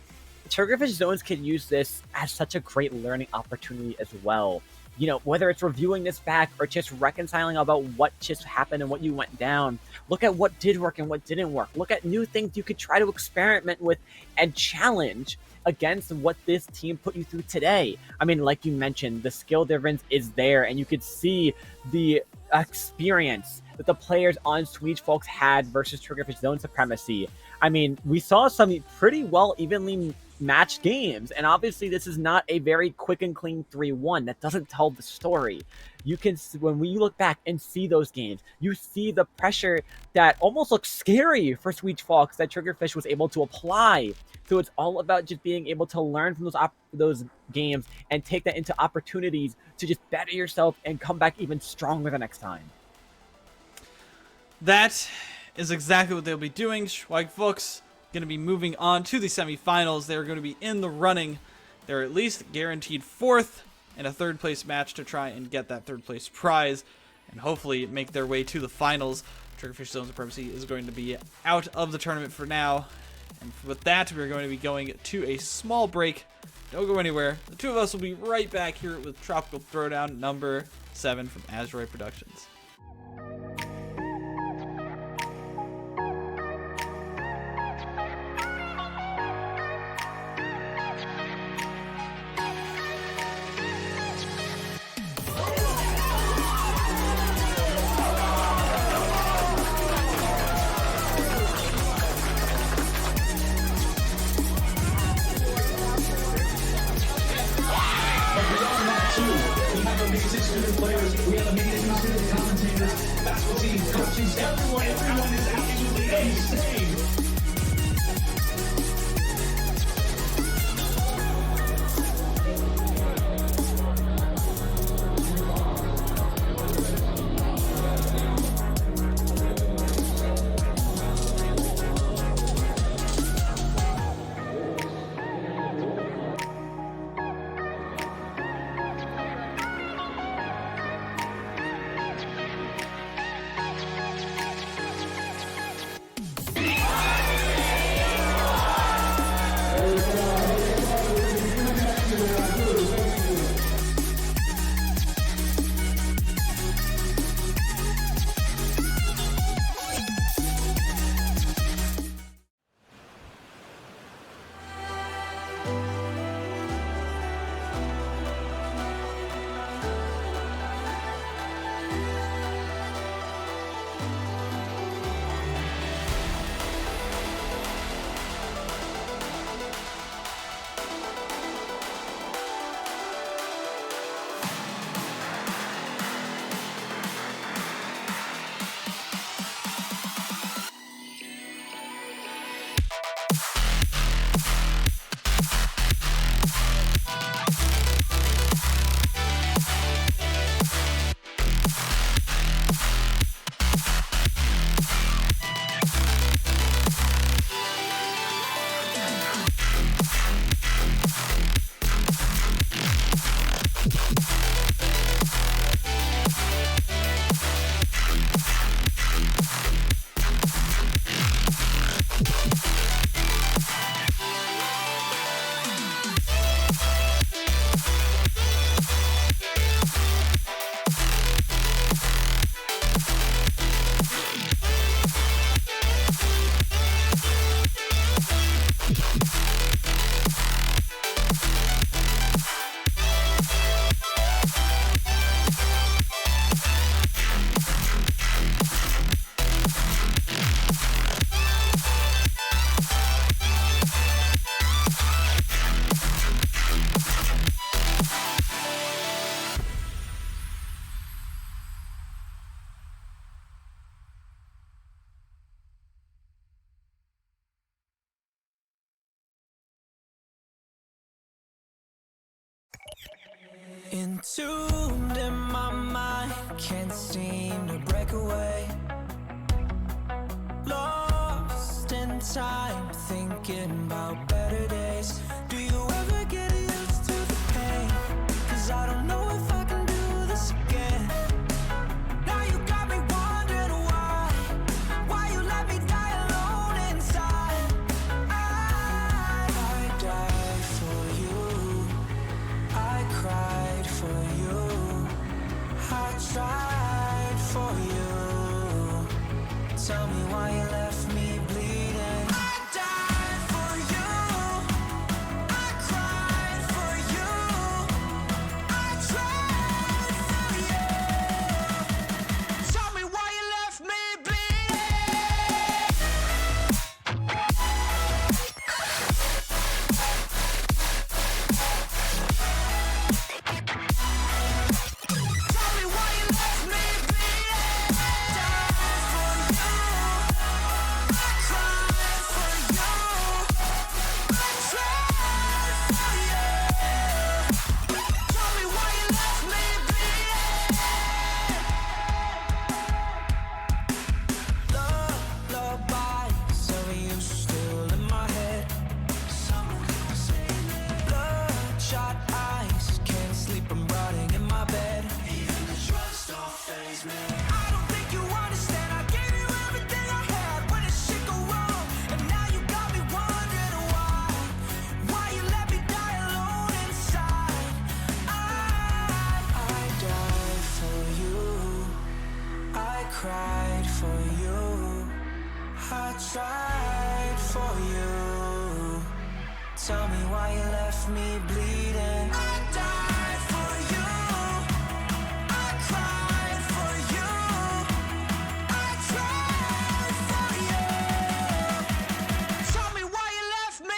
Triggerfish Zones can use this as such a great learning opportunity as well. You know, whether it's reviewing this back or just reconciling about what just happened and what you went down. Look at what did work and what didn't work. Look at new things you could try to experiment with and challenge against what this team put you through today. I mean, like you mentioned, the skill difference is there, and you could see the experience that the players on Swedish Folks had versus Triggerfish Zone Supremacy. I mean, we saw some pretty well evenly matched games, and obviously this is not a very quick and clean 3-1. That doesn't tell the story. You can, when we look back and see those games, you see the pressure that almost looks scary for Swedish Fox that Triggerfish was able to apply. So it's all about just being able to learn from those games and take that into opportunities to just better yourself and come back even stronger the next time. That is exactly what they'll be doing. Schweig Fuchs going to be moving on to the semifinals. They're going to be in the running. They're at least guaranteed 4th and a 3rd place match to try and get that 3rd place prize and hopefully make their way to the finals. Triggerfish Zone Supremacy is going to be out of the tournament for now. And with that, we're going to be going to a small break. Don't go anywhere. The two of us will be right back here with Tropical Throwdown number 7 from Asteroid Productions. Entombed in my mind, can't seem to break away. Lost in time, thinking about better days. me why you left me bleeding. I died for you, I cried for you, I tried for you. Tell me why you left me cried for you, I tried for you. Tell me why you left me bleeding. I died for you, I cried for you, I tried for you. Tell me why you left me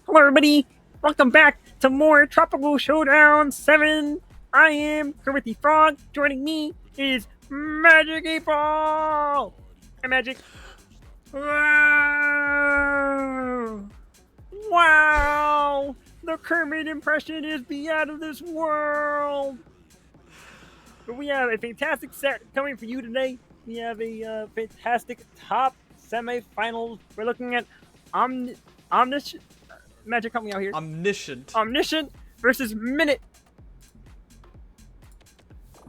Hello everybody, welcome back to more Tropical Showdown 7. I am Kermit the Frog. Joining me is Magic 8-Ball. Hi Magic. Wow! The Kermit impression is be out of this world. But we have a fantastic set coming for you today. We have a fantastic top semifinals. We're looking at Omniscient. Magic, help me out here. Omniscient versus Minute.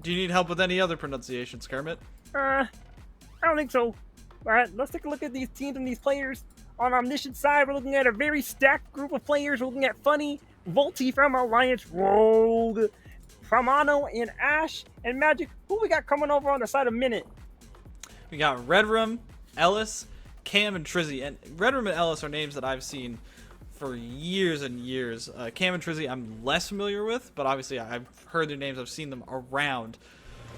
Do you need help with any other pronunciations, Kermit? I don't think so. Alright, let's take a look at these teams and these players. On Omniscient side, we're looking at a very stacked group of players. We're looking at Funny, Volty from Alliance, Rogue, Pramano, and Ash, and Magic. Who we got coming over on the side of Minute? We got Redrum, Ellis, Cam, and Trizzy. And Redrum and Ellis are names that I've seen for years and years. Cam and Trizzy I'm less familiar with, but obviously I've heard their names, I've seen them around.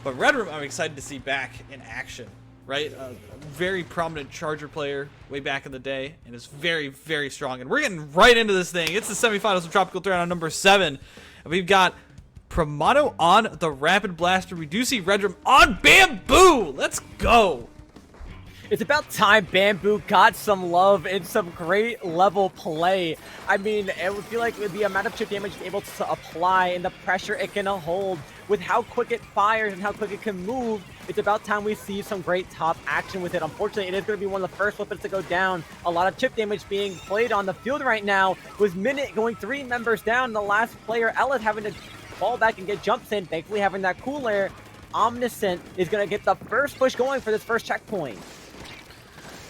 But Redrum I'm excited to see back in action, right? A very prominent Charger player way back in the day, and is very, very strong. And we're getting right into this thing. It's the semifinals of Tropical Throwdown number 7. And we've got Pramano on the Rapid Blaster. We do see Redrum on Bamboo. Let's go. It's about time Bamboo got some love and some great level play. I mean, it would feel like with the amount of chip damage it's able to apply and the pressure it can hold, with how quick it fires and how quick it can move, it's about time we see some great top action with it. Unfortunately, it is going to be one of the first weapons to go down. A lot of chip damage being played on the field right now, with Minute going 3 members down. The last player, Ellis, having to fall back and get jumps in, thankfully having that cool air. Omniscient is going to get the first push going for this first checkpoint.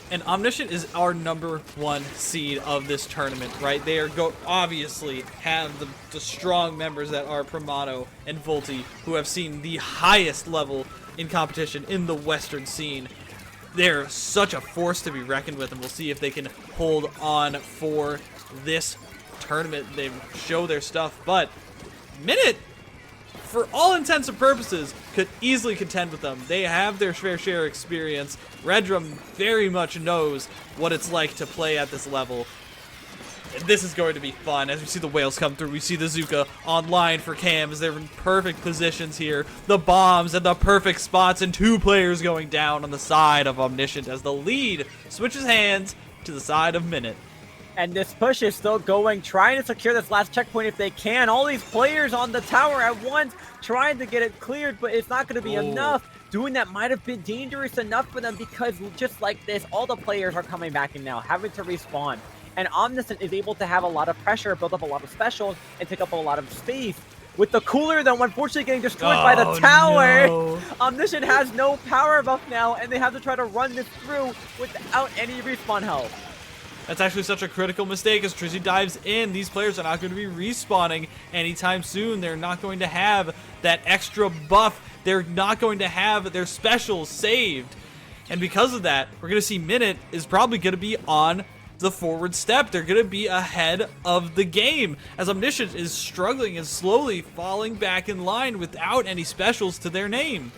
And Omniscient is our number 1 seed of this tournament, right? They are obviously have the strong members that are Pramano and Volty, who have seen the highest level in competition in the Western scene. They're such a force to be reckoned with, and we'll see if they can hold on for this tournament. They show their stuff, but Minute, for all intents and purposes, could easily contend with them. They have their fair share of experience. Redrum very much knows what it's like to play at this level. And this is going to be fun. As we see the whales come through, we see the Zuka online for cams. They're in perfect positions here. The bombs and the perfect spots, and 2 players going down on the side of Omniscient as the lead switches hands to the side of Minute. And this push is still going, trying to secure this last checkpoint if they can. All these players on the tower at once, trying to get it cleared, but it's not going to be enough. Doing that might have been dangerous enough for them, because just like this, all the players are coming back in now, having to respawn. And Omniscient is able to have a lot of pressure, build up a lot of specials, and take up a lot of space. With the cooler, though, unfortunately getting destroyed by the tower. No. Omniscient has no power buff now, and they have to try to run this through without any respawn help. That's actually such a critical mistake as Trizzy dives in. These players are not going to be respawning anytime soon. They're not going to have that extra buff. They're not going to have their specials saved. And because of that, we're going to see Minute is probably going to be on the forward step. They're going to be ahead of the game as Omniscient is struggling and slowly falling back in line without any specials to their name.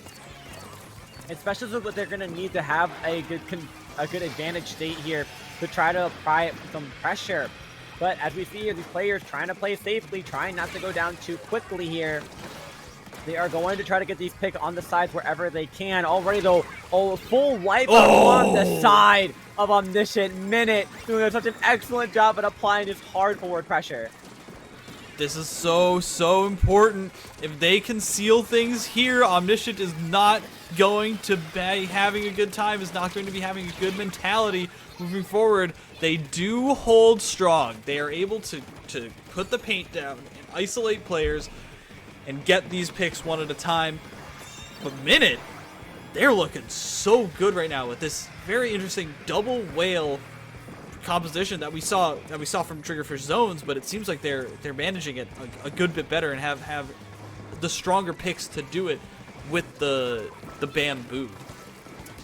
And specials is what they're going to need to have a good advantage state here to try to apply some pressure. But as we see here, these players trying to play safely, trying not to go down too quickly here. They are going to try to get these picks on the sides wherever they can. Already, though, a full wipe on the side of Omniscient. Minute doing such an excellent job at applying this hard forward pressure. This is so important. If they can seal things here, Omniscient is not going to be having a good time, is not going to be having a good mentality moving forward. They do hold strong. They are able to put the paint down and isolate players and get these picks one at a time. But Minute, they're looking so good right now with this very interesting double whale composition that we saw from Triggerfish Zones, but it seems like they're managing it a good bit better and have the stronger picks to do it with the bamboo.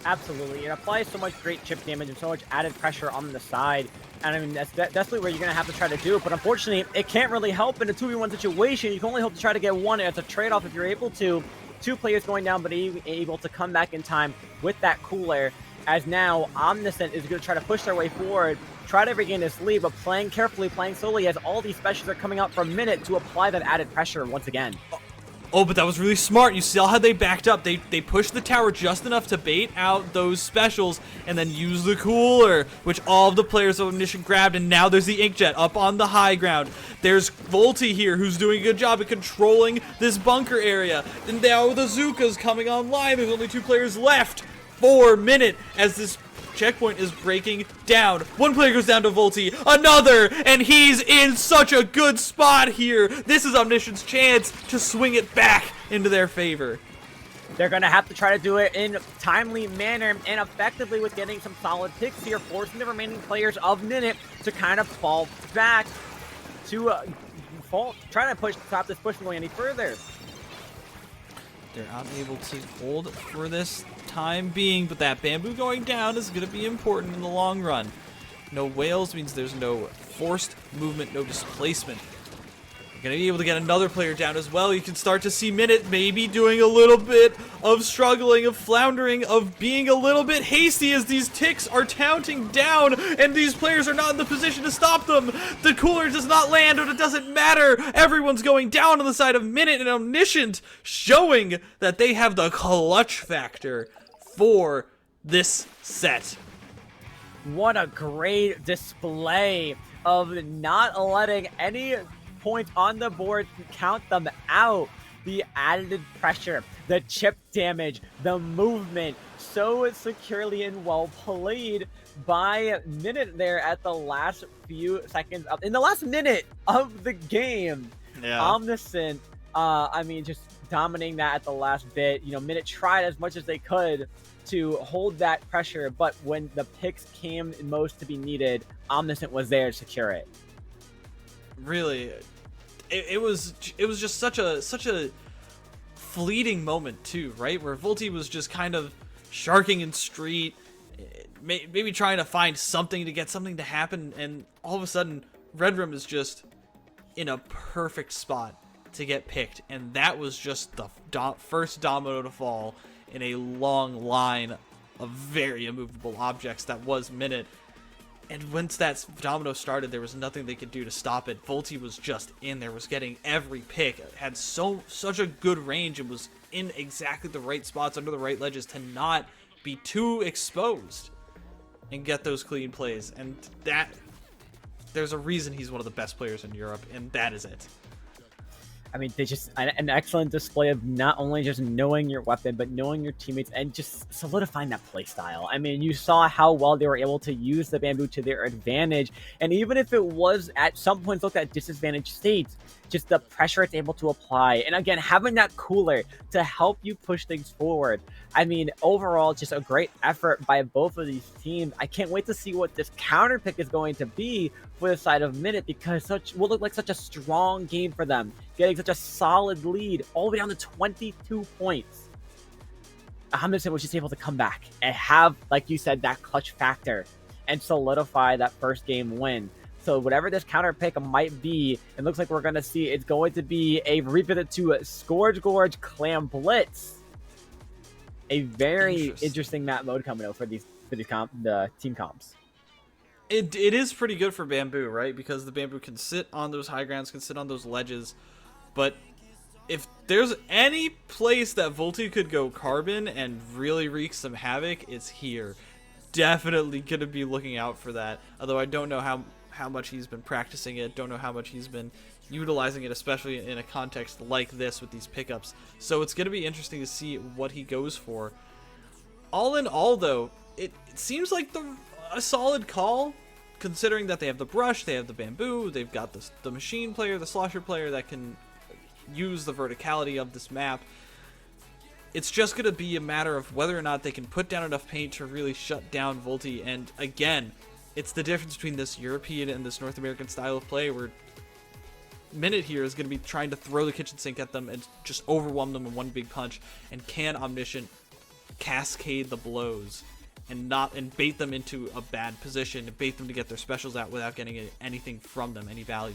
Absolutely. It applies so much great chip damage and so much added pressure on the side. And I mean, that's definitely where you're going to have to try to do it. But unfortunately, it can't really help in a 2v1 situation. You can only hope to try to get one. It's a trade-off if you're able to. 2 players going down, but able to come back in time with that cooler. As now, Omniscient is going to try to push their way forward, try to regain this lead, but playing carefully, playing slowly, as all these specials are coming out for a Minute to apply that added pressure once again. Oh, but that was really smart. You saw how they backed up. They pushed the tower just enough to bait out those specials and then use the cooler, which all of the players of Omniscient grabbed, and now there's the Inkjet up on the high ground. There's Volty here, who's doing a good job at controlling this bunker area. And now the Zuka's coming online. There's only 2 players left for Minute as this checkpoint is breaking down. 1 player goes down to Volty, another, and he's in such a good spot here. This is Omniscient's chance to swing it back into their favor. They're going to have to try to do it in a timely manner and effectively with getting some solid picks here, forcing the remaining players of Minute to kind of fall back to trying to stop this push from going any further. They're unable to hold for this time being, but that bamboo going down is going to be important in the long run. No whales means there's no forced movement, no displacement. You're going to be able to get another player down as well. You can start to see Minute maybe doing a little bit of struggling, of floundering, of being a little bit hasty as these ticks are counting down and these players are not in the position to stop them. The cooler does not land, but it doesn't matter. Everyone's going down on the side of Minute and Omniscient, showing that they have the clutch factor for this set. What a great display of not letting any points on the board count them out. The added pressure, the chip damage, the movement, so securely and well played by Minute there at the last few seconds in the last minute of the game. Yeah. Omniscient, I mean, just dominating that at the last bit. You know, Minute tried as much as they could to hold that pressure, but when the picks came most to be needed, Omniscient was there to secure it. Really, it was just such a fleeting moment too, right? Where Volty was just kind of sharking in street, maybe trying to find something to get something to happen, and all of a sudden Red Room is just in a perfect spot to get picked, and that was just the first domino to fall in a long line of very immovable objects that was Minute. And once that domino started, there was nothing they could do to stop it. Volti was just in there, was getting every pick, had such a good range, and was in exactly the right spots under the right ledges to not be too exposed and get those clean plays. And that, there's a reason he's one of the best players in Europe, and that is it. I mean, they just an excellent display of not only just knowing your weapon, but knowing your teammates and just solidifying that play style. I mean, you saw how well they were able to use the bamboo to their advantage, and even if it was at some points looked at disadvantaged states, just the pressure it's able to apply, and again, having that cooler to help you push things forward. I mean, overall, just a great effort by both of these teams. I can't wait to see what this counter pick is going to be for the side of Minute, because will look like such a strong game for them, getting such a solid lead all the way down to 22 points. Hamilton was just able to come back and have, like you said, that clutch factor and solidify that first game win. So whatever this counter pick might be, it looks like we're going to see it's going to be a revisit to Scourge Gorge Clam Blitz. A very interesting map mode coming out for the team comps. It is pretty good for bamboo, right? Because the bamboo can sit on those high grounds, can sit on those ledges. But if there's any place that Volti could go carbon and really wreak some havoc, it's here. Definitely going to be looking out for that. Although I don't know how much he's been practicing it. Don't know how much he's been utilizing it, especially in a context like this with these pickups. So it's going to be interesting to see what he goes for. All in all, though, it seems like a solid call, considering that they have the brush, they have the bamboo, they've got the machine player, the slosher player that can use the verticality of this map. It's just going to be a matter of whether or not they can put down enough paint to really shut down Volti. And again, it's the difference between this European and this North American style of play, where Minute here is going to be trying to throw the kitchen sink at them and just overwhelm them in one big punch. And can Omniscient cascade the blows and bait them into a bad position, and bait them to get their specials out without getting anything from them, any value?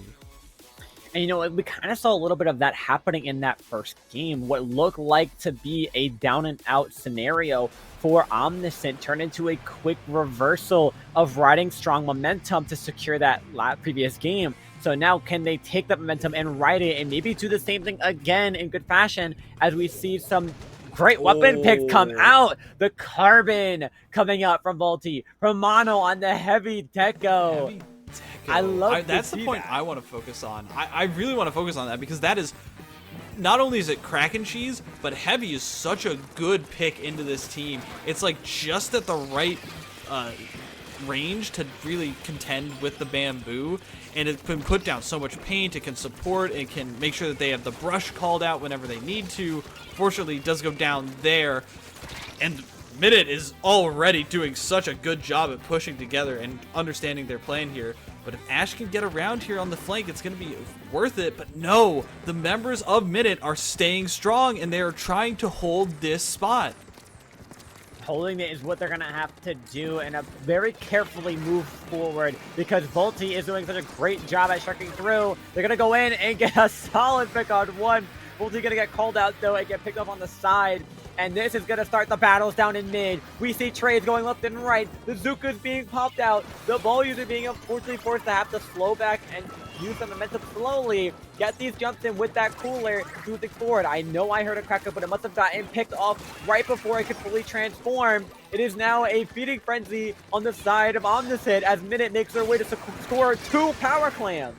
And, you know, we kind of saw a little bit of that happening in that first game. What looked like to be a down-and-out scenario for Omniscient turned into a quick reversal of riding strong momentum to secure that previous game. So now can they take that momentum and ride it and maybe do the same thing again in good fashion as we see some great weapon picks come out? The Carbon coming out from Volti. Romano on the Heavy Deco. I love that's the point I want to focus on. I really want to focus on that, because that is, not only is it crack and cheese, but Heavy is such a good pick into this team. It's like just at the right range to really contend with the bamboo, and it can put down so much paint. It can support, it can make sure that they have the brush called out whenever they need to. Fortunately, it does go down there, and Minute is already doing such a good job at pushing together and understanding their plan here. But if Ash can get around here on the flank, it's going to be worth it. But no, the members of Minute are staying strong, and they are trying to hold this spot. Holding it is what they're going to have to do, and very carefully move forward, because Volti is doing such a great job at sharking through. They're going to go in and get a solid pick on one. Volti going to get called out, though, and get picked up on the side. And this is going to start the battles down in mid. We see trades going left and right. The Zuka's being popped out. The ball user being unfortunately forced to have to slow back and use the momentum slowly. Get these jumps in with that cooler moving forward. I know I heard a cracker, but it must have gotten picked off right before it could fully transform. It is now a feeding frenzy on the side of Omniscient as Minute makes their way to score 2 power clams.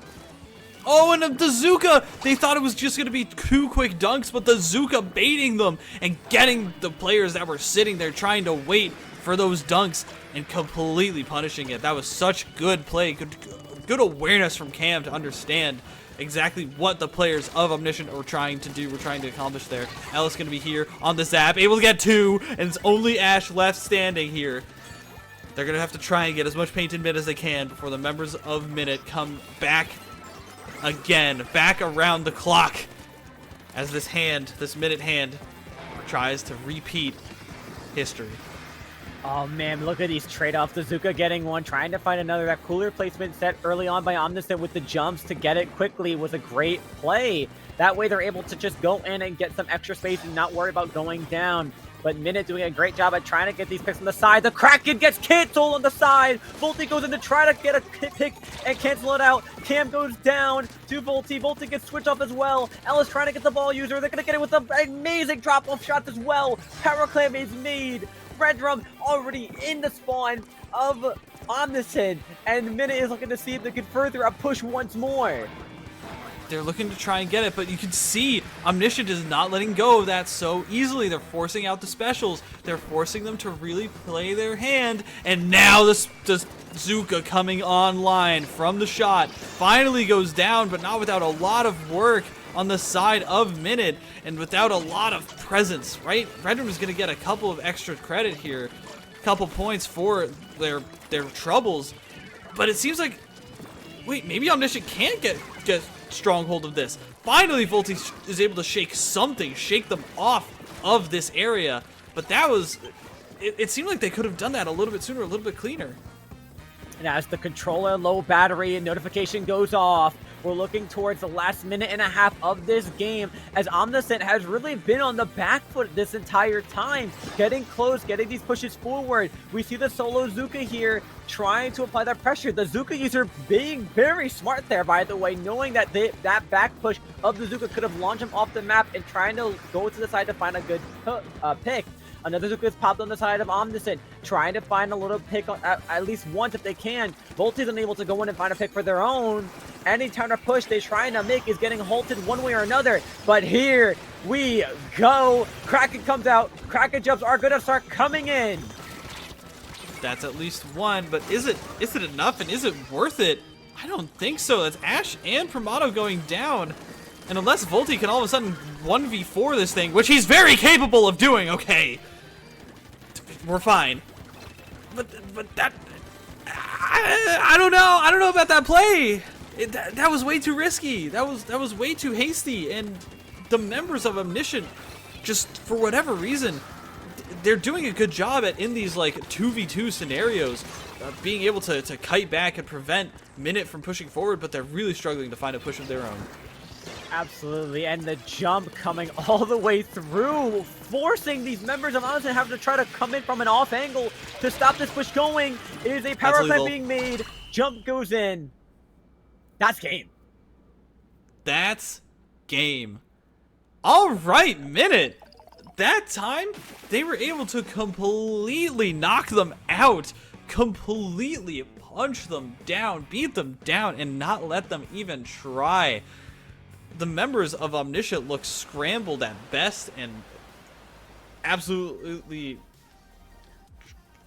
Oh, and the Zuka, they thought it was just going to be 2 quick dunks, but the Zuka baiting them and getting the players that were sitting there trying to wait for those dunks and completely punishing it. That was such good play, good awareness from Cam to understand exactly what the players of Omniscient were trying to do, were trying to accomplish there. Ellis going to be here on the zap, able to get 2, and it's only Ash left standing here. They're going to have to try and get as much paint in mid as they can before the members of Minute come back again, back around the clock, as this Minute hand tries to repeat history. Oh man, look at these trade-offs. The Zuka getting one, trying to find another. That cooler placement set early on by Omniscient with the jumps to get it quickly was a great play. That way they're able to just go in and get some extra space and not worry about going down. but Minute doing a great job at trying to get these picks on the side. The Kraken gets canceled on the side. Volti goes in to try to get a pick and cancel it out. Cam goes down to Volti. Volti gets switched off as well. Ellis trying to get the ball user. They're going to get it with an amazing drop-off shots as well. Power Clam is made. Red Drum already in the spawn of Omniscient, and Minute is looking to see if they can further a push once more. They're looking to try and get it, but you can see Omniscient is not letting go of that so easily. They're forcing out the specials. They're forcing them to really play their hand, and now the Zuka coming online from the shot finally goes down, but not without a lot of work on the side of Minute and without a lot of presence, right? Redrum is going to get a couple of extra credit here, a couple points for their troubles, but it seems like, wait, maybe Omniscient can't get stronghold of this. Finally, Volti is able to shake them off of this area, but that was, it seemed like they could have done that a little bit sooner, a little bit cleaner. And as the controller low battery and notification goes off, we're looking towards the last minute and a half of this game, as Omniscient has really been on the back foot this entire time, getting close, getting these pushes forward. We see the solo Zuka here trying to apply that pressure. The Zuka user being very smart there, by the way, knowing that that back push of the Zuka could have launched him off the map and trying to go to the side to find a good pick. Another Zuka is popped on the side of Omniscient, trying to find a little pick at least once if they can. Volti's unable to go in and find a pick for their own. Any counter push they're trying to make is getting halted one way or another. But here we go. Kraken comes out. Kraken jumps are going to start coming in. That's at least one, but is it enough and is it worth it? I don't think so. That's Ash and Primato going down. And unless Volti can all of a sudden 1v4 this thing, which he's very capable of doing, okay, we're fine. But that, I don't know. I don't know about that play. That was way too risky. That was way too hasty. And the members of Omniscient, just for whatever reason, they're doing a good job in these like 2v2 scenarios, being able to kite back and prevent Minute from pushing forward, but they're really struggling to find a push of their own. Absolutely, and the jump coming all the way through, forcing these members of Omniscient having to try to come in from an off angle to stop this push going. It is a power play being made. Jump goes in. That's game. That's game. All right, Minute. That time, they were able to completely knock them out, completely punch them down, beat them down, and not let them even try. The members of Omniscient look scrambled at best and absolutely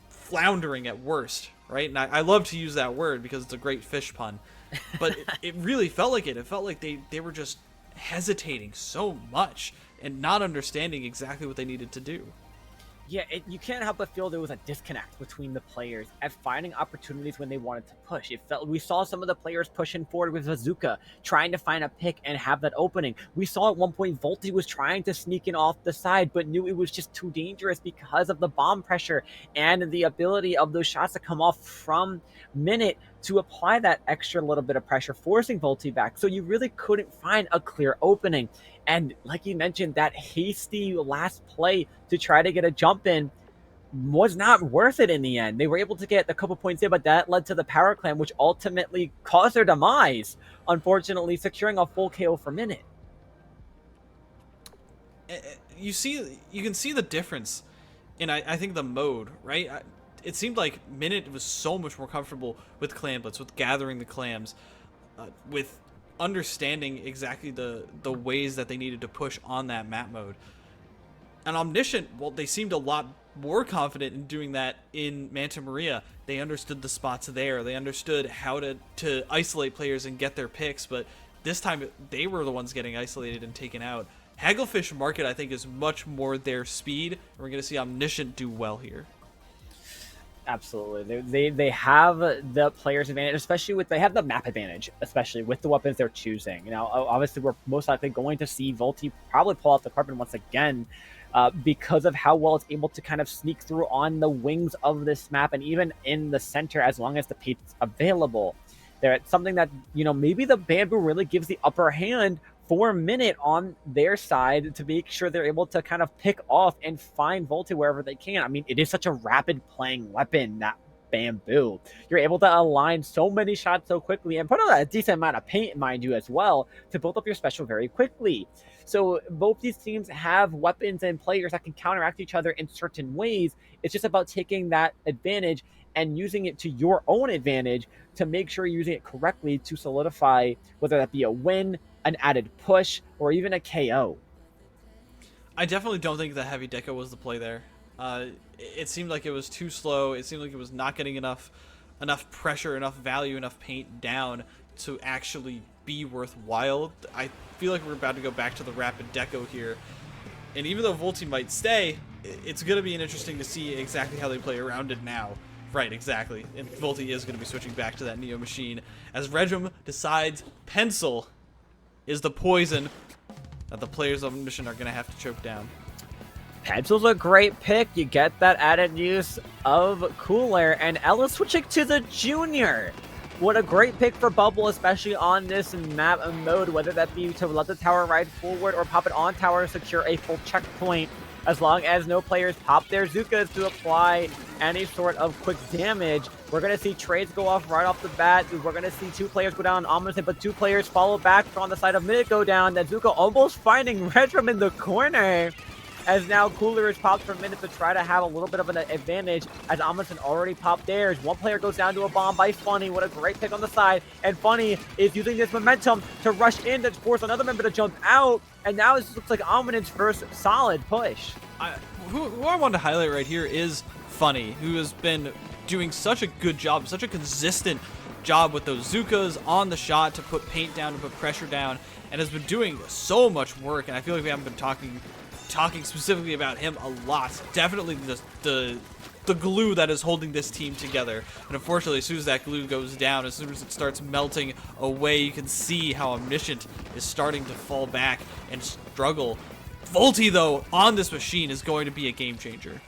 floundering at worst, right? And I love to use that word because it's a great fish pun. But it really felt like it. It felt like they were just hesitating so much and not understanding exactly what they needed to do. Yeah, you can't help but feel there was a disconnect between the players at finding opportunities when they wanted to push. We saw some of the players pushing forward with Bazooka, trying to find a pick and have that opening. We saw at one point Volti was trying to sneak in off the side, but knew it was just too dangerous because of the bomb pressure and the ability of those shots to come off from Minute to apply that extra little bit of pressure, forcing Volti back. So you really couldn't find a clear opening. And like you mentioned, that hasty last play to try to get a jump in was not worth it in the end. They were able to get a couple points in, but that led to the power clan, which ultimately caused their demise, unfortunately, securing a full KO for Minute. You can see the difference in, I think, the mode, right? It seemed like Minute was so much more comfortable with clamblets, with gathering the clams, with understanding exactly the ways that they needed to push on that map mode. And Omniscient, well, they seemed a lot more confident in doing that in Manta Maria. They understood the spots there. They understood how to isolate players and get their picks, but this time they were the ones getting isolated and taken out. Hagglefish Market, I think, is much more their speed, and we're going to see Omniscient do well here. Absolutely. They have the player's advantage, especially they have the map advantage, especially with the weapons they're choosing. You know, obviously we're most likely going to see Volti probably pull out the carbon once again because of how well it's able to kind of sneak through on the wings of this map and even in the center as long as the paint's available. It's something that, you know, maybe the Bamboo really gives the upper hand for Minute on their side to make sure they're able to kind of pick off and find Volti wherever they can. I mean, it is such a rapid playing weapon, that bamboo. You're able to align so many shots so quickly and put on a decent amount of paint, mind you, as well, to build up your special very quickly. So both these teams have weapons and players that can counteract each other in certain ways. It's just about taking that advantage and using it to your own advantage to make sure you're using it correctly to solidify, whether that be a win, an added push, or even a KO. I definitely don't think the heavy deco was the play there. It seemed like it was too slow. It seemed like it was not getting enough pressure, enough value, enough paint down to actually be worthwhile. I feel like we're about to go back to the rapid deco here. And even though Volti might stay, it's going to be interesting to see exactly how they play around it now. Right, exactly. And Volti is going to be switching back to that Neo machine as Redrum decides Pencil is the poison that the players of Omniscient are going to have to choke down. Pencil's a great pick. You get that added use of Cooler, and Ella switching to the Junior. What a great pick for Bubble, especially on this map mode, whether that be to let the tower ride forward or pop it on tower to secure a full checkpoint. As long as no players pop their Zukas to apply any sort of quick damage, we're going to see trades go off right off the bat. We're going to see 2 players go down ominously, but 2 players follow back on the side of Minute go down. That Zuka almost finding Redrum in the corner. As now Cooler is popped for Minute to try to have a little bit of an advantage, as Amundsen already popped theirs. 1 player goes down to a bomb by Funny. What a great pick on the side. And Funny is using this momentum to rush in to force another member to jump out. And now this looks like Amundsen's first solid push. Who I want to highlight right here is Funny, who has been doing such a good job, such a consistent job with those Zukas on the shot to put paint down, to put pressure down, and has been doing so much work. And I feel like we haven't been talking specifically about him a lot. Definitely the glue that is holding this team together. And unfortunately, as soon as that glue goes down, as soon as it starts melting away, you can see how Omniscient is starting to fall back and struggle. Volti, though, on this machine is going to be a game changer.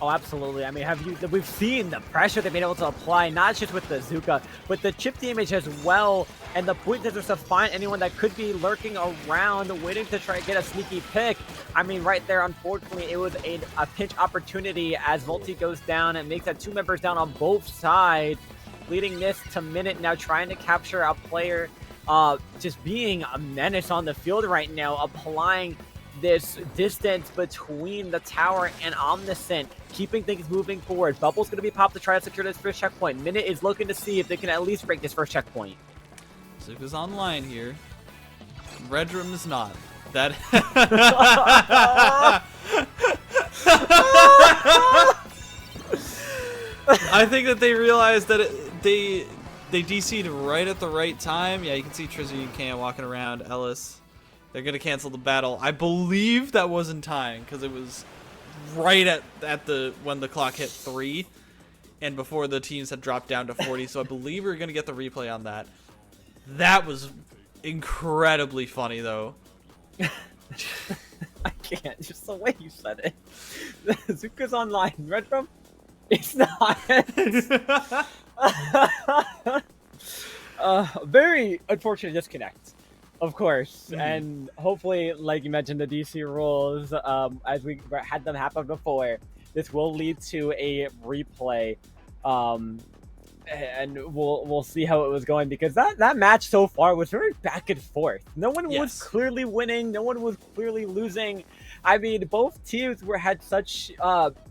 Oh, absolutely. I mean, we've seen the pressure they've been able to apply, not just with the Zuka, but the chip damage as well. And the point is just to find anyone that could be lurking around, waiting to try to get a sneaky pick. I mean, right there, unfortunately, it was a pinch opportunity as Volti goes down and makes that 2 members down on both sides, leading this to Minute now trying to capture a player, just being a menace on the field right now, applying this distance between the tower and Omniscient, keeping things moving forward. Bubble's going to be popped to try to secure this first checkpoint. Minute is looking to see if they can at least break this first checkpoint. Zuka's online here. Redrum is not. That I think that they realized that they DC'd right at the right time. Yeah, you can see Trizzy and Cam walking around. Ellis. They're going to cancel the battle. I believe that was in time because it was right at when the clock hit 3 and before the teams had dropped down to 40. So I believe we're going to get the replay on that. That was incredibly funny, though. I can't. Just the way you said it. Zuka's online. Redrum? It's not. Very unfortunate disconnect. Of course, and hopefully, like you mentioned, the DC rules, as we had them happen before, this will lead to a replay, and we'll see how it was going, because that match so far was very back and forth. No one was clearly winning, no one was clearly losing. I mean, both teams had such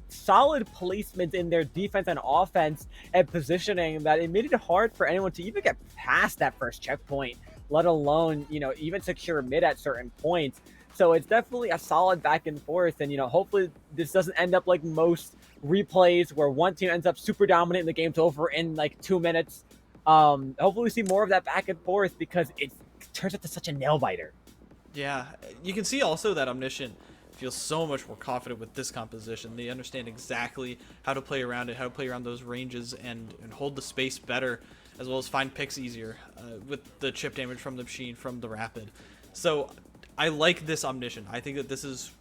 solid placement in their defense and offense and positioning that it made it hard for anyone to even get past that first checkpoint, let alone, even secure mid at certain points. So it's definitely a solid back and forth. And, hopefully this doesn't end up like most replays where one team ends up super dominant and the game's over in like 2 minutes. Hopefully we see more of that back and forth, because it turns into such a nail biter. Yeah, you can see also that Omniscient feels so much more confident with this composition. They understand exactly how to play around it, how to play around those ranges and hold the space better, as well as find picks easier with the chip damage from the machine, from the rapid. So I like this Omniscient. I think that this is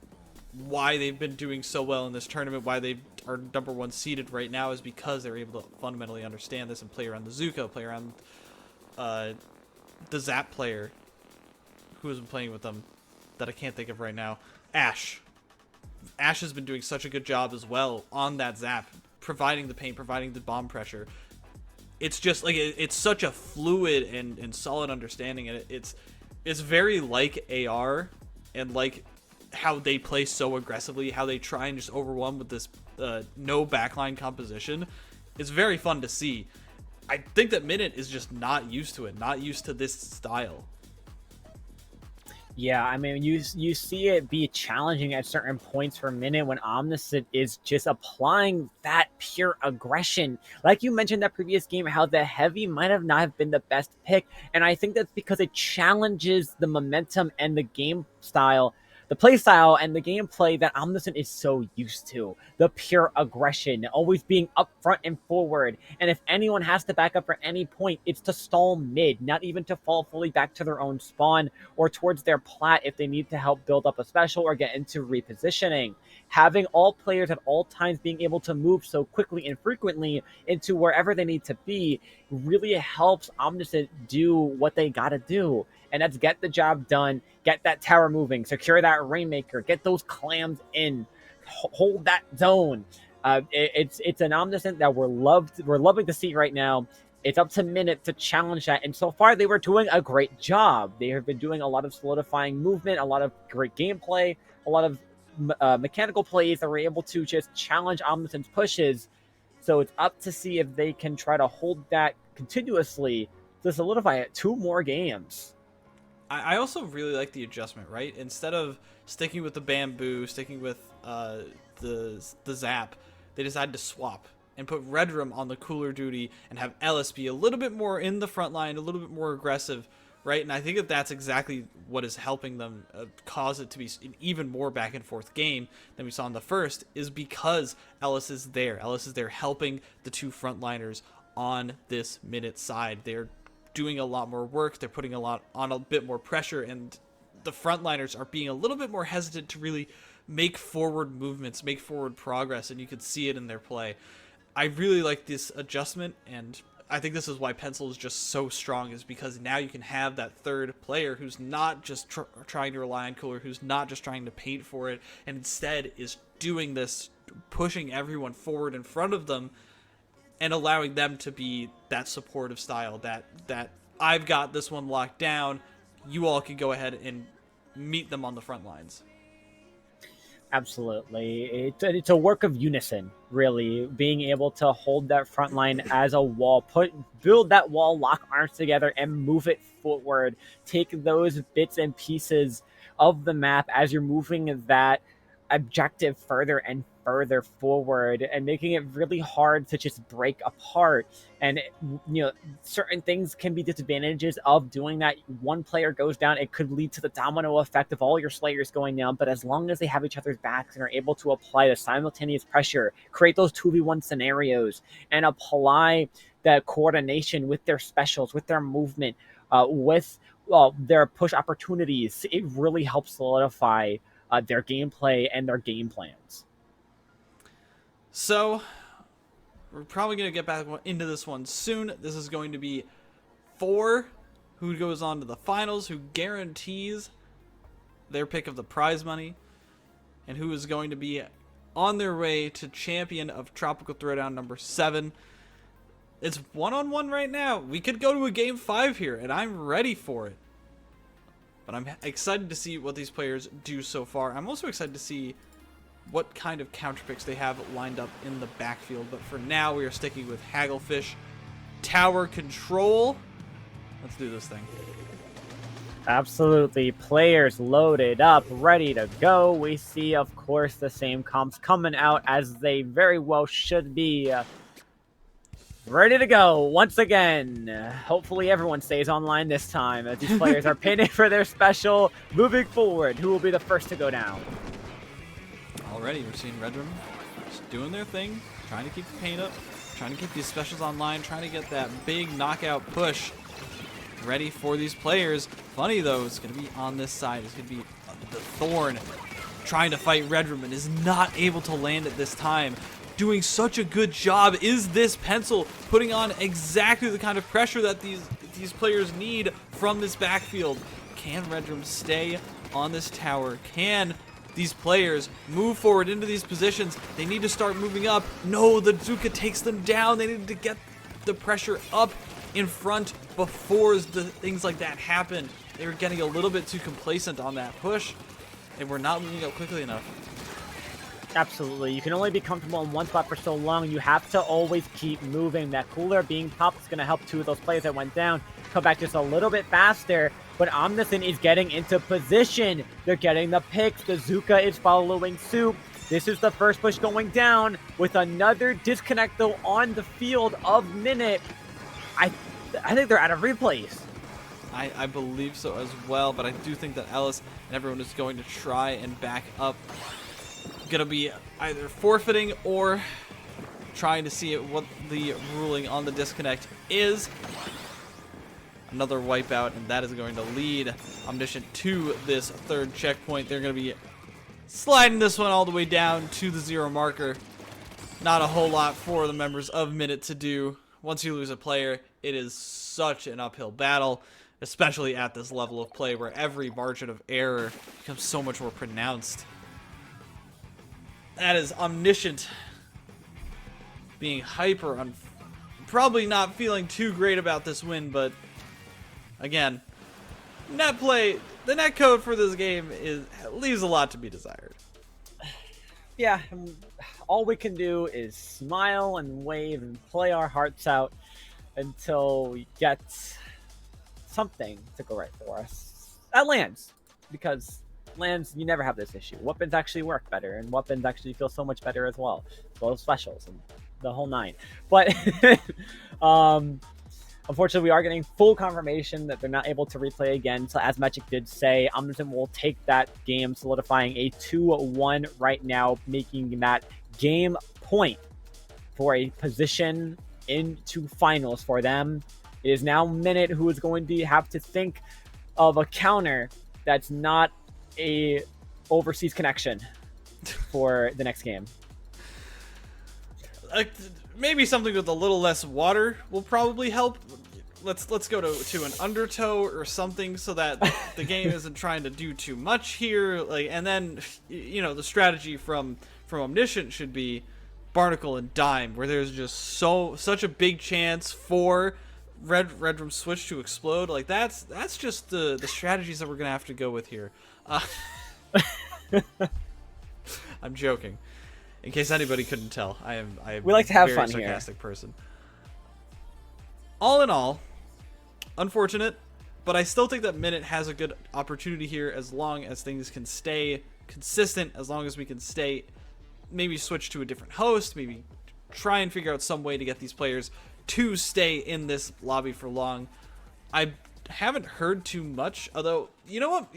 why they've been doing so well in this tournament, why they are #1 seeded right now, is because they're able to fundamentally understand this and play around the Zuka, play around the Zap player. who has been playing with them that I can't think of right now. Ash. Ash has been doing such a good job as well on that zap, providing the paint, providing the bomb pressure. It's just like it's such a fluid and solid understanding, and it's very like AR and like how they play so aggressively, how they try and just overwhelm with this no backline composition. It's very fun to see. I think that Minute is just not used to it, not used to this style. Yeah, I mean, you see it be challenging at certain points for Minute when Omniscient is just applying that pure aggression. Like you mentioned that previous game, how the Heavy might have not have been the best pick, and I think that's because it challenges the momentum and the game style, the play style and the gameplay that Omniscient is so used to. The pure aggression, always being up front and forward. And if anyone has to back up for any point, it's to stall mid, not even to fall fully back to their own spawn or towards their plat if they need to help build up a special or get into repositioning. Having all players at all times being able to move so quickly and frequently into wherever they need to be really helps Omniscient do what they gotta do. And that's get the job done, get that tower moving, secure that Rainmaker, get those clams in, hold that zone. It's an Omniscient that we're loving to see right now. It's up to Minute to challenge that, and so far they were doing a great job. They have been doing a lot of solidifying movement, a lot of great gameplay, a lot of mechanical plays that were able to just challenge Omniscient's pushes. So it's up to see if they can try to hold that continuously to solidify it 2 more games. I also really like the adjustment, right? Instead of sticking with the bamboo, sticking with the zap, they decided to swap and put Redrum on the cooler duty and have Ellis be a little bit more in the front line, a little bit more aggressive, right? And I think that that's exactly what is helping them cause it to be an even more back and forth game than we saw in the first, is because Ellis is there. Ellis is there helping the 2 frontliners on this Minute side. They're doing a lot more work, they're putting a bit more pressure, and the frontliners are being a little bit more hesitant to really make forward movements, make forward progress, and you can see it in their play. I really like this adjustment, and I think this is why Pencil is just so strong, is because now you can have that third player who's not just trying to rely on Cooler, who's not just trying to paint for it, and instead is doing this, pushing everyone forward in front of them, and allowing them to be that supportive style, that I've got this one locked down, you all can go ahead and meet them on the front lines. Absolutely. It's a work of unison, really, being able to hold that front line as a wall, build that wall, lock arms together, and move it forward. Take those bits and pieces of the map as you're moving that objective further and further forward, and making it really hard to just break apart. And certain things can be disadvantages of doing that. One player goes down, it could lead to the domino effect of all your Slayers going down, but as long as they have each other's backs and are able to apply the simultaneous pressure, create those 2v1 scenarios, and apply that coordination with their specials, with their movement, with their push opportunities, it really helps solidify their gameplay and their game plans. So, we're probably going to get back into this one soon. This is going to be 4 who goes on to the finals, who guarantees their pick of the prize money, and who is going to be on their way to champion of Tropical Throwdown number 7. It's 1-on-1 right now. We could go to a game 5 here, and I'm ready for it. But I'm excited to see what these players do so far. I'm also excited to see what kind of counter picks they have lined up in the backfield. But for now, we are sticking with Hagglefish. Tower control. Let's do this thing. Absolutely. Players loaded up, ready to go. We see, of course, the same comps coming out as they very well should be. Ready to go once again. Hopefully everyone stays online this time as these players are painting for their special. Moving forward, who will be the first to go down? Already, we're seeing Redrum just doing their thing, trying to keep the paint up, trying to keep these specials online, trying to get that big knockout push ready for these players. Funny though, it's going to be on this side. It's going to be the Thorn trying to fight Redrum and is not able to land at this time. Doing such a good job is this Pencil, putting on exactly the kind of pressure that these players need from this backfield. Can Redrum stay on this tower? Can these players move forward into these positions? They need to start moving up. No, the Zuka takes them down. They need to get the pressure up in front before the things like that happen. They were getting a little bit too complacent on that push, and we're not moving up quickly enough. Absolutely. You can only be comfortable in one spot for so long. You have to always keep moving. That cooler being popped is going to help two of those players that went down come back just a little bit faster. But Omniscient is getting into position. They're getting the picks. The Zuka is following suit. This is the first push going down with another disconnect, though, on the field of Minute. I think they're out of replays. I believe so as well, but I do think that Ellis and everyone is going to try and back up. Gonna be either forfeiting or trying to see what the ruling on the disconnect is. Another wipeout, and that is going to lead Omniscient to this third checkpoint. They're going to be sliding this one all the way down to the 0 marker. Not a whole lot for the members of Minute to do. Once you lose a player, it is such an uphill battle, especially at this level of play where every margin of error becomes so much more pronounced. That is Omniscient being hyper probably not feeling too great about this win, but again, the net code for this game leaves a lot to be desired. Yeah, all we can do is smile and wave and play our hearts out until we get something to go right for us. That lands, because lands, you never have this issue. Weapons actually work better, and weapons actually feel so much better as well as specials and the whole 9. But unfortunately, we are getting full confirmation that they're not able to replay again. So as Magic did say, Omniscient will take that game, solidifying a 2-1 right now, making that game point for a position into finals for them. It is now Minute who is going to have to think of a counter that's not a overseas connection for the next game. Maybe something with a little less water will probably help. Let's go to an undertow or something so that the game isn't trying to do too much here. And then the strategy from Omniscient should be Barnacle and Dime, where there's just such a big chance for Redrum Switch to explode. That's just the strategies that we're gonna have to go with here. I'm joking. In case anybody couldn't tell, I am we like to have a fun very sarcastic here. person. All in all, unfortunate, but I still think that Minute has a good opportunity here as long as things can stay consistent, as long as we can maybe switch to a different host, maybe try and figure out some way to get these players to stay in this lobby for long. I haven't heard too much, although you know what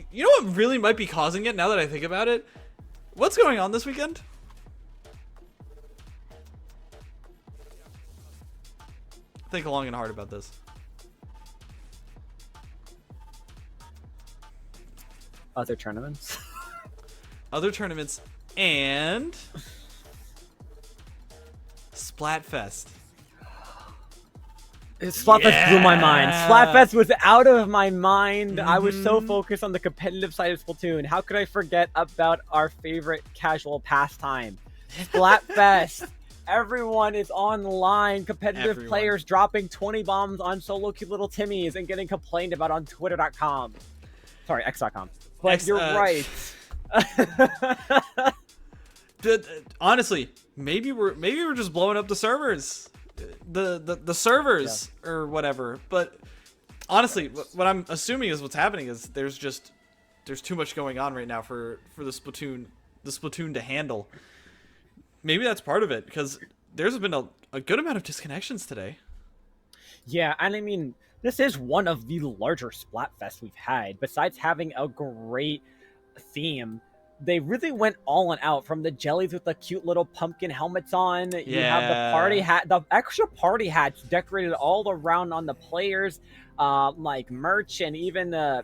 really might be causing it now that I think about it? What's going on this weekend? Think long and hard about this. Other tournaments. Other tournaments and Splatfest. Splatfest blew my mind. Splatfest was out of my mind. I was so focused on the competitive side of Splatoon. How could I forget about our favorite casual pastime? Splatfest. Everyone is online. Competitive players dropping 20 bombs on solo cute little Timmies and getting complained about on Twitter.com. Sorry, X.com. But you're right. Honestly, maybe we're just blowing up the servers. The servers or whatever. But honestly, what I'm assuming is what's happening is there's too much going on right now for the Splatoon to handle. Maybe that's part of it, because there's been a good amount of disconnections today. Yeah, and I mean, this is one of the larger Splatfests we've had. Besides having a great theme, they really went all in out, from the jellies with the cute little pumpkin helmets on. Yeah. You have the party hat, the extra party hats decorated all around on the players, like merch, and even the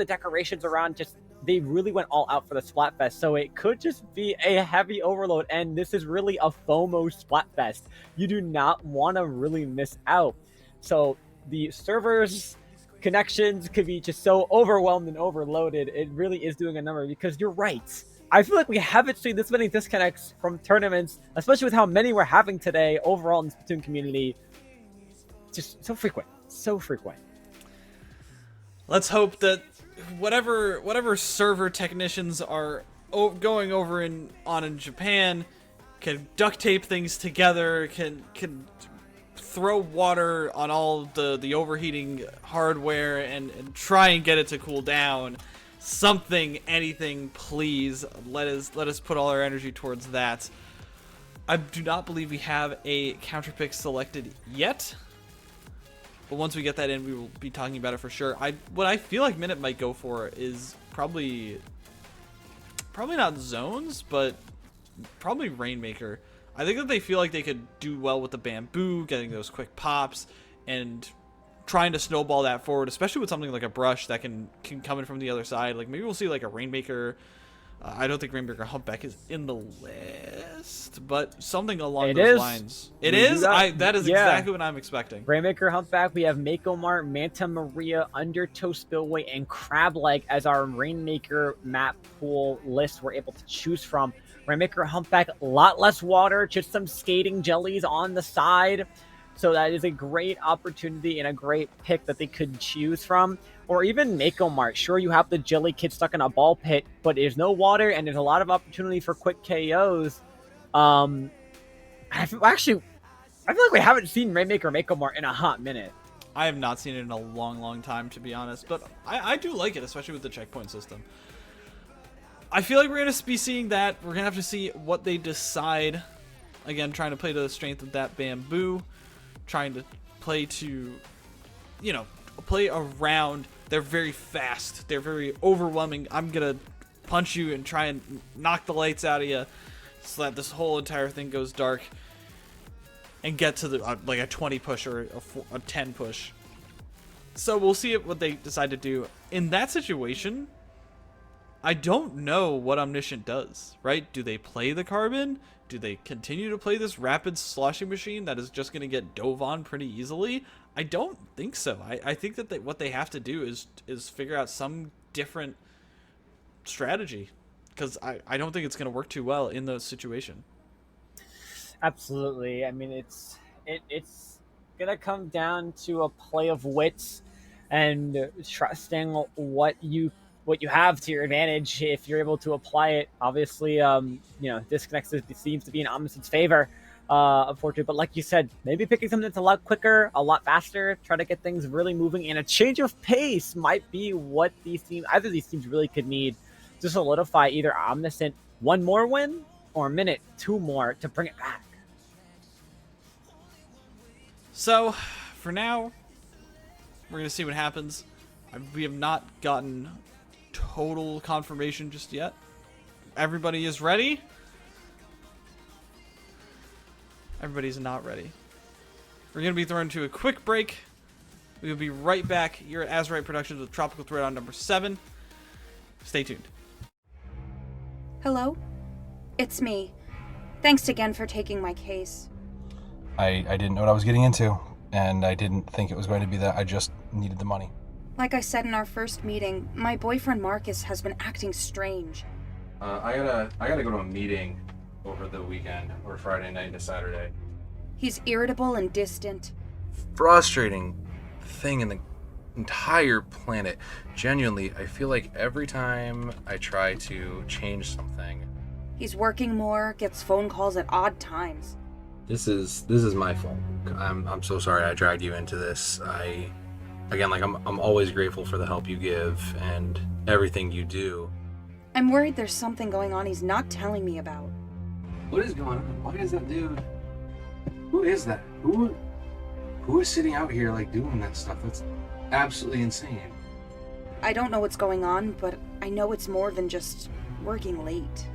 decorations around. Just they really went all out for the Splatfest, so it could just be a heavy overload, and this is really a FOMO Splatfest. You do not want to really miss out. So the servers connections could be just so overwhelmed and overloaded. It really is doing a number, because you're right. I feel like we haven't seen this many disconnects from tournaments, especially with how many we're having today overall in the Splatoon community. Just so frequent. So frequent. Let's hope that whatever server technicians are going over in Japan can duct tape things together, can throw water on all the overheating hardware and try and get it to cool down. Something, anything, please. Let us put all our energy towards that. I do not believe we have a counter pick selected yet, but once we get that in, we will be talking about it for sure. What I feel like Minute might go for is probably not zones, but probably Rainmaker. I think that they feel like they could do well with the bamboo, getting those quick pops, and trying to snowball that forward, especially with something like a brush that can come in from the other side. Like maybe we'll see like a Rainmaker. I don't think Rainmaker Humpback is in the list, but something along those lines. It is? That is exactly what I'm expecting. Rainmaker Humpback, we have Mako Mart, Manta Maria, Undertow Spillway, and Crab Leg as our Rainmaker map pool list we're able to choose from. Rainmaker Humpback, a lot less water, just some skating jellies on the side. So that is a great opportunity and a great pick that they could choose from. Or even Mako Mart. Sure, you have the jelly kid stuck in a ball pit, but there's no water and there's a lot of opportunity for quick KOs. I feel like we haven't seen Rainmaker Mako Mart in a hot minute. I have not seen it in a long time, to be honest, but I do like it, especially with the checkpoint system. I feel like we're going to be seeing that. We're going to have to see what they decide. Again, trying to play to the strength of that bamboo. Trying to play to, play around. They're very fast. They're very overwhelming. I'm going to punch you and try and knock the lights out of you so that this whole entire thing goes dark. And get to the like a 20 push or a 10 push. So we'll see what they decide to do. In that situation, I don't know what Omniscient does, right? Do they play the Carbon? Do they continue to play this rapid sloshing machine that is just going to get dove on pretty easily? I don't think so. I think that what they have to do is figure out some different strategy, because I don't think it's going to work too well in those situations. Absolutely. I mean, it's gonna come down to a play of wits and trusting what you have to your advantage if you're able to apply it. Obviously, disconnects seems to be in Omniscient's favor, unfortunately. But like you said, maybe picking something that's a lot quicker, a lot faster, try to get things really moving, and a change of pace might be what either of these teams really could need to solidify either Omniscient one more win or Minute 2 more to bring it back. So, for now, we're going to see what happens. We have not gotten total confirmation just yet. Everybody is ready? Everybody's not ready. We're going to be thrown to a quick break. We will be right back here at Azurite Productions with Tropical Throwdown number 7. Stay tuned. Hello? It's me. Thanks again for taking my case. I didn't know what I was getting into, and I didn't think it was going to be that. I just needed the money. Like I said in our first meeting, my boyfriend Marcus has been acting strange. I gotta go to a meeting over the weekend, or Friday night to Saturday. He's irritable and distant. Frustrating thing in the entire planet. Genuinely, I feel like every time I try to change something, he's working more, gets phone calls at odd times. This is my fault. I'm so sorry I dragged you into this. I'm always grateful for the help you give and everything you do. I'm worried there's something going on he's not telling me about. What is going on? Why is that dude? Who is that? Who is sitting out here like doing that stuff? That's absolutely insane. I don't know what's going on, but I know it's more than just working late.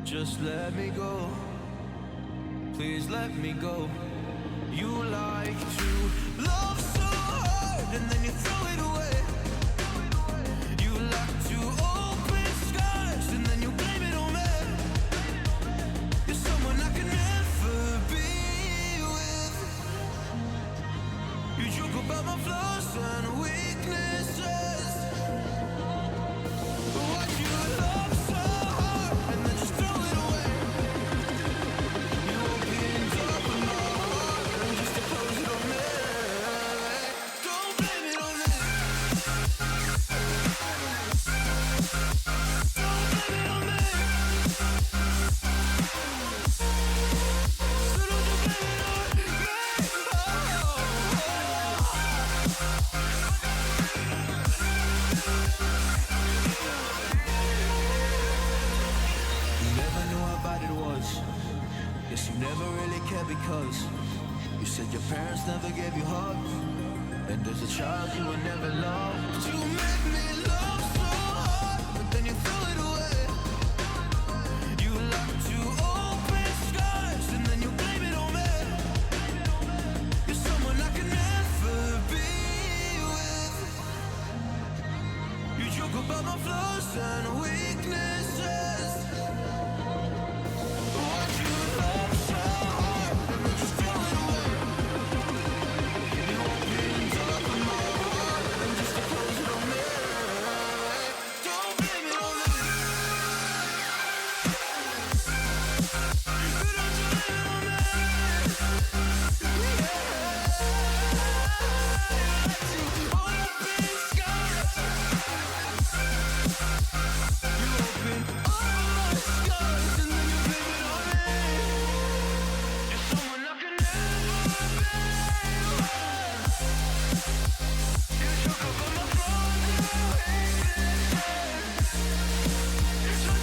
Just let me go. Please let me go. You like to love so hard and then you throw it away. You like to open scars and then you blame it on me. You're someone I can never be with. You joke about my flaws and weaknesses. Why'd you love so hard and then just throw it away? You opened up my heart and just to close it on me. Don't blame it on me. Don't blame it on me. So don't you blame it on me. You never knew how bad it was. Guess you never really cared because you said your parents never gave you hugs. And as a child you were never loved. You made me love so hard, but then you threw it away. You like to open scars and then you blame it on me. You're someone I can never be with. You joke about my flaws and weaknesses. Why'd you love so hard and then just throw it away? You opened up my heart and just to close it on me. Don't blame it on me. Don't you blame it on me. Open scars. You open all my scars and then you blame it on me. You're someone I can never be with. You joke about my flaws and weaknesses. So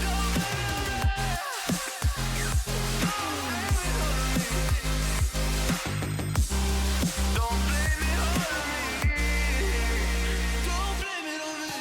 don't blame it on me. Don't blame it on me. Don't blame it on me.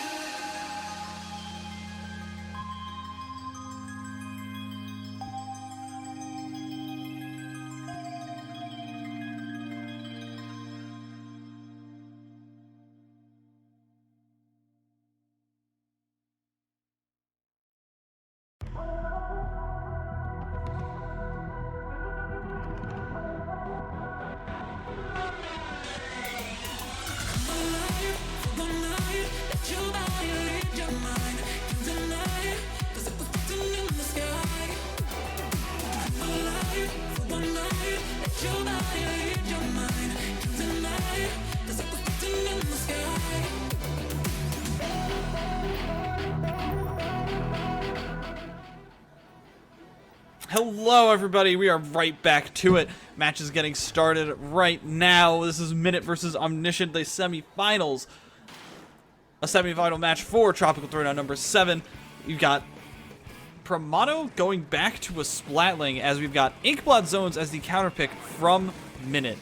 Hello, everybody. We are right back to it. Match is getting started right now. This is Minute versus Omniscient, the semifinals. A semifinal match for Tropical Throwdown number 7. You've got Pramato going back to a Splatling as we've got Inkblot Zones as the counter pick from Minute.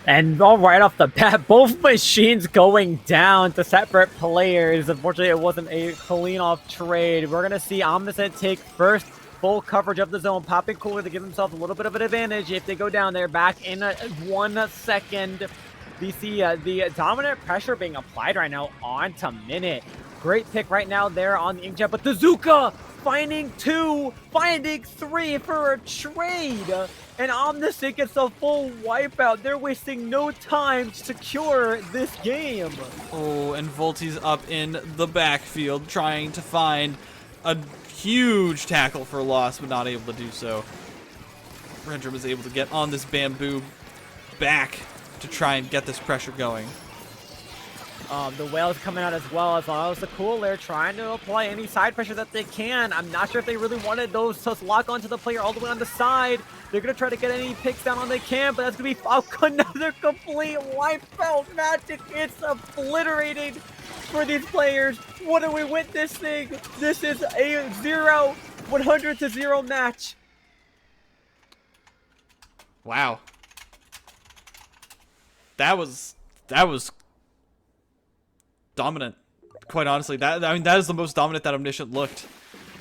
And all right off the bat, both machines going down to separate players. Unfortunately, it wasn't a clean-off trade. We're going to see Omniscient take first full coverage of the zone, popping cooler to give himself a little bit of an advantage if they go down there. Back in 1 second. We see the dominant pressure being applied right now onto Minute. Great pick right now there on the Inkjet, but the Zuka finding 2, finding 3 for a trade. And Omniscient gets a full wipeout. They're wasting no time to secure this game. Oh, and Volti's up in the backfield trying to find a huge tackle for loss, but not able to do so. Rendrum is able to get on this bamboo back to try and get this pressure going. The whale's coming out as well as the cooler trying to apply any side pressure that they can. I'm not sure if they really wanted those to lock onto the player all the way on the side. They're going to try to get any picks down on they can, but that's going to be another complete wipeout. Magic, it's obliterated for these players. What are we witnessing? This is a 100-0 match. Wow. That was dominant. Quite honestly, that is the most dominant that Omniscient looked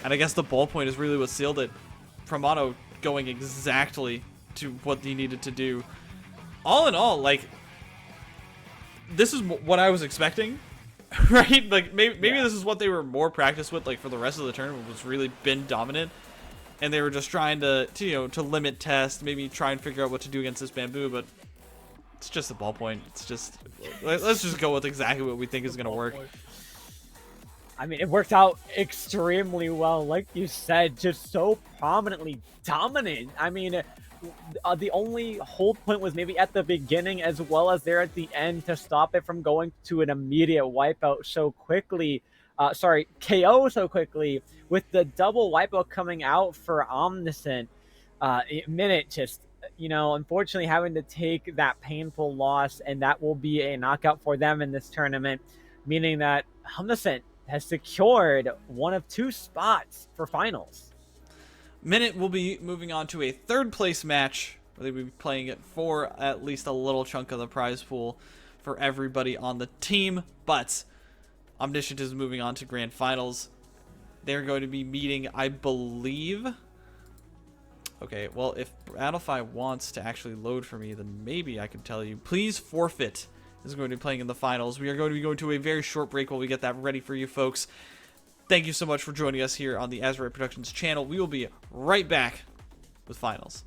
And I guess the ballpoint is really what sealed it. Pramano going exactly to what he needed to do. All in all, like, this is what I was expecting, right? Like, maybe this is what they were more practiced with, like, for the rest of the tournament, was really been dominant. And they were just trying to limit test, maybe try and figure out what to do against this bamboo, but it's just a ballpoint. It's just, let's just go with exactly what we think is going to work. I mean, it worked out extremely well. Like you said, just so prominently dominant. I mean, the only hold point was maybe at the beginning as well as there at the end to stop it from going to an immediate wipeout so quickly. KO so quickly, with the double wipeout coming out for Omniscient. Minute just, unfortunately having to take that painful loss, and that will be a knockout for them in this tournament, meaning that Omniscient has secured one of 2 spots for finals. Minute will be moving on to a 3rd place match, where they will be playing it for at least a little chunk of the prize pool for everybody on the team, but Omniscient is moving on to grand finals. They're going to be meeting, I believe... Okay, well, if Battlefy wants to actually load for me, then maybe I can tell you. Please Forfeit is going to be playing in the finals. We are going to be going to a very short break while we get that ready for you folks. Thank you so much for joining us here on the Azurite Productions channel. We will be right back with finals.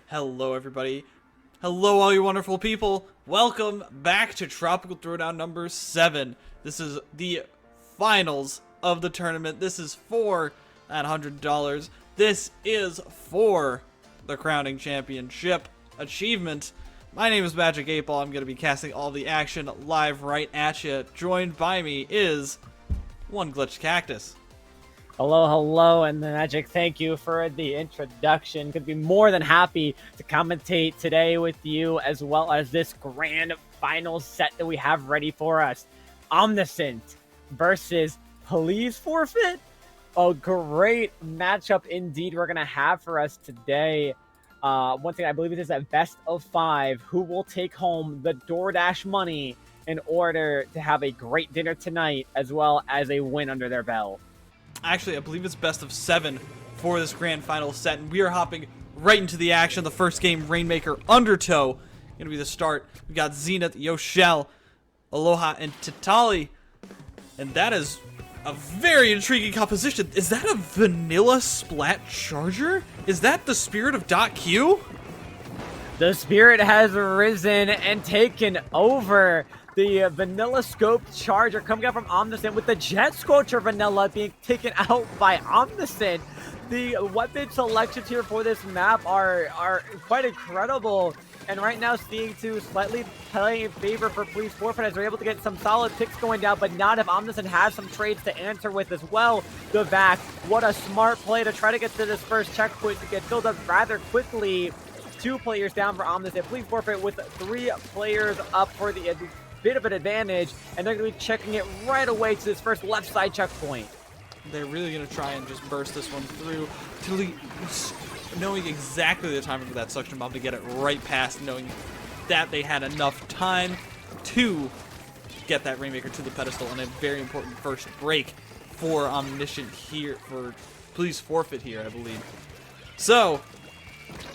Hello, everybody. Hello, all you wonderful people. Welcome back to Tropical Throwdown number 7. This is the finals of the tournament. This is for that $100. This is for the crowning championship achievement. My name is Magic 8 Ball. I'm going to be casting all the action live right at you. Joined by me is One Glitched Cactus. Hello, hello, and Magic, thank you for the introduction. Could be more than happy to commentate today with you, as well as this grand final set that we have ready for us. Omniscient versus Please Forfeit. A great matchup indeed we're going to have for us today. Once again, I believe it is a best of 5. Who will take home the DoorDash money in order to have a great dinner tonight, as well as a win under their belt? Actually, I believe it's best of 7 for this grand final set, and we are hopping right into the action. The first game, Rainmaker Undertow, going to be the start. We got Zenith, Yoshel, Aloha, and Titali, and that is a very intriguing composition. Is that a vanilla splat charger? Is that the spirit of .Q? The spirit has risen and taken over. The vanilla scoped charger coming out from Omniscient, with the jet scorcher vanilla being taken out by Omniscient. The weapon selections here for this map are quite incredible. And right now, seeing to slightly play in favor for Please Forfeit, as they're able to get some solid picks going down, but not if Omniscient has some trades to answer with as well. The back, what a smart play to try to get to this first checkpoint to get filled up rather quickly. 2 players down for Omniscient. Please Forfeit with 3 players up for the bit of an advantage, and they're going to be checking it right away to this first left side checkpoint. They're really going to try and just burst this one through, knowing exactly the timing of that suction bomb to get it right past, knowing that they had enough time to get that Rainmaker to the pedestal, and a very important first break for Omniscient here, for Please Forfeit here, I believe. So,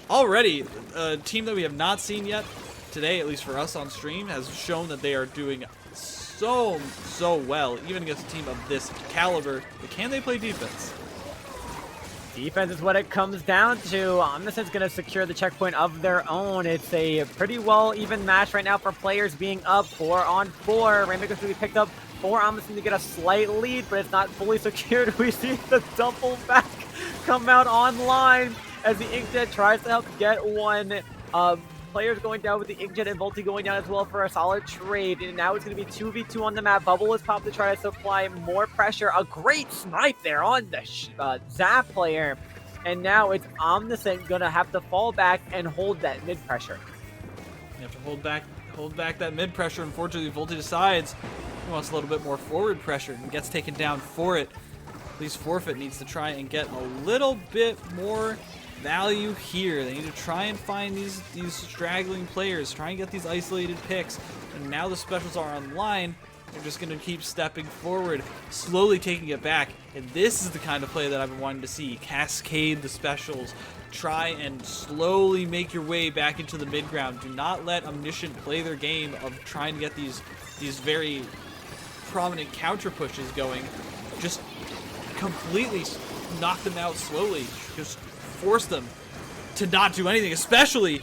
already, a team that we have not seen yet today, at least for us on stream, has shown that they are doing so well, even against a team of this caliber. But can they play defense? Defense is what it comes down to. Omniscient's going to secure the checkpoint of their own. It's a pretty well even match right now for players being up 4 on 4. Rainmaker's going to be picked up for Omniscient to get a slight lead, but it's not fully secured. We see the double back come out online as the Inkjet tries to help get one. Players going down with the Inkjet and Volti going down as well for a solid trade. And now it's going to be 2v2 on the map. Bubble is popped to try to supply more pressure. A great snipe there on the Zap player. And now it's Omniscient going to have to fall back and hold that mid pressure. You have to hold back that mid pressure. Unfortunately, Volti decides he wants a little bit more forward pressure and gets taken down for it. Please Forfeit needs to try and get a little bit more value here. They need to try and find these straggling players, try and get these isolated picks. And now the specials are online. They're just going to keep stepping forward, slowly taking it back. And this is the kind of play that I've been wanting to see. Cascade the specials. Try and slowly make your way back into the mid ground. Do not let Omniscient play their game of trying to get these very prominent counter pushes going. Just completely knock them out slowly. Just force them to not do anything, especially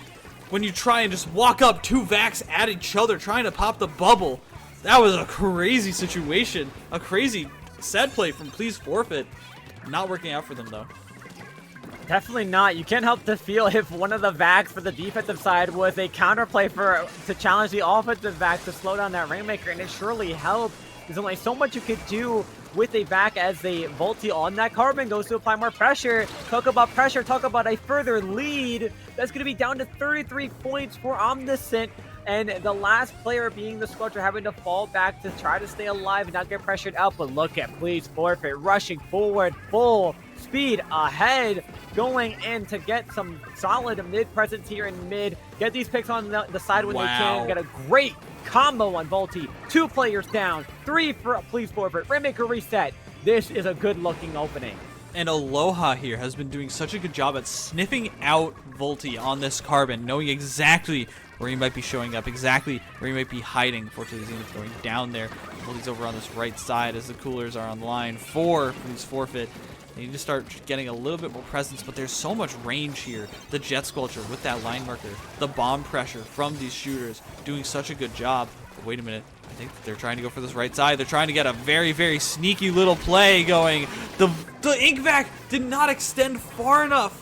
when you try and just walk up 2 Vacs at each other trying to pop the bubble. That was a crazy situation, a crazy set play from Please Forfeit. Not working out for them though. Definitely not. You can't help to feel if one of the Vacs for the defensive side was a counterplay to challenge the offensive Vac to slow down that Rainmaker, and it surely helped. There's only so much you could do with a Vac as the Volti on that Carbon goes to apply more pressure. Talk about pressure, talk about a further lead. That's going to be down to 33 points for Omniscient. And the last player being the Scorcher having to fall back to try to stay alive and not get pressured out. But look at Please Forfeit rushing forward, full speed ahead, going in to get some solid mid presence here in mid. Get these picks on the side when they can. Get a great combo on Volti. 2 players down, 3 for Please Forfeit. Rainmaker reset. This is a good looking opening. And Aloha here has been doing such a good job at sniffing out Volti on this Carbon, knowing exactly where he might be showing up, exactly where he might be hiding. Fortunately, Zenith going down there. Volti's over on this right side as the coolers are online for Please Forfeit. They need to start getting a little bit more presence, but there's so much range here. The Jet Sculpture with that line marker, the bomb pressure from these shooters, doing such a good job. But wait a minute. I think they're trying to go for this right side. They're trying to get a very, very sneaky little play going. The Ink Vac did not extend far enough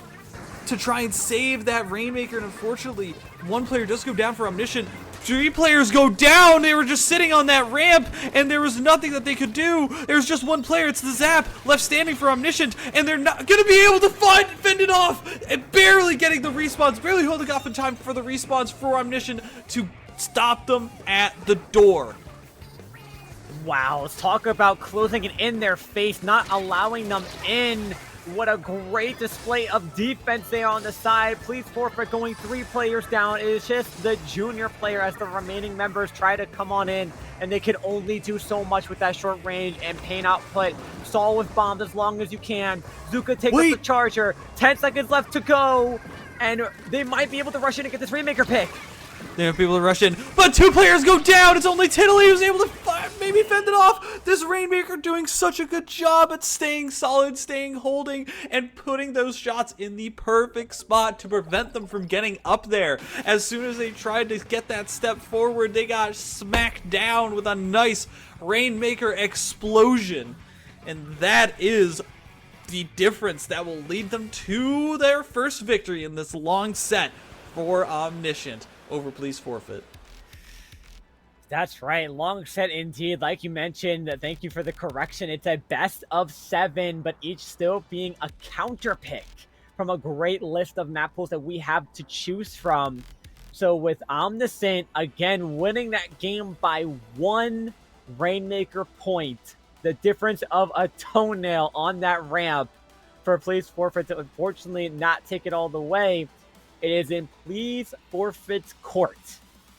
to try and save that Rainmaker, and unfortunately, one player does go down for Omniscient. 3 players go down. They were just sitting on that ramp, and there was nothing that they could do. There's just one player. It's the Zap left standing for Omniscient, and they're not going to be able to fend it off. And barely getting the respawns, barely holding off in time for the respawns for Omniscient to stop them at the door. Wow, let's talk about closing it in their face, not allowing them in. What a great display of defense there on the side. Please forfeit, going 3 players down. It is just the junior player as the remaining members try to come on in, and they can only do so much with that short range and pain output. Stall with bombs as long as you can. Zuka takes up the charger. 10 seconds left to go, and they might be able to rush in and get this Rainmaker pick. There are people to rush in, but 2 players go down. It's only Tiddly who's able to maybe fend it off. This Rainmaker doing such a good job at staying solid, staying holding, and putting those shots in the perfect spot to prevent them from getting up there. As soon as they tried to get that step forward, they got smacked down with a nice Rainmaker explosion. And that is the difference that will lead them to their first victory in this long set for Omniscient over Please Forfeit. That's right, long set indeed. Like you mentioned, thank you for the correction. It's a best of 7, but each still being a counter pick from a great list of map pools that we have to choose from. So with Omniscient, again, winning that game by 1 Rainmaker point, the difference of a toenail on that ramp for Please Forfeit to unfortunately not take it all the way. It is in Please Forfeit's court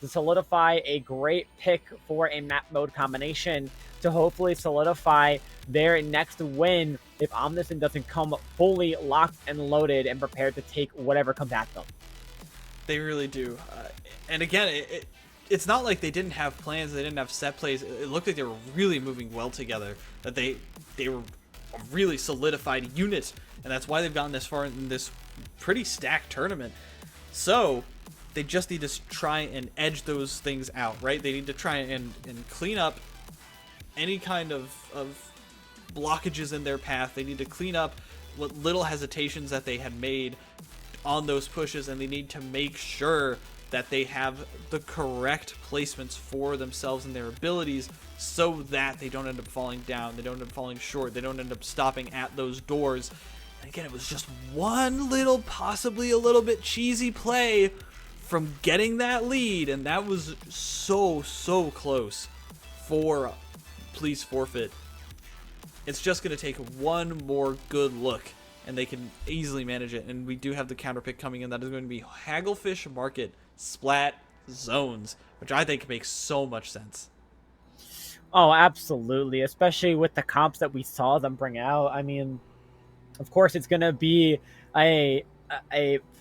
to solidify a great pick for a map mode combination to hopefully solidify their next win if Omniscient doesn't come fully locked and loaded and prepared to take whatever comes at them. They really do. And again, it's not like they didn't have plans, they didn't have set plays. It looked like they were really moving well together, that they were a really solidified unit, and that's why they've gotten this far in this pretty stacked tournament. So they just need to try and edge those things out, right? They need to try and clean up any kind of blockages in their path. They need to clean up what little hesitations that they had made on those pushes, and they need to make sure that they have the correct placements for themselves and their abilities so that they don't end up falling down, they don't end up falling short, they don't end up stopping at those doors. And again, it was just one little, possibly a little bit cheesy play from getting that lead, and that was so close for Please Forfeit. It's just going to take one more good look, and they can easily manage it. And we do have the counter pick coming in. That is going to be Hagglefish Market Splat Zones, which I think makes so much sense. Oh, absolutely, especially with the comps that we saw them bring out. I mean, of course, it's going to be a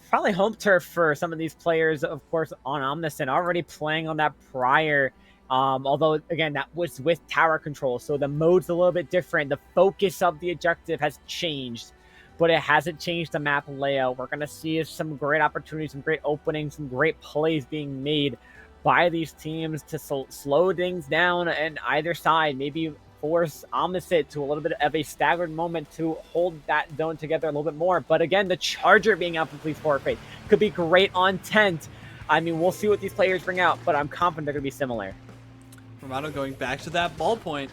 probably home turf for some of these players, of course, on Omniscient, already playing on that prior. Although, again, that was with tower control, so the mode's a little bit different. The focus of the objective has changed, but it hasn't changed the map layout. We're going to see some great opportunities, some great openings, some great plays being made by these teams to slow things down on either side, maybe force Omniscient to a little bit of a staggered moment to hold that zone together a little bit more. But again, the Charger being out for Please Forfeit could be great on Tent. I mean, we'll see what these players bring out, but I'm confident they're going to be similar. Romano going back to that ball point,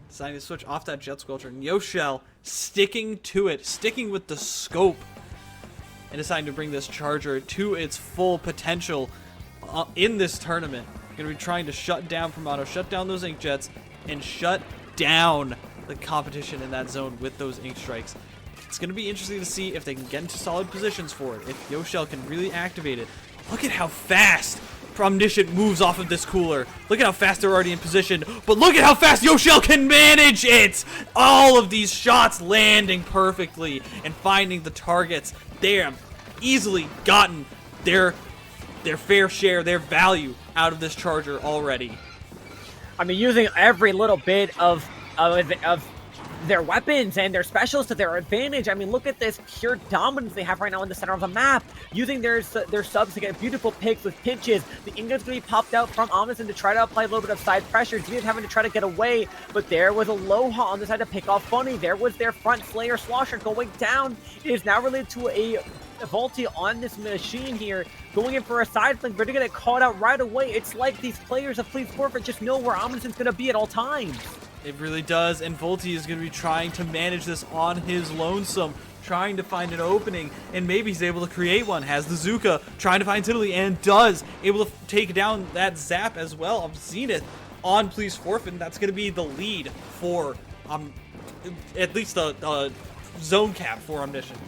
deciding to switch off that Jet Squelcher, and Yoshell sticking to it, sticking with the scope, and deciding to bring this Charger to its full potential in this tournament. Going to be trying to shut down Romano, shut down those Ink Jets, and shut down the competition in that zone with those Ink Strikes. It's going to be interesting to see if they can get into solid positions for it, if Yoshell can really activate it. Look at how fast Omniscient moves off of this cooler. Look at how fast they're already in position, but look at how fast Yoshell can manage it! All of these shots landing perfectly and finding the targets. They have easily gotten their fair share, their value out of this Charger already. I mean, using every little bit of their weapons and their specials to their advantage. I mean, look at this pure dominance they have right now in the center of the map. Using their subs to get beautiful picks with pinches. The Ingot's going to be popped out from Omniscient to try to apply a little bit of side pressure. Zenith having to try to get away, but there was Aloha on the side to pick off Funny. There was their front Slayer Slosher going down. It is now related to a Volti on this machine here, going in for a side flank, but they're going to get called out right away. It's like these players of Please Forfeit just know where Omniscient's going to be at all times. It really does, and Volti is going to be trying to manage this on his lonesome, trying to find an opening, and maybe he's able to create one. Has the Zuka, trying to find Tiddly, and does, able to take down that Zap as well of Zenith on Please Forfeit, and that's going to be the lead for, at least the zone cap for Omniscient.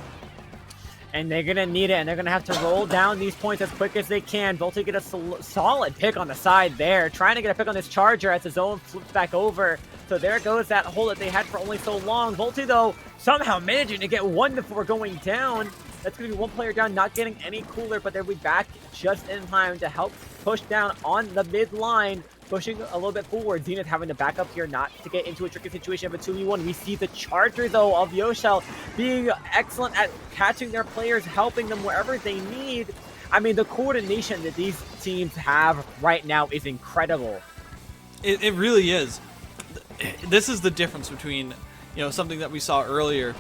And they're going to need it, and they're going to have to roll down these points as quick as they can. Volti get a solid pick on the side there, trying to get a pick on this Charger as the zone flips back over. So there goes that hole that they had for only so long. Volti, though, somehow managing to get one before going down. That's going to be one player down, not getting any cooler, but they'll be back just in time to help push down on the mid line, pushing a little bit forward. Zenith having to back up here not to get into a tricky situation of a 2v1. We see the Charger, though, of Yoshel being excellent at catching their players, helping them wherever they need. I mean, the coordination that these teams have right now is incredible. It really is. This is the difference between, something that we saw earlier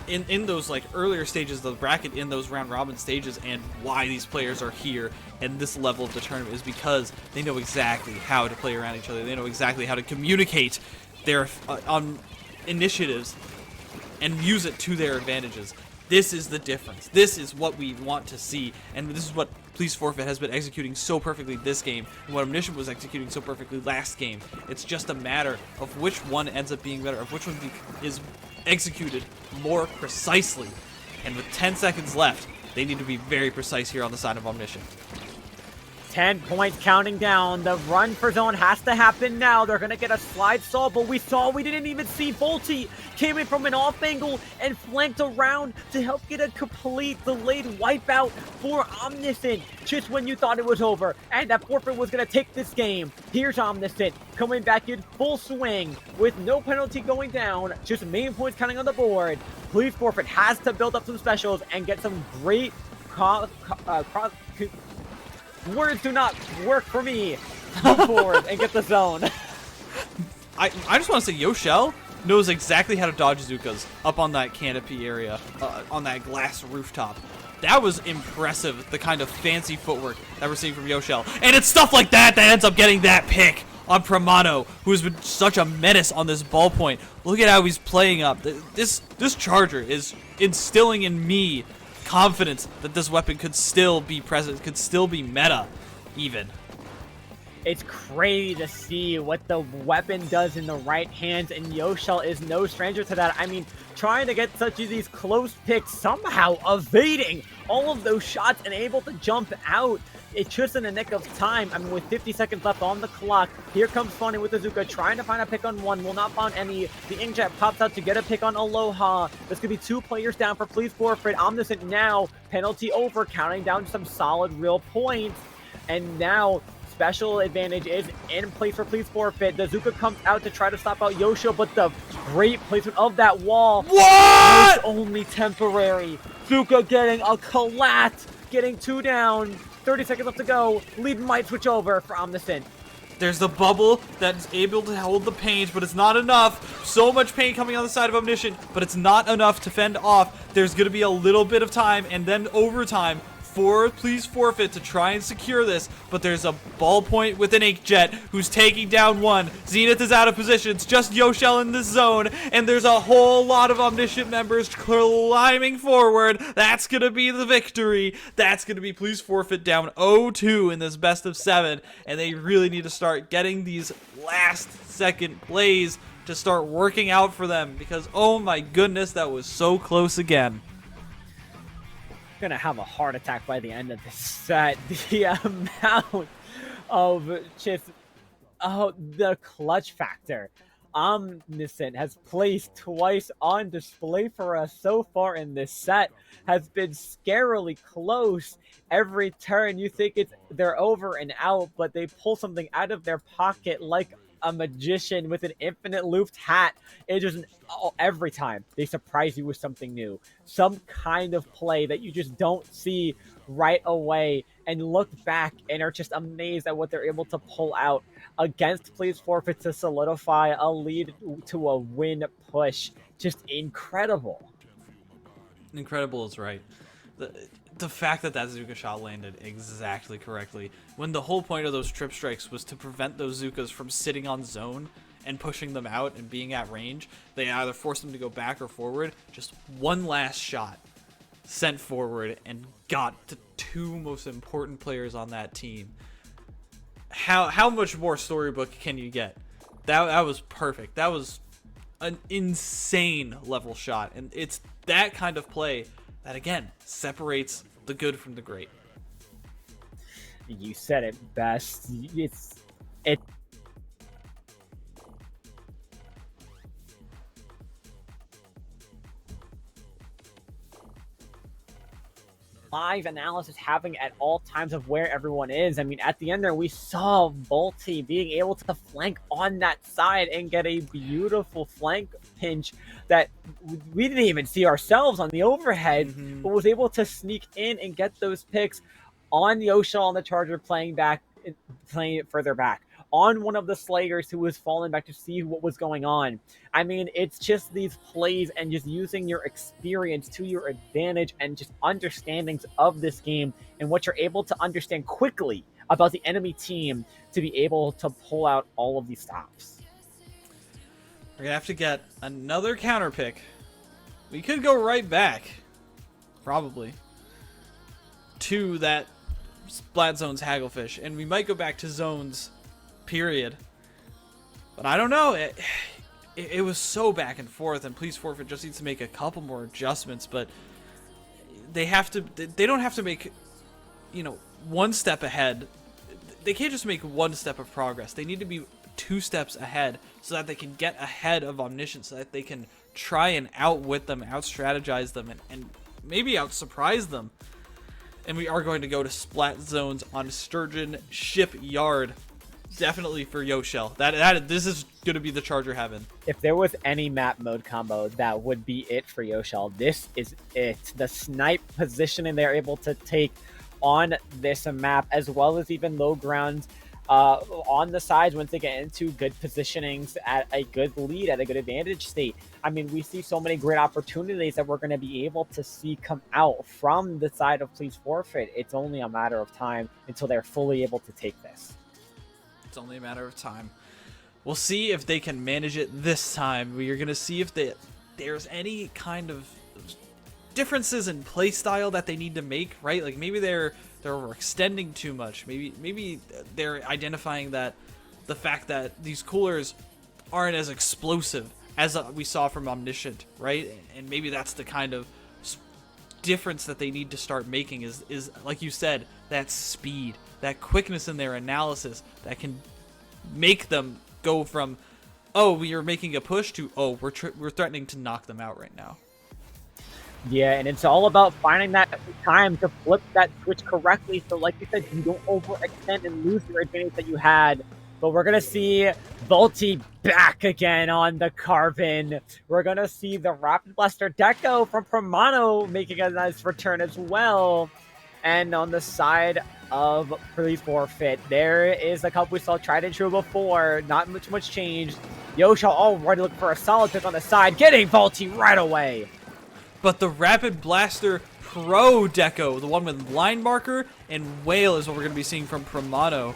in those like earlier stages of the bracket, in those round robin stages, and why these players are here and this level of the tournament is because they know exactly how to play around each other. They know exactly how to communicate their initiatives and use it to their advantages. This is the difference. This is what we want to see, and this is what Please Forfeit has been executing so perfectly this game, and what Omniscient was executing so perfectly last game. It's just a matter of which one ends up being better, of which one is executed more precisely. And with 10 seconds left, they need to be very precise here on the side of Omniscient. 10 points counting down. The run for zone has to happen now. They're going to get a slide stall, but we didn't even see Volti came in from an off angle and flanked around to help get a complete delayed wipeout for Omniscient just when you thought it was over and that Forfeit was going to take this game. Here's Omniscient coming back in full swing with no penalty going down, just main points counting on the board. Please Forfeit has to build up some specials and get some great words do not work for me. Move forward and get the zone. I just want to say Yoshel knows exactly how to dodge Zukas up on that canopy area, on that glass rooftop. That was impressive, the kind of fancy footwork that we're seeing from Yoshel. And it's stuff like that that ends up getting that pick on Pramano, who has been such a menace on this ballpoint. Look at how he's playing up. This Charger is instilling in me confidence that this weapon could still be present, could still be meta, even. It's crazy to see what the weapon does in the right hands, and Yoshel is no stranger to that. I mean, trying to get such of these close picks, somehow evading all of those shots and able to jump out. It's just in the nick of time. I mean, with 50 seconds left on the clock, here comes Funny with the Zuka, trying to find a pick on one, will not find any. The Inkjet pops out to get a pick on Aloha. This could be 2 players down for Please Forfeit. Omniscient now, penalty over, counting down some solid real points. And now, special advantage is in place for Please Forfeit. The Zuka comes out to try to stop out Yoshio, but the great placement of that wall was only temporary. Zuka getting a collat, getting 2 down. 30 seconds left to go. Lead might switch over for Omniscient. There's the bubble that's able to hold the pain, but it's not enough. So much pain coming on the side of Omniscient, but it's not enough to fend off. There's going to be a little bit of time and then overtime for Please Forfeit to try and secure this, but there's a ballpoint with an Inkjet who's taking down one. Zenith is out of position. It's just Yoshel in this zone, and there's a whole lot of Omniscient members climbing forward. That's going to be the victory. That's going to be Please Forfeit down 0-2 in this best of 7, and they really need to start getting these last second plays to start working out for them, because oh my goodness, that was so close again. Gonna have a heart attack by the end of this set. The amount of just the clutch factor Omniscient has placed twice on display for us so far in this set has been scarily close. Every turn you think they're over and out, but they pull something out of their pocket like a magician with an infinite looped hat. It just every time they surprise you with something new, some kind of play that you just don't see right away, and look back and are just amazed at what they're able to pull out against Please Forfeit to solidify a lead to a win push. Just incredible. Incredible is right. The fact that Zuka shot landed exactly correctly, when the whole point of those trip strikes was to prevent those Zukas from sitting on zone and pushing them out and being at range, they either forced them to go back or forward. Just one last shot sent forward and got the two most important players on that team. How much more storybook can you get? That was perfect. That was an insane level shot, and it's that kind of play that, again, separates the good from the great. You said it best. It live analysis happening at all times of where everyone is. I mean, at the end there, we saw Volty being able to flank on that side and get a beautiful flank pinch that we didn't even see ourselves on the overhead, but was able to sneak in and get those picks on the Yoshel on the Charger, playing it further back, on one of the Slayers who was falling back to see what was going on. I mean, it's just these plays and just using your experience to your advantage and just understandings of this game and what you're able to understand quickly about the enemy team to be able to pull out all of these stops. We're going to have to get another counter pick. We could go right back, probably, to that Splat Zones Hagglefish, and we might go back to Zones, period. But I don't know. It was so back and forth, and Please Forfeit just needs to make a couple more adjustments, but they don't have to make, one step ahead. They can't just make one step of progress. They need to be 2 steps ahead so that they can get ahead of Omniscient, so that they can try and outwit them, out-strategize them, and maybe out-surprise them. And we are going to go to Splat Zones on Sturgeon Shipyard. Definitely for Yoshel. This is going to be the Charger heaven. If there was any map mode combo, that would be it for Yoshel. This is it. The snipe positioning they're able to take on this map, as well as even low ground on the sides once they get into good positionings at a good lead, at a good advantage state. I mean, we see so many great opportunities that we're going to be able to see come out from the side of Please Forfeit. It's only a matter of time until they're fully able to take this. It's only a matter of time. We'll see if they can manage it this time. We're going to see if there's any kind of differences in play style that they need to make, right? Like maybe they're overextending too much. Maybe they're identifying that the fact that these coolers aren't as explosive as we saw from Omniscient, right? And maybe that's the kind of difference that they need to start making is like you said, that speed, that quickness in their analysis that can make them go from, oh, we are making a push, to, oh, we're threatening to knock them out right now. Yeah, and it's all about finding that time to flip that switch correctly, so like you said, you don't overextend and lose your advantage that you had. But we're going to see Volty back again on the Carbon. We're going to see the Rapid Blaster Deco from Promano making a nice return as well. And on the side of Please Forfeit, there is a couple we saw tried and true before. Not much changed. Yoshel already looking for a solid pick on the side, getting Volty right away. But the Rapid Blaster Pro Deco, the one with line marker and whale, is what we're going to be seeing from Promano.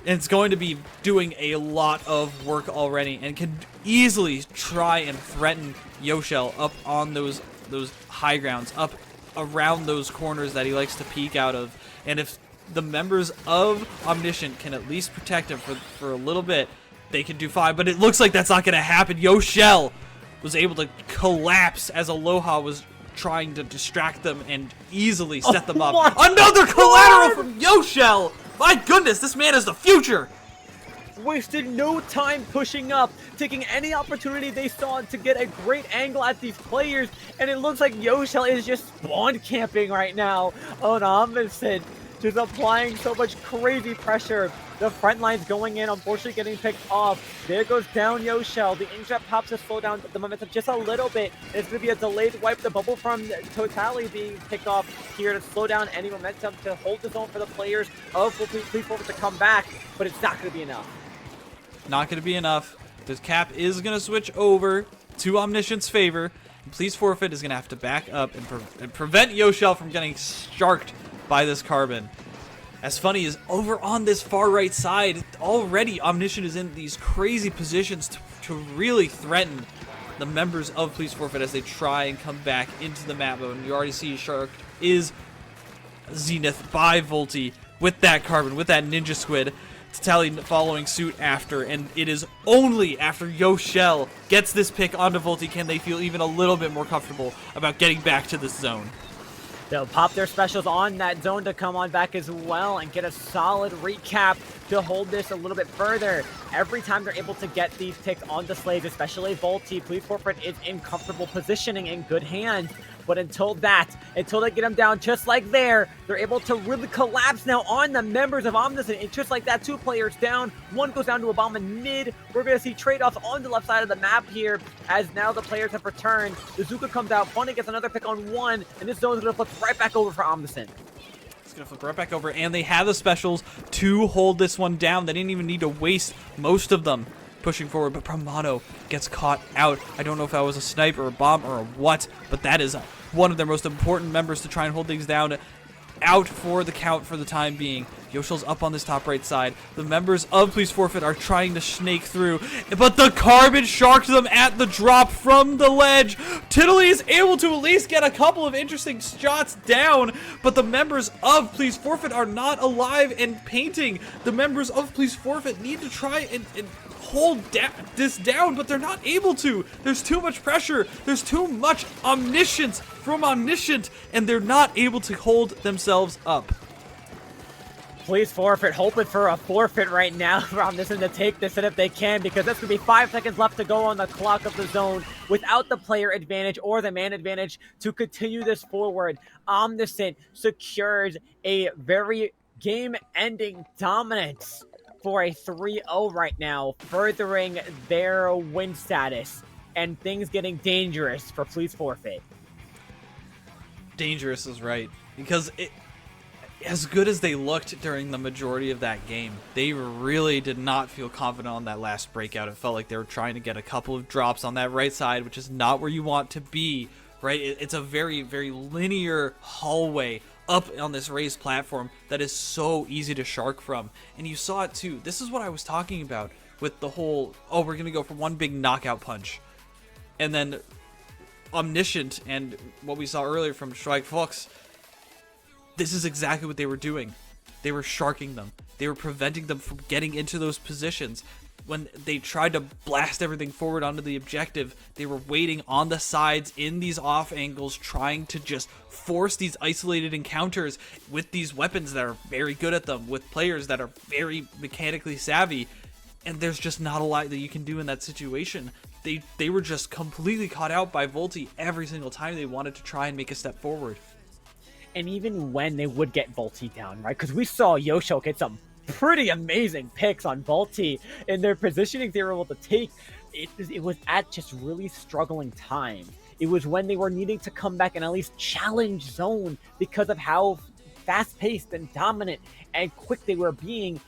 And it's going to be doing a lot of work already and can easily try and threaten Yoshel up on those high grounds, up around those corners that he likes to peek out of. And if the members of Omniscient can at least protect him for a little bit, they can do fine. But it looks like that's not going to happen. Yoshel was able to collapse as Aloha was trying to distract them and easily set them up. Another collateral from Yoshel! My goodness, this man is the future! Wasted no time pushing up, taking any opportunity they saw to get a great angle at these players, and it looks like Yoshel is just spawn camping right now on Omniscient, just applying so much crazy pressure. The front line's going in, unfortunately getting picked off. There goes down Yoshel. The inject pops to slow down the momentum just a little bit. It's going to be a delayed wipe. The bubble from Totally being picked off here to slow down any momentum, to hold the zone for the players of Please Forfeit to come back, but it's not going to be enough. Not going to be enough. The cap is going to switch over to Omniscient's favor, Please Forfeit is going to have to back up and prevent Yoshell from getting sharked by this Carbon. As funny as over on this far right side, already Omniscient is in these crazy positions to really threaten the members of Please Forfeit as they try and come back into the map. And you already see Shark is Zenith by Volty with that Carbon, with that Ninja Squid. Tally following suit after, and it is only after Yoshell gets this pick onto Volty can they feel even a little bit more comfortable about getting back to this zone. They'll pop their specials on that zone to come on back as well and get a solid recap to hold this a little bit further. Every time they're able to get these picks on the slaves, especially Volty, Please Forfeit is in comfortable positioning in good hands. But until they get them down just like there, they're able to really collapse now on the members of Omniscient. And just like that, 2 players down. One goes down to a bomb in mid. We're going to see trade-offs on the left side of the map here as now the players have returned. The Zuka comes out. Bunny gets another pick on 1. And this zone is going to flip right back over for Omniscient. It's going to flip right back over. And they have the specials to hold this one down. They didn't even need to waste most of them pushing forward, but Pramano gets caught out. I don't know if that was a snipe or a bomb or a what, but that is one of their most important members to try and hold things down. Out for the count for the time being. Yoshell's up on this top right side. The members of Please Forfeit are trying to snake through, but the Carbon sharked them at the drop from the ledge. Tiddly is able to at least get a couple of interesting shots down, but the members of Please Forfeit are not alive and painting. The members of Please Forfeit need to try and hold this down, but they're not able to. There's too much pressure. There's too much omniscience from Omniscient, and they're not able to hold themselves up. Please Forfeit, hoping for a forfeit right now for Omniscient to take this, and if they can, because that's going to be 5 seconds left to go on the clock of the zone without the player advantage or the man advantage to continue this forward. Omniscient secures a very game-ending dominance for a 3-0 right now, furthering their win status, and things getting dangerous for Please Forfeit. Dangerous is right, because as good as they looked during the majority of that game, they really did not feel confident on that last breakout. It felt like they were trying to get a couple of drops on that right side, which is not where you want to be, right? It's a very, very linear hallway up on this raised platform that is so easy to shark from. And you saw it too. This is what I was talking about with the whole, oh, we're going to go for one big knockout punch. And then Omniscient and what we saw earlier from Strike Fox, this is exactly what they were doing. They were sharking them. They were preventing them from getting into those positions. When they tried to blast everything forward onto the objective, they were waiting on the sides in these off angles, trying to just force these isolated encounters with these weapons that are very good at them, with players that are very mechanically savvy, and there's just not a lot that you can do in that situation. They were just completely caught out by Volty every single time they wanted to try and make a step forward. And even when they would get Volty down, right? Because we saw Yoshell get some pretty amazing picks on Volty, and their positioning they were able to take, it was at just really struggling time. It was when they were needing to come back and at least challenge zone because of how fast-paced and dominant and quick they were being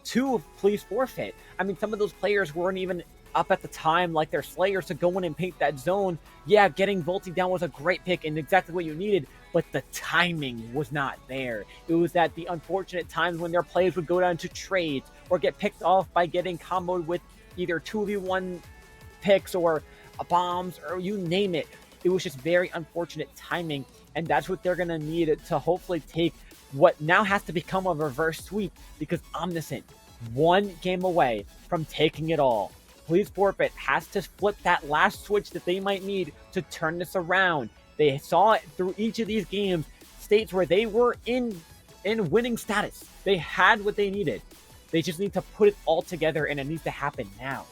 to Please Forfeit. I mean, some of those players weren't even up at the time like their Slayers to go in and paint that zone. Yeah, getting Volty down was a great pick and exactly what you needed, but the timing was not there. It was at the unfortunate times when their players would go down to trades or get picked off by getting comboed with either 2v1 picks or bombs or you name it. It was just very unfortunate timing, and that's what they're going to need to hopefully take what now has to become a reverse sweep, because Omniscient, one game away from taking it all. Please Forfeit has to flip that last switch that they might need to turn this around. They saw it through each of these games, states where they were in winning status. They had what they needed. They just need to put it all together, and it needs to happen now.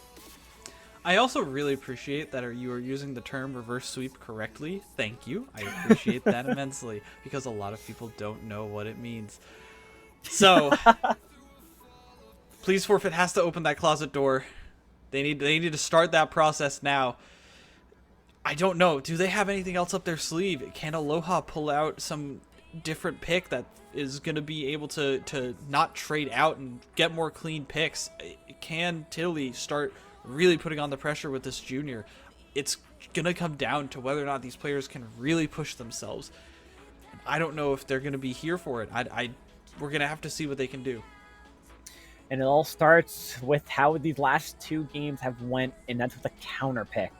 I also really appreciate that you are using the term reverse sweep correctly. Thank you. I appreciate that immensely, because a lot of people don't know what it means. So, Please Forfeit has to open that closet door. They need to start that process now. I don't know. Do they have anything else up their sleeve? Can Aloha pull out some different pick that is going to be able to not trade out and get more clean picks? Can Tilly start really putting on the pressure with this junior? It's gonna come down to whether or not these players can really push themselves. I don't know if they're gonna be here for it. We're gonna have to see what they can do. And it all starts with how these last 2 games have went, and that's with a counter pick.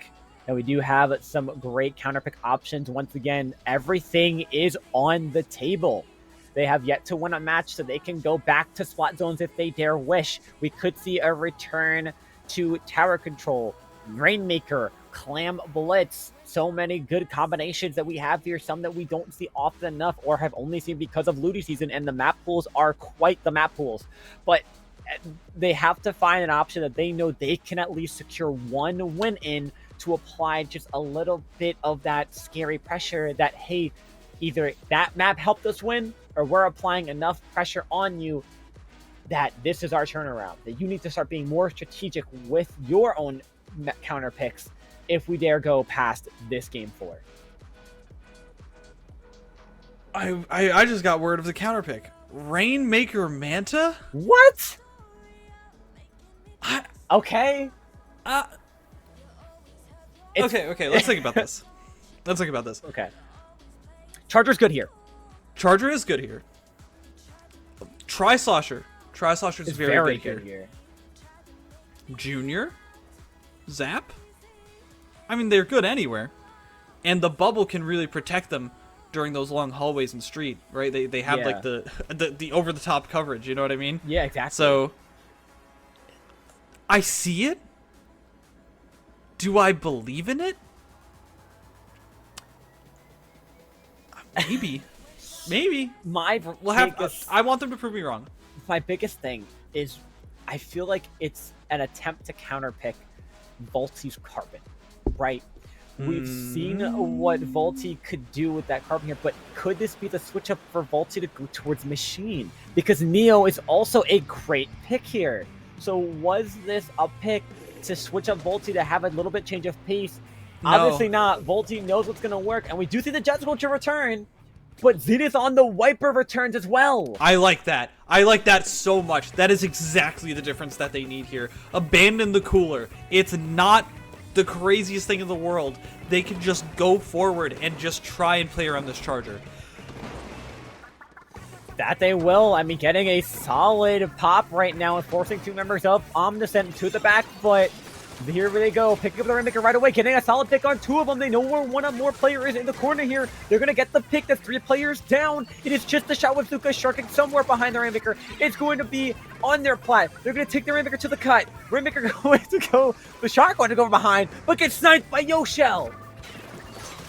And we do have some great counter pick options. Once again, everything is on the table. They have yet to win a match, so they can go back to spot zones if they dare wish. We could see a return to tower control, Rainmaker, Clam Blitz. So many good combinations that we have here, some that we don't see often enough or have only seen because of Looty season, and the map pools are quite the map pools. But they have to find an option that they know they can at least secure 1 win in to apply just a little bit of that scary pressure that, hey, either that map helped us win or we're applying enough pressure on you that this is our turnaround, that you need to start being more strategic with your own counter picks if we dare go past this game 4. I just got word of the counter pick. Rainmaker Manta? What? Okay. Okay, let's think about this. Okay. Charger's good here. Charger is good here. Tri-Slosher. Tri-Slosher is very good here. Junior? Zap? I mean, they're good anywhere. And the bubble can really protect them during those long hallways and street, right? They have like the over-the-top coverage, you know what I mean? Yeah, exactly. So, I see it. Do I believe in it? Maybe. Maybe. I want them to prove me wrong. My biggest thing is I feel like it's an attempt to counterpick Volti's Carbon, right? We've seen what Volti could do with that Carbon here, but could this be the switch up for Volti to go towards Machine? Because Neo is also a great pick here. So was this a pick to switch up Volti to have a little bit change of pace? No. Obviously not. Volti knows what's going to work, and we do see the Jets going to return, but Zenith on the Wiper returns as well. I like that. I like that so much. That is exactly the difference that they need here. Abandon the cooler. It's not the craziest thing in the world. They can just go forward and just try and play around this Charger. That they will. I mean, getting a solid pop right now and forcing 2 members of Omniscient to the back foot. Here they go, picking up the Rainmaker right away, getting a solid pick on 2 of them. They know where one of more player is in the corner here. They're going to get the pick. That's 3 players down. It is just the shot with Zuka sharking somewhere behind the Rainmaker. It's going to be on their plat. They're going to take the Rainmaker to the cut. Rainmaker going to go, the shot going to go behind, but gets sniped by Yoshell.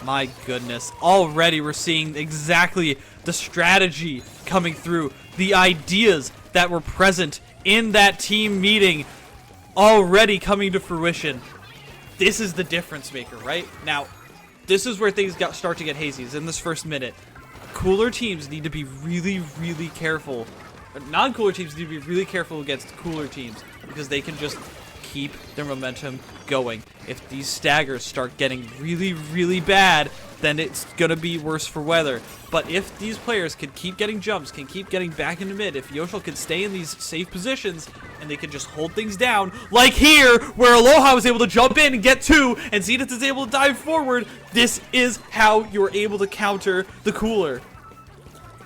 My goodness. Already we're seeing exactly the strategy coming through. The ideas that were present in that team meeting already coming to fruition. This is the difference maker, right? Now, this is where things start to get hazy, is in this first minute. Cooler teams need to be really, really careful. Non-cooler teams need to be really careful against cooler teams because they can just keep their momentum going. If these staggers start getting really, really bad, then it's going to be worse for weather. But if these players can keep getting jumps, can keep getting back into mid, if Yoshell can stay in these safe positions, and they can just hold things down, like here, where Aloha was able to jump in and get 2, and Zenith is able to dive forward, this is how you're able to counter the cooler.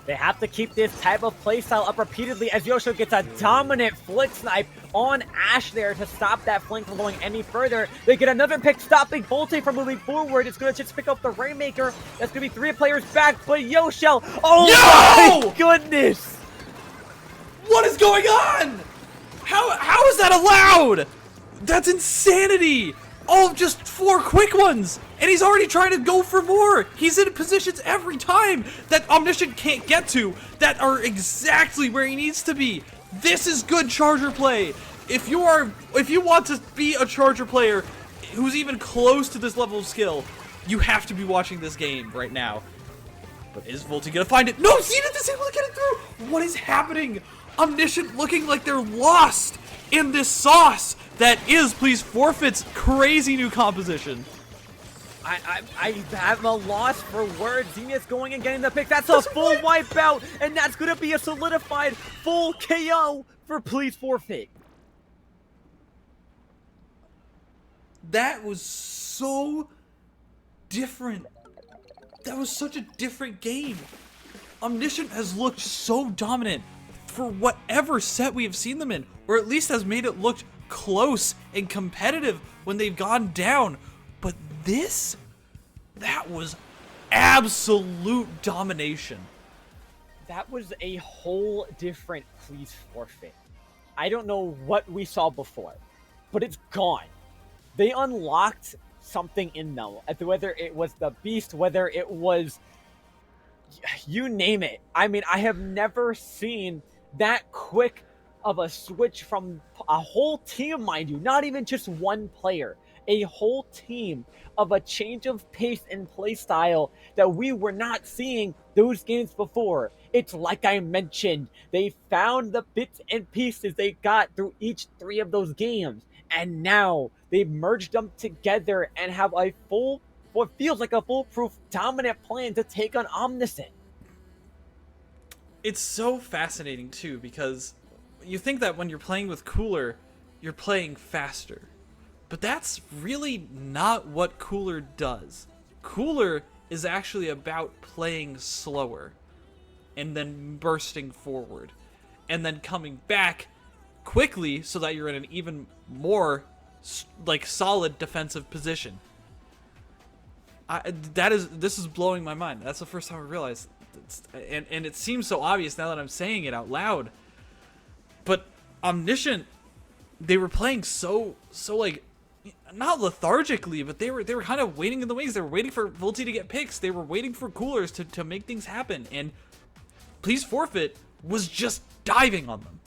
They have to keep this type of playstyle up repeatedly as Yoshell gets a dominant flick snipe on Ash there to stop that flank from going any further. They get another pick stopping Volte from moving forward. It's going to just pick up the Rainmaker. That's going to be 3 players back, but Yoshell, oh my goodness! What is going on? How is that allowed? That's insanity! All just 4 quick ones, and he's already trying to go for more. He's in positions every time that Omniscient can't get to that are exactly where he needs to be. This is good Charger play. If you want to be a Charger player who's even close to this level of skill, you have to be watching this game right now. But is Volti gonna find it? No, Zenith is able to get it through. What is happening? Omniscient looking like they're lost in this sauce that is Please Forfeit's crazy new composition. I have a loss for words. Zenith going and getting the pick. That's a full wipeout, and that's going to be a solidified full KO for Please Forfeit. That was so different. That was such a different game. Omniscient has looked so dominant for whatever set we have seen them in, or at least has made it look close and competitive when they've gone down. But this, that was absolute domination. That was a whole different Please Forfeit. I don't know what we saw before, but it's gone. They unlocked something in them, whether it was the beast, whether it was, you name it. I mean, I have never seen that quick of a switch from a whole team, mind you, not even just one player, a whole team, of a change of pace and play style that we were not seeing those games before. It's like I mentioned, they found the bits and pieces they got through each 3 of those games, and now they've merged them together and have a full, what feels like a foolproof dominant plan to take on Omniscient. It's so fascinating too, because you think that when you're playing with Cooler, you're playing faster. But that's really not what Cooler does. Cooler is actually about playing slower and then bursting forward and then coming back quickly so that you're in an even more solid defensive position. This is blowing my mind. That's the first time I realized and it seems so obvious now that I'm saying it out loud. But Omniscient, they were playing so not lethargically, but they were kind of waiting in the wings. They were waiting for Volty to get picks. They were waiting for Coolers to make things happen. And Please Forfeit was just diving on them.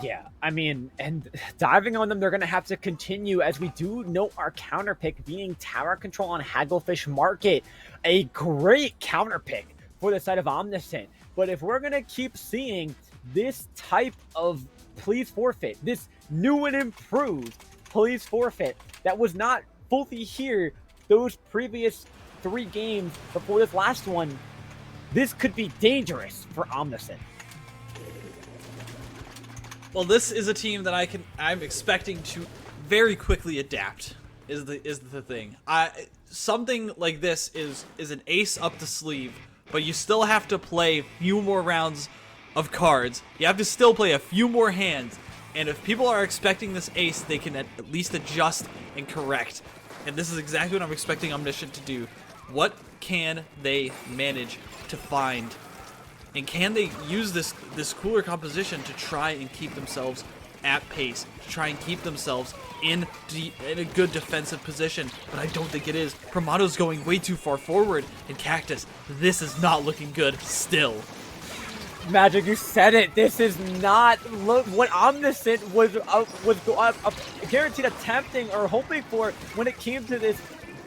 Yeah, I mean, and diving on them, they're going to have to continue, as we do note our counter pick being Tower Control on Hagglefish Market. A great counter pick for the side of Omniscient. But if we're going to keep seeing this type of Please Forfeit, this new and improved Please Forfeit that was not fully here those previous 3 games before this last one, this could be dangerous for Omniscient. Well, this is a team that I'm expecting to very quickly adapt. Is the thing. Something like this is an ace up the sleeve, but you still have to play a few more rounds of cards. You have to still play a few more hands, and if people are expecting this ace, they can at least adjust and correct. And this is exactly what I'm expecting Omniscient to do. What can they manage to find? And can they use this Cooler composition to try and keep themselves at pace, to try and keep themselves in a good defensive position? But I don't think it is. Primato's going way too far forward, and Cactus, this is not looking good still. Magic, you said it. This is not what Omniscient was guaranteed attempting or hoping for when it came to this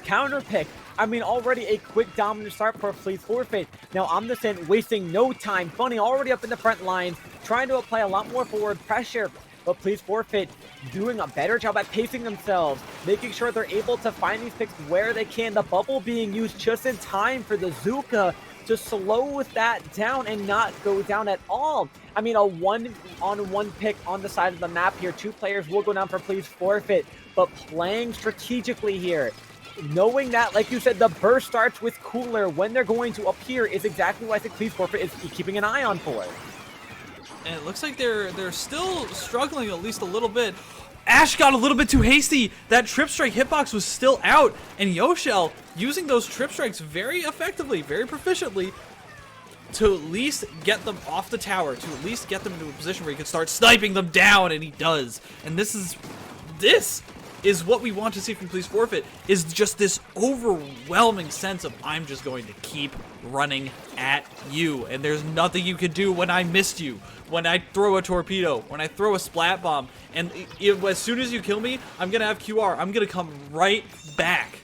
counter pick. I mean, already a quick dominant start for Please Forfeit. Now Omniscient wasting no time. Funny already up in the front lines, trying to apply a lot more forward pressure. But Please Forfeit doing a better job at pacing themselves, making sure they're able to find these picks where they can. The bubble being used just in time for the Zuka to slow that down and not go down at all. I mean, a one-on-one pick on the side of the map here. 2 players will go down for Please Forfeit, but playing strategically here. Knowing that, like you said, the burst starts with Cooler. When they're going to appear is exactly what I think Please Forfeit is keeping an eye on for. And it looks like they're still struggling at least a little bit. Ash got a little bit too hasty. That Trip Strike hitbox was still out, and Yoshell using those Trip Strikes very effectively, very proficiently, to at least get them off the tower, to at least get them into a position where he can start sniping them down, and he does. And this is what we want to see from Please Forfeit, is just this overwhelming sense of, I'm just going to keep running at you, and there's nothing you can do when I missed you, when I throw a torpedo, when I throw a splat bomb, and as soon as you kill me, I'm gonna have QR. I'm gonna come right back.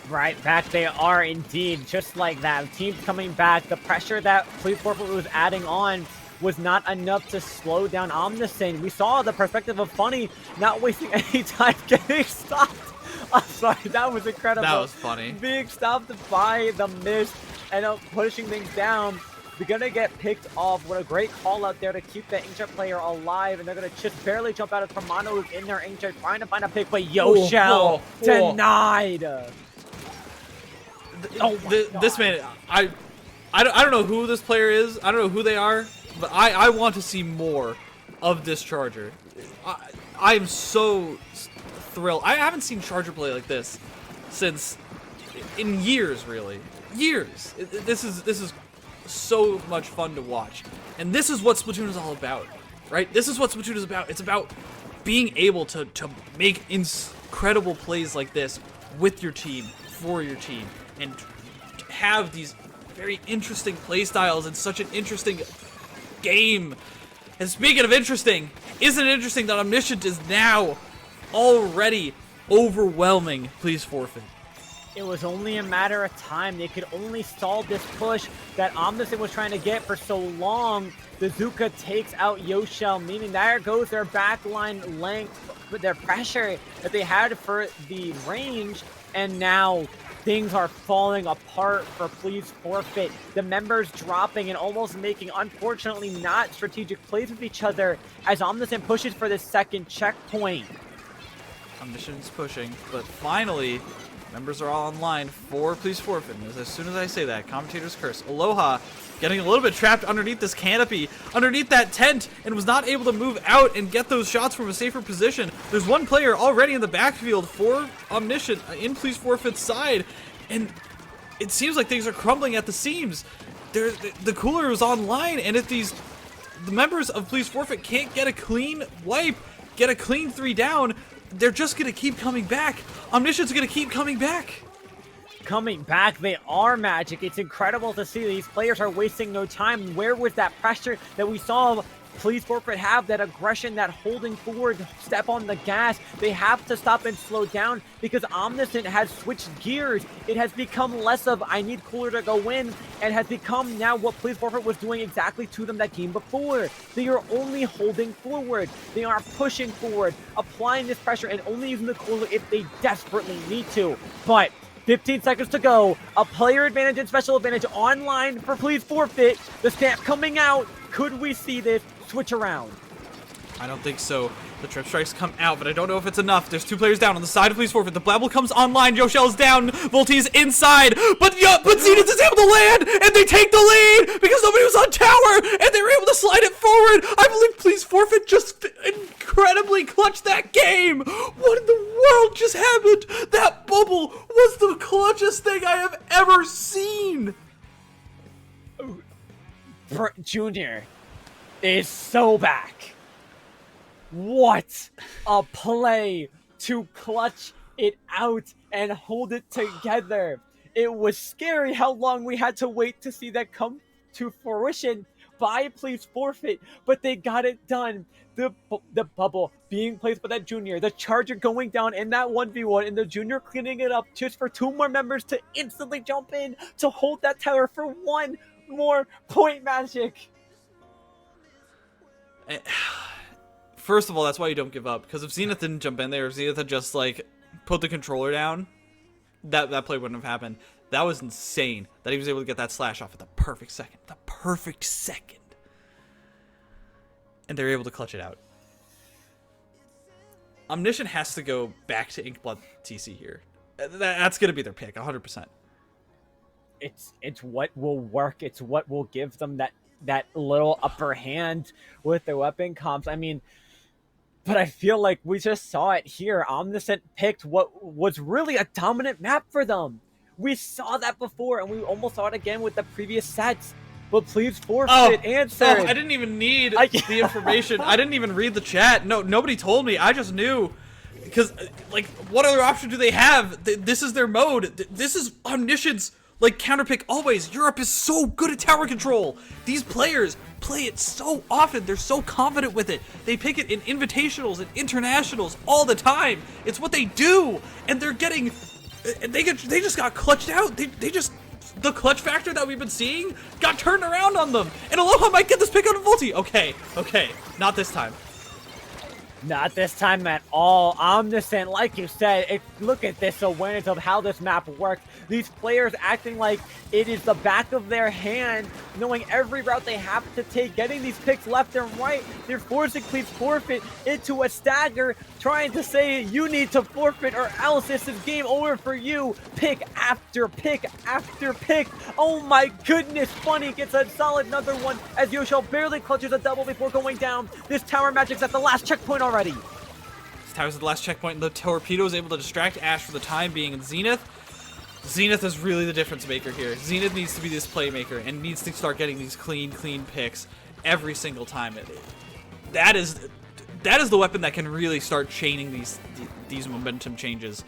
Right back they are indeed, just like that. Teams coming back, the pressure that Please Forfeit was adding on was not enough to slow down Omniscient. We saw the perspective of Funny not wasting any time getting stopped. I'm sorry, that was incredible. That was funny. Being stopped by the mist and pushing things down. They're gonna get picked off. What a great call out there to keep the Inkjet player alive, and they're gonna just barely jump out of Hermano, who's in their Inkjet trying to find a pick, but Yoshell denied. This man, I don't know who this player is. I don't know who they are, but I want to see more of this Charger. I am so thrilled. I haven't seen Charger play like this since in years, really. Years. This is so much fun to watch. And this is what Splatoon is all about, right? This is what Splatoon is about. It's about being able to make incredible plays like this with your team, for your team, and have these very interesting play styles and such an interesting game. And speaking of interesting, isn't it interesting that Omniscient is now already overwhelming Please Forfeit? It was only a matter of time. They could only stall this push that Omniscient was trying to get for so long. The Zuka takes out Yoshell, meaning there goes their backline length, with their pressure that they had for the range, and now things are falling apart for Please Forfeit. The members dropping and almost making, unfortunately, not strategic plays with each other as Omniscient pushes for the second checkpoint. Omniscient's pushing, but finally, members are all online for Please Forfeit. And as soon as I say that, commentator's curse. Aloha getting a little bit trapped underneath this canopy, underneath that tent, and was not able to move out and get those shots from a safer position. There's one player already in the backfield for Omniscient in Please Forfeit's side, and it seems like things are crumbling at the seams. The cooler is online, and if the members of Please Forfeit can't get a clean wipe, get a clean 3 down, they're just going to keep coming back. Omniscient's going to keep coming back. Coming back, they are Magic. It's incredible to see these players are wasting no time. Where was that pressure that we saw Please Forfeit have, that aggression, that holding forward, step on the gas? They have to stop and slow down because Omniscient has switched gears. It has become less of I need cooler to go in, and has become now what Please Forfeit was doing exactly to them that game before. They are only holding forward. They are pushing forward, applying this pressure, and only using the cooler if they desperately need to. But 15 seconds to go. A player advantage and special advantage online for Please Forfeit. The stamp coming out. Could we see this switch around? I don't think so. The trip strikes come out, but I don't know if it's enough. There's 2 players down on the side of Please Forfeit. The Blabble comes online. Yoshell's down. Volti's inside. But Zenith is able to land, and they take the lead because nobody was on tower, and they were able to slide it forward. I believe Please Forfeit just incredibly clutched that game. What in the world just happened? That bubble was the clutchest thing I have ever seen. Junior is so back. What a play to clutch it out and hold it together. It was scary how long we had to wait to see that come to fruition by Please Forfeit, but they got it done. The bubble being placed by that Junior, the Charger going down in that 1v1, and the Junior cleaning it up just for 2 more members to instantly jump in to hold that tower for 1 more point. Magic. First of all, that's why you don't give up, because if Zenith didn't jump in there, if Zenith had just like put the controller down, that play wouldn't have happened. That was insane that he was able to get that slash off at the perfect second. The perfect second. And they're able to clutch it out. Omniscient has to go back to Inkblood TC here. That's going to be their pick, 100%. It's what will work. It's what will give them that little upper hand with the weapon comps. I mean, but I feel like we just saw it here. Omniscient picked what was really a dominant map for them. We saw that before, and we almost saw it again with the previous sets. But Please Forfeit answered. Oh, I didn't even need the information. I didn't even read the chat. No, nobody told me. I just knew. Because, like, what other option do they have? This is their mode. This is Omniscient's, like, counterpick always. Europe is so good at tower control. These players play it so often. They're so confident with it. They pick it in invitationals and internationals all the time. It's what they do. And they're getting... They just got clutched out. The clutch factor that we've been seeing got turned around on them. And Aloha might get this pick out of Volti. Okay. Not this time. Not this time at all. Omniscient, like you said, look at this awareness of how this map works. These players acting like it is the back of their hand, knowing every route they have to take, getting these picks left and right. They're forcing Please Forfeit into a stagger, trying to say you need to forfeit or else this is game over for you. Pick after pick after pick. Oh my goodness, Funny gets a solid another one as Yoshel barely clutches a double before going down. This tower magic's at the last checkpoint already. This tower's at the last checkpoint, and the torpedo is able to distract Ash for the time being. And Zenith is really the difference maker here. Zenith needs to be this playmaker and needs to start getting these clean picks every single time. That is the weapon that can really start chaining these momentum changes.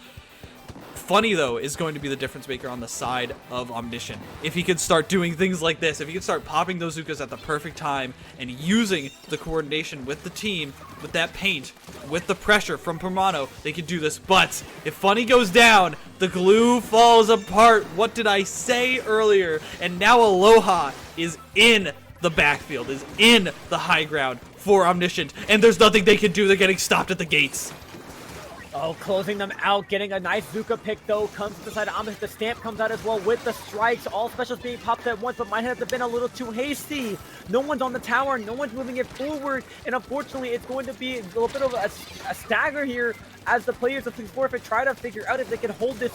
Funny, though, is going to be the difference maker on the side of Omniscient. If he could start doing things like this, if he could start popping those Zukas at the perfect time and using the coordination with the team, with that paint, with the pressure from Permano, they could do this. But if Funny goes down, the glue falls apart. What did I say earlier? And now Aloha is in the backfield, is in the high ground for Omniscient, and there's nothing they can do. They're getting stopped at the gates. Oh, closing them out, getting a nice Zuka pick though, comes to the side of Omniscient. The stamp comes out as well with the strikes. All specials being popped at once, but might have been a little too hasty. No one's on the tower, no one's moving it forward, and unfortunately it's going to be a little bit of a stagger here as the players of Please Forfeit try to figure out if they can hold this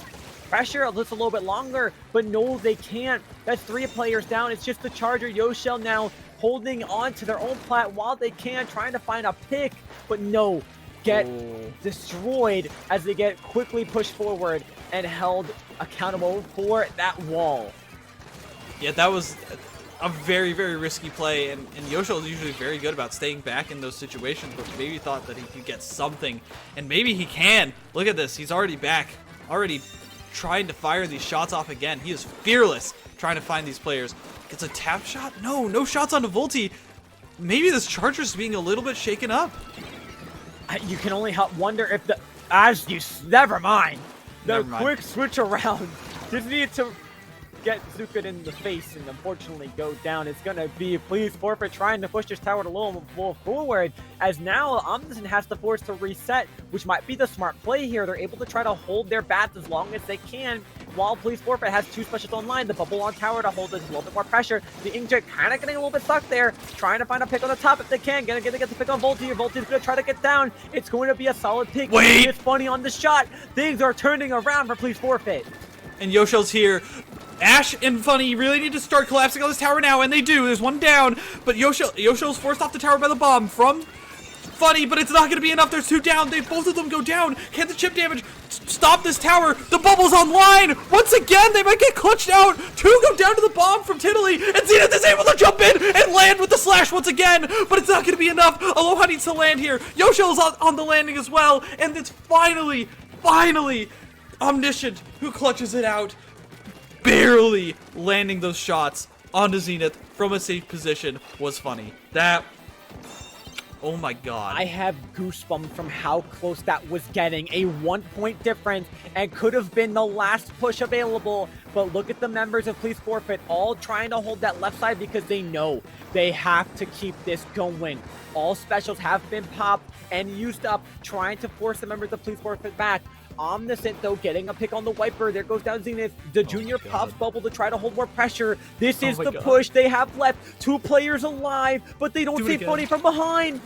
pressure just a little bit longer, but no, they can't. That's 3 players down. It's just the Charger Yoshel now holding on to their own plat while they can, trying to find a pick, but no. Get destroyed as they get quickly pushed forward and held accountable for that wall. Yeah, that was a very, very risky play, and Yoshel is usually very good about staying back in those situations, but maybe thought that he could get something, and maybe he can. Look at this, he's already back, already trying to fire these shots off again. He is fearless trying to find these players. Gets a tap shot? No shots on Volti. Maybe this Charger's being a little bit shaken up. You can only wonder if never mind. Quick switch around. Just need to get Zuka in the face and unfortunately go down. It's gonna be Please Forfeit trying to push this tower a little forward, as now Omniscient has to force to reset, which might be the smart play here. They're able to try to hold their bats as long as they can, while Please Forfeit has 2 specials online. The bubble on tower to hold this a little bit more pressure. The Inkjet kind of getting a little bit stuck there, trying to find a pick on the top if they can. Gonna get the pick on Volti. Volti's gonna try to get down. It's going to be a solid pick. Wait! It's Funny on the shot. Things are turning around for Please Forfeit. And Yoshel's here. Ash and Funny really need to start collapsing on this tower now, and they do. There's one down, but Yoshel's forced off the tower by the bomb from Funny, but it's not going to be enough. There's 2 down. Both of them go down. Can the chip damage stop this tower? The bubble's online. Once again, they might get clutched out. 2 go down to the bomb from Tiddly, and Zenith is able to jump in and land with the slash once again, but it's not going to be enough. Aloha needs to land here. Yoshel is on the landing as well, and it's finally Omniscient who clutches it out, barely landing those shots onto Zenith from a safe position. Was Funny. That, oh my god. I have goosebumps from how close that was getting. A 1-point difference and could have been the last push available. But look at the members of Please Forfeit all trying to hold that left side because they know they have to keep this going. All specials have been popped and used up, trying to force the members of Please Forfeit back. Omniscient, though, getting a pick on the Wiper. There goes down Zenith. The Junior pops bubble to try to hold more pressure. This is the push they have left. 2 players alive, but they don't see Funny from behind.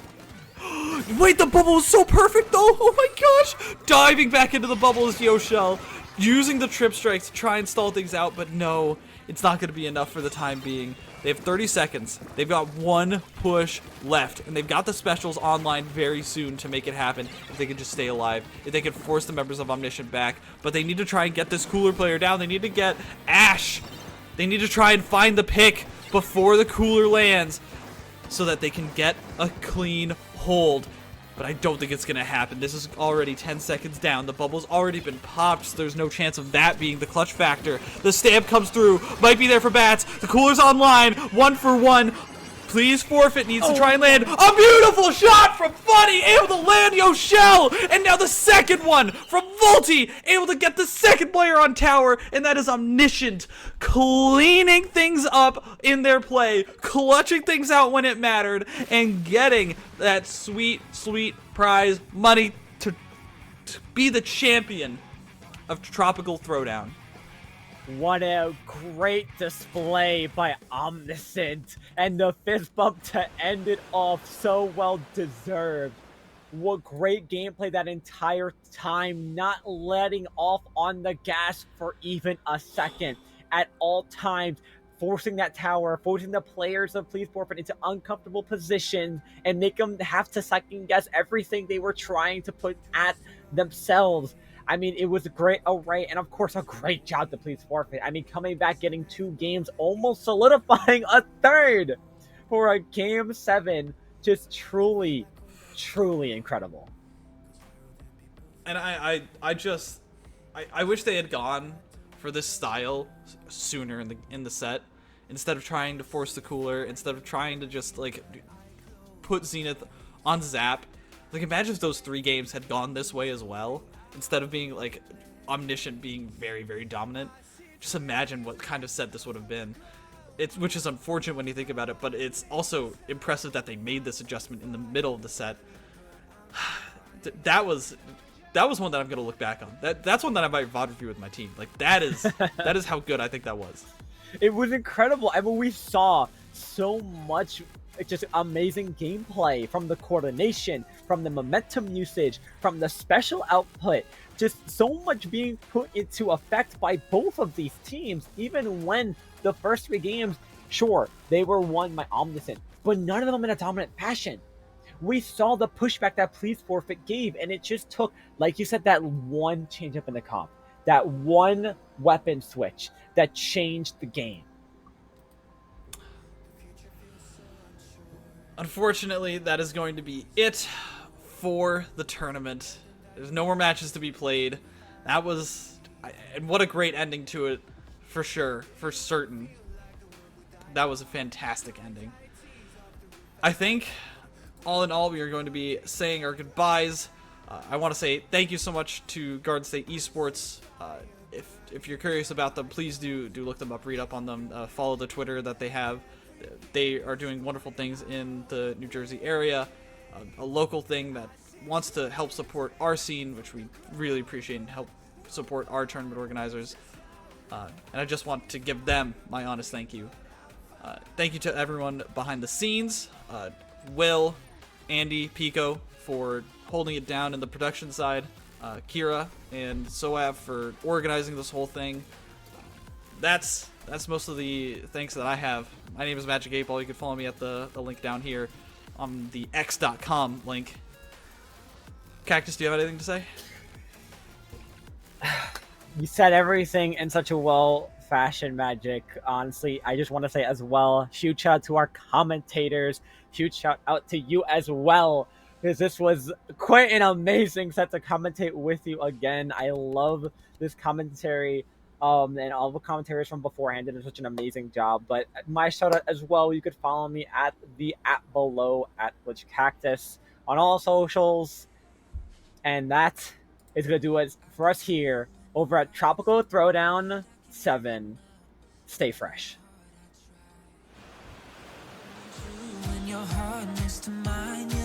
Wait, the bubble is so perfect, though. Oh my gosh. Diving back into the bubble is Yoshel, using the trip strikes to try and stall things out, but no, it's not going to be enough for the time being. They have 30 seconds. They've got 1 push left, and they've got the specials online very soon to make it happen if they can just stay alive, if they can force the members of Omniscient back. But they need to try and get this cooler player down. They need to get Ash. They need to try and find the pick before the cooler lands so that they can get a clean hold. But I don't think it's going to happen. This is already 10 seconds down. The bubble's already been popped, so there's no chance of that being the clutch factor. The stamp comes through. Might be there for bats. The cooler's online. 1 for 1. Please forfeit needs to try and land a beautiful shot from Funny, able to land Yoshell, and now the second one from Volty, able to get the second player on tower, and that is Omniscient, cleaning things up in their play, clutching things out when it mattered, and getting that sweet, sweet prize money to be the champion of Tropical Throwdown. What a great display by Omniscient, and the fist bump to end it off, so well deserved. What great gameplay that entire time, not letting off on the gas for even a second. At all times, forcing that tower, forcing the players of Please Forfeit into uncomfortable positions and make them have to second guess everything they were trying to put at themselves. I mean, it was a great array, and of course, a great job to Please Forfeit. I mean, coming back, getting 2 games, almost solidifying a third for a Game 7. Just truly, truly incredible. And I wish they had gone for this style sooner in the set, instead of trying to force the cooler, instead of trying to just, like, put Zenith on Zap. Like, imagine if those 3 games had gone this way as well, instead of being, like, Omniscient being very, very dominant. Just imagine what kind of set this would have been. Which is unfortunate when you think about it, but it's also impressive that they made this adjustment in the middle of the set. That was one that I'm gonna look back on. That's one that I might VOD review with my team. Like, that is how good I think that was. It was incredible. I mean, we saw so much just amazing gameplay from the coordination, from the momentum usage, from the special output. Just so much being put into effect by both of these teams, even when the first 3 games, sure, they were won by Omniscient, but none of them in a dominant fashion. We saw the pushback that Please Forfeit gave, and it just took, like you said, that one change up in the comp, that one weapon switch that changed the game. Unfortunately, that is going to be it for the tournament. There's no more matches to be played. And what a great ending to it, for sure, for certain. That was a fantastic ending. I think, all in all, we are going to be saying our goodbyes. I want to say thank you so much to Garden State Esports. If you're curious about them, please do look them up, read up on them, follow the Twitter that they have. They are doing wonderful things in the New Jersey area, a local thing that wants to help support our scene, which we really appreciate, and help support our tournament organizers. And I just want to give them my honest thank you. Thank you to everyone behind the scenes, Will, Andy, Pico for holding it down in the production side, Kira and Soav for organizing this whole thing. That's most of the thanks that I have. My name is Magic 8 Ball. You can follow me at the link down here on the x.com link. Cactus, do you have anything to say? You said everything in such a well-fashioned, Magic. Honestly, I just want to say as well, huge shout out to our commentators. Huge shout out to you as well, because this was quite an amazing set to commentate with you again. I love this commentary. And all the commentators from beforehand did such an amazing job. But my shout out as well, you could follow me at the @below @glitchcactus on all socials. And that is going to do it for us here over at Tropical Throwdown 7. Stay fresh. When your heart next to mine, yeah.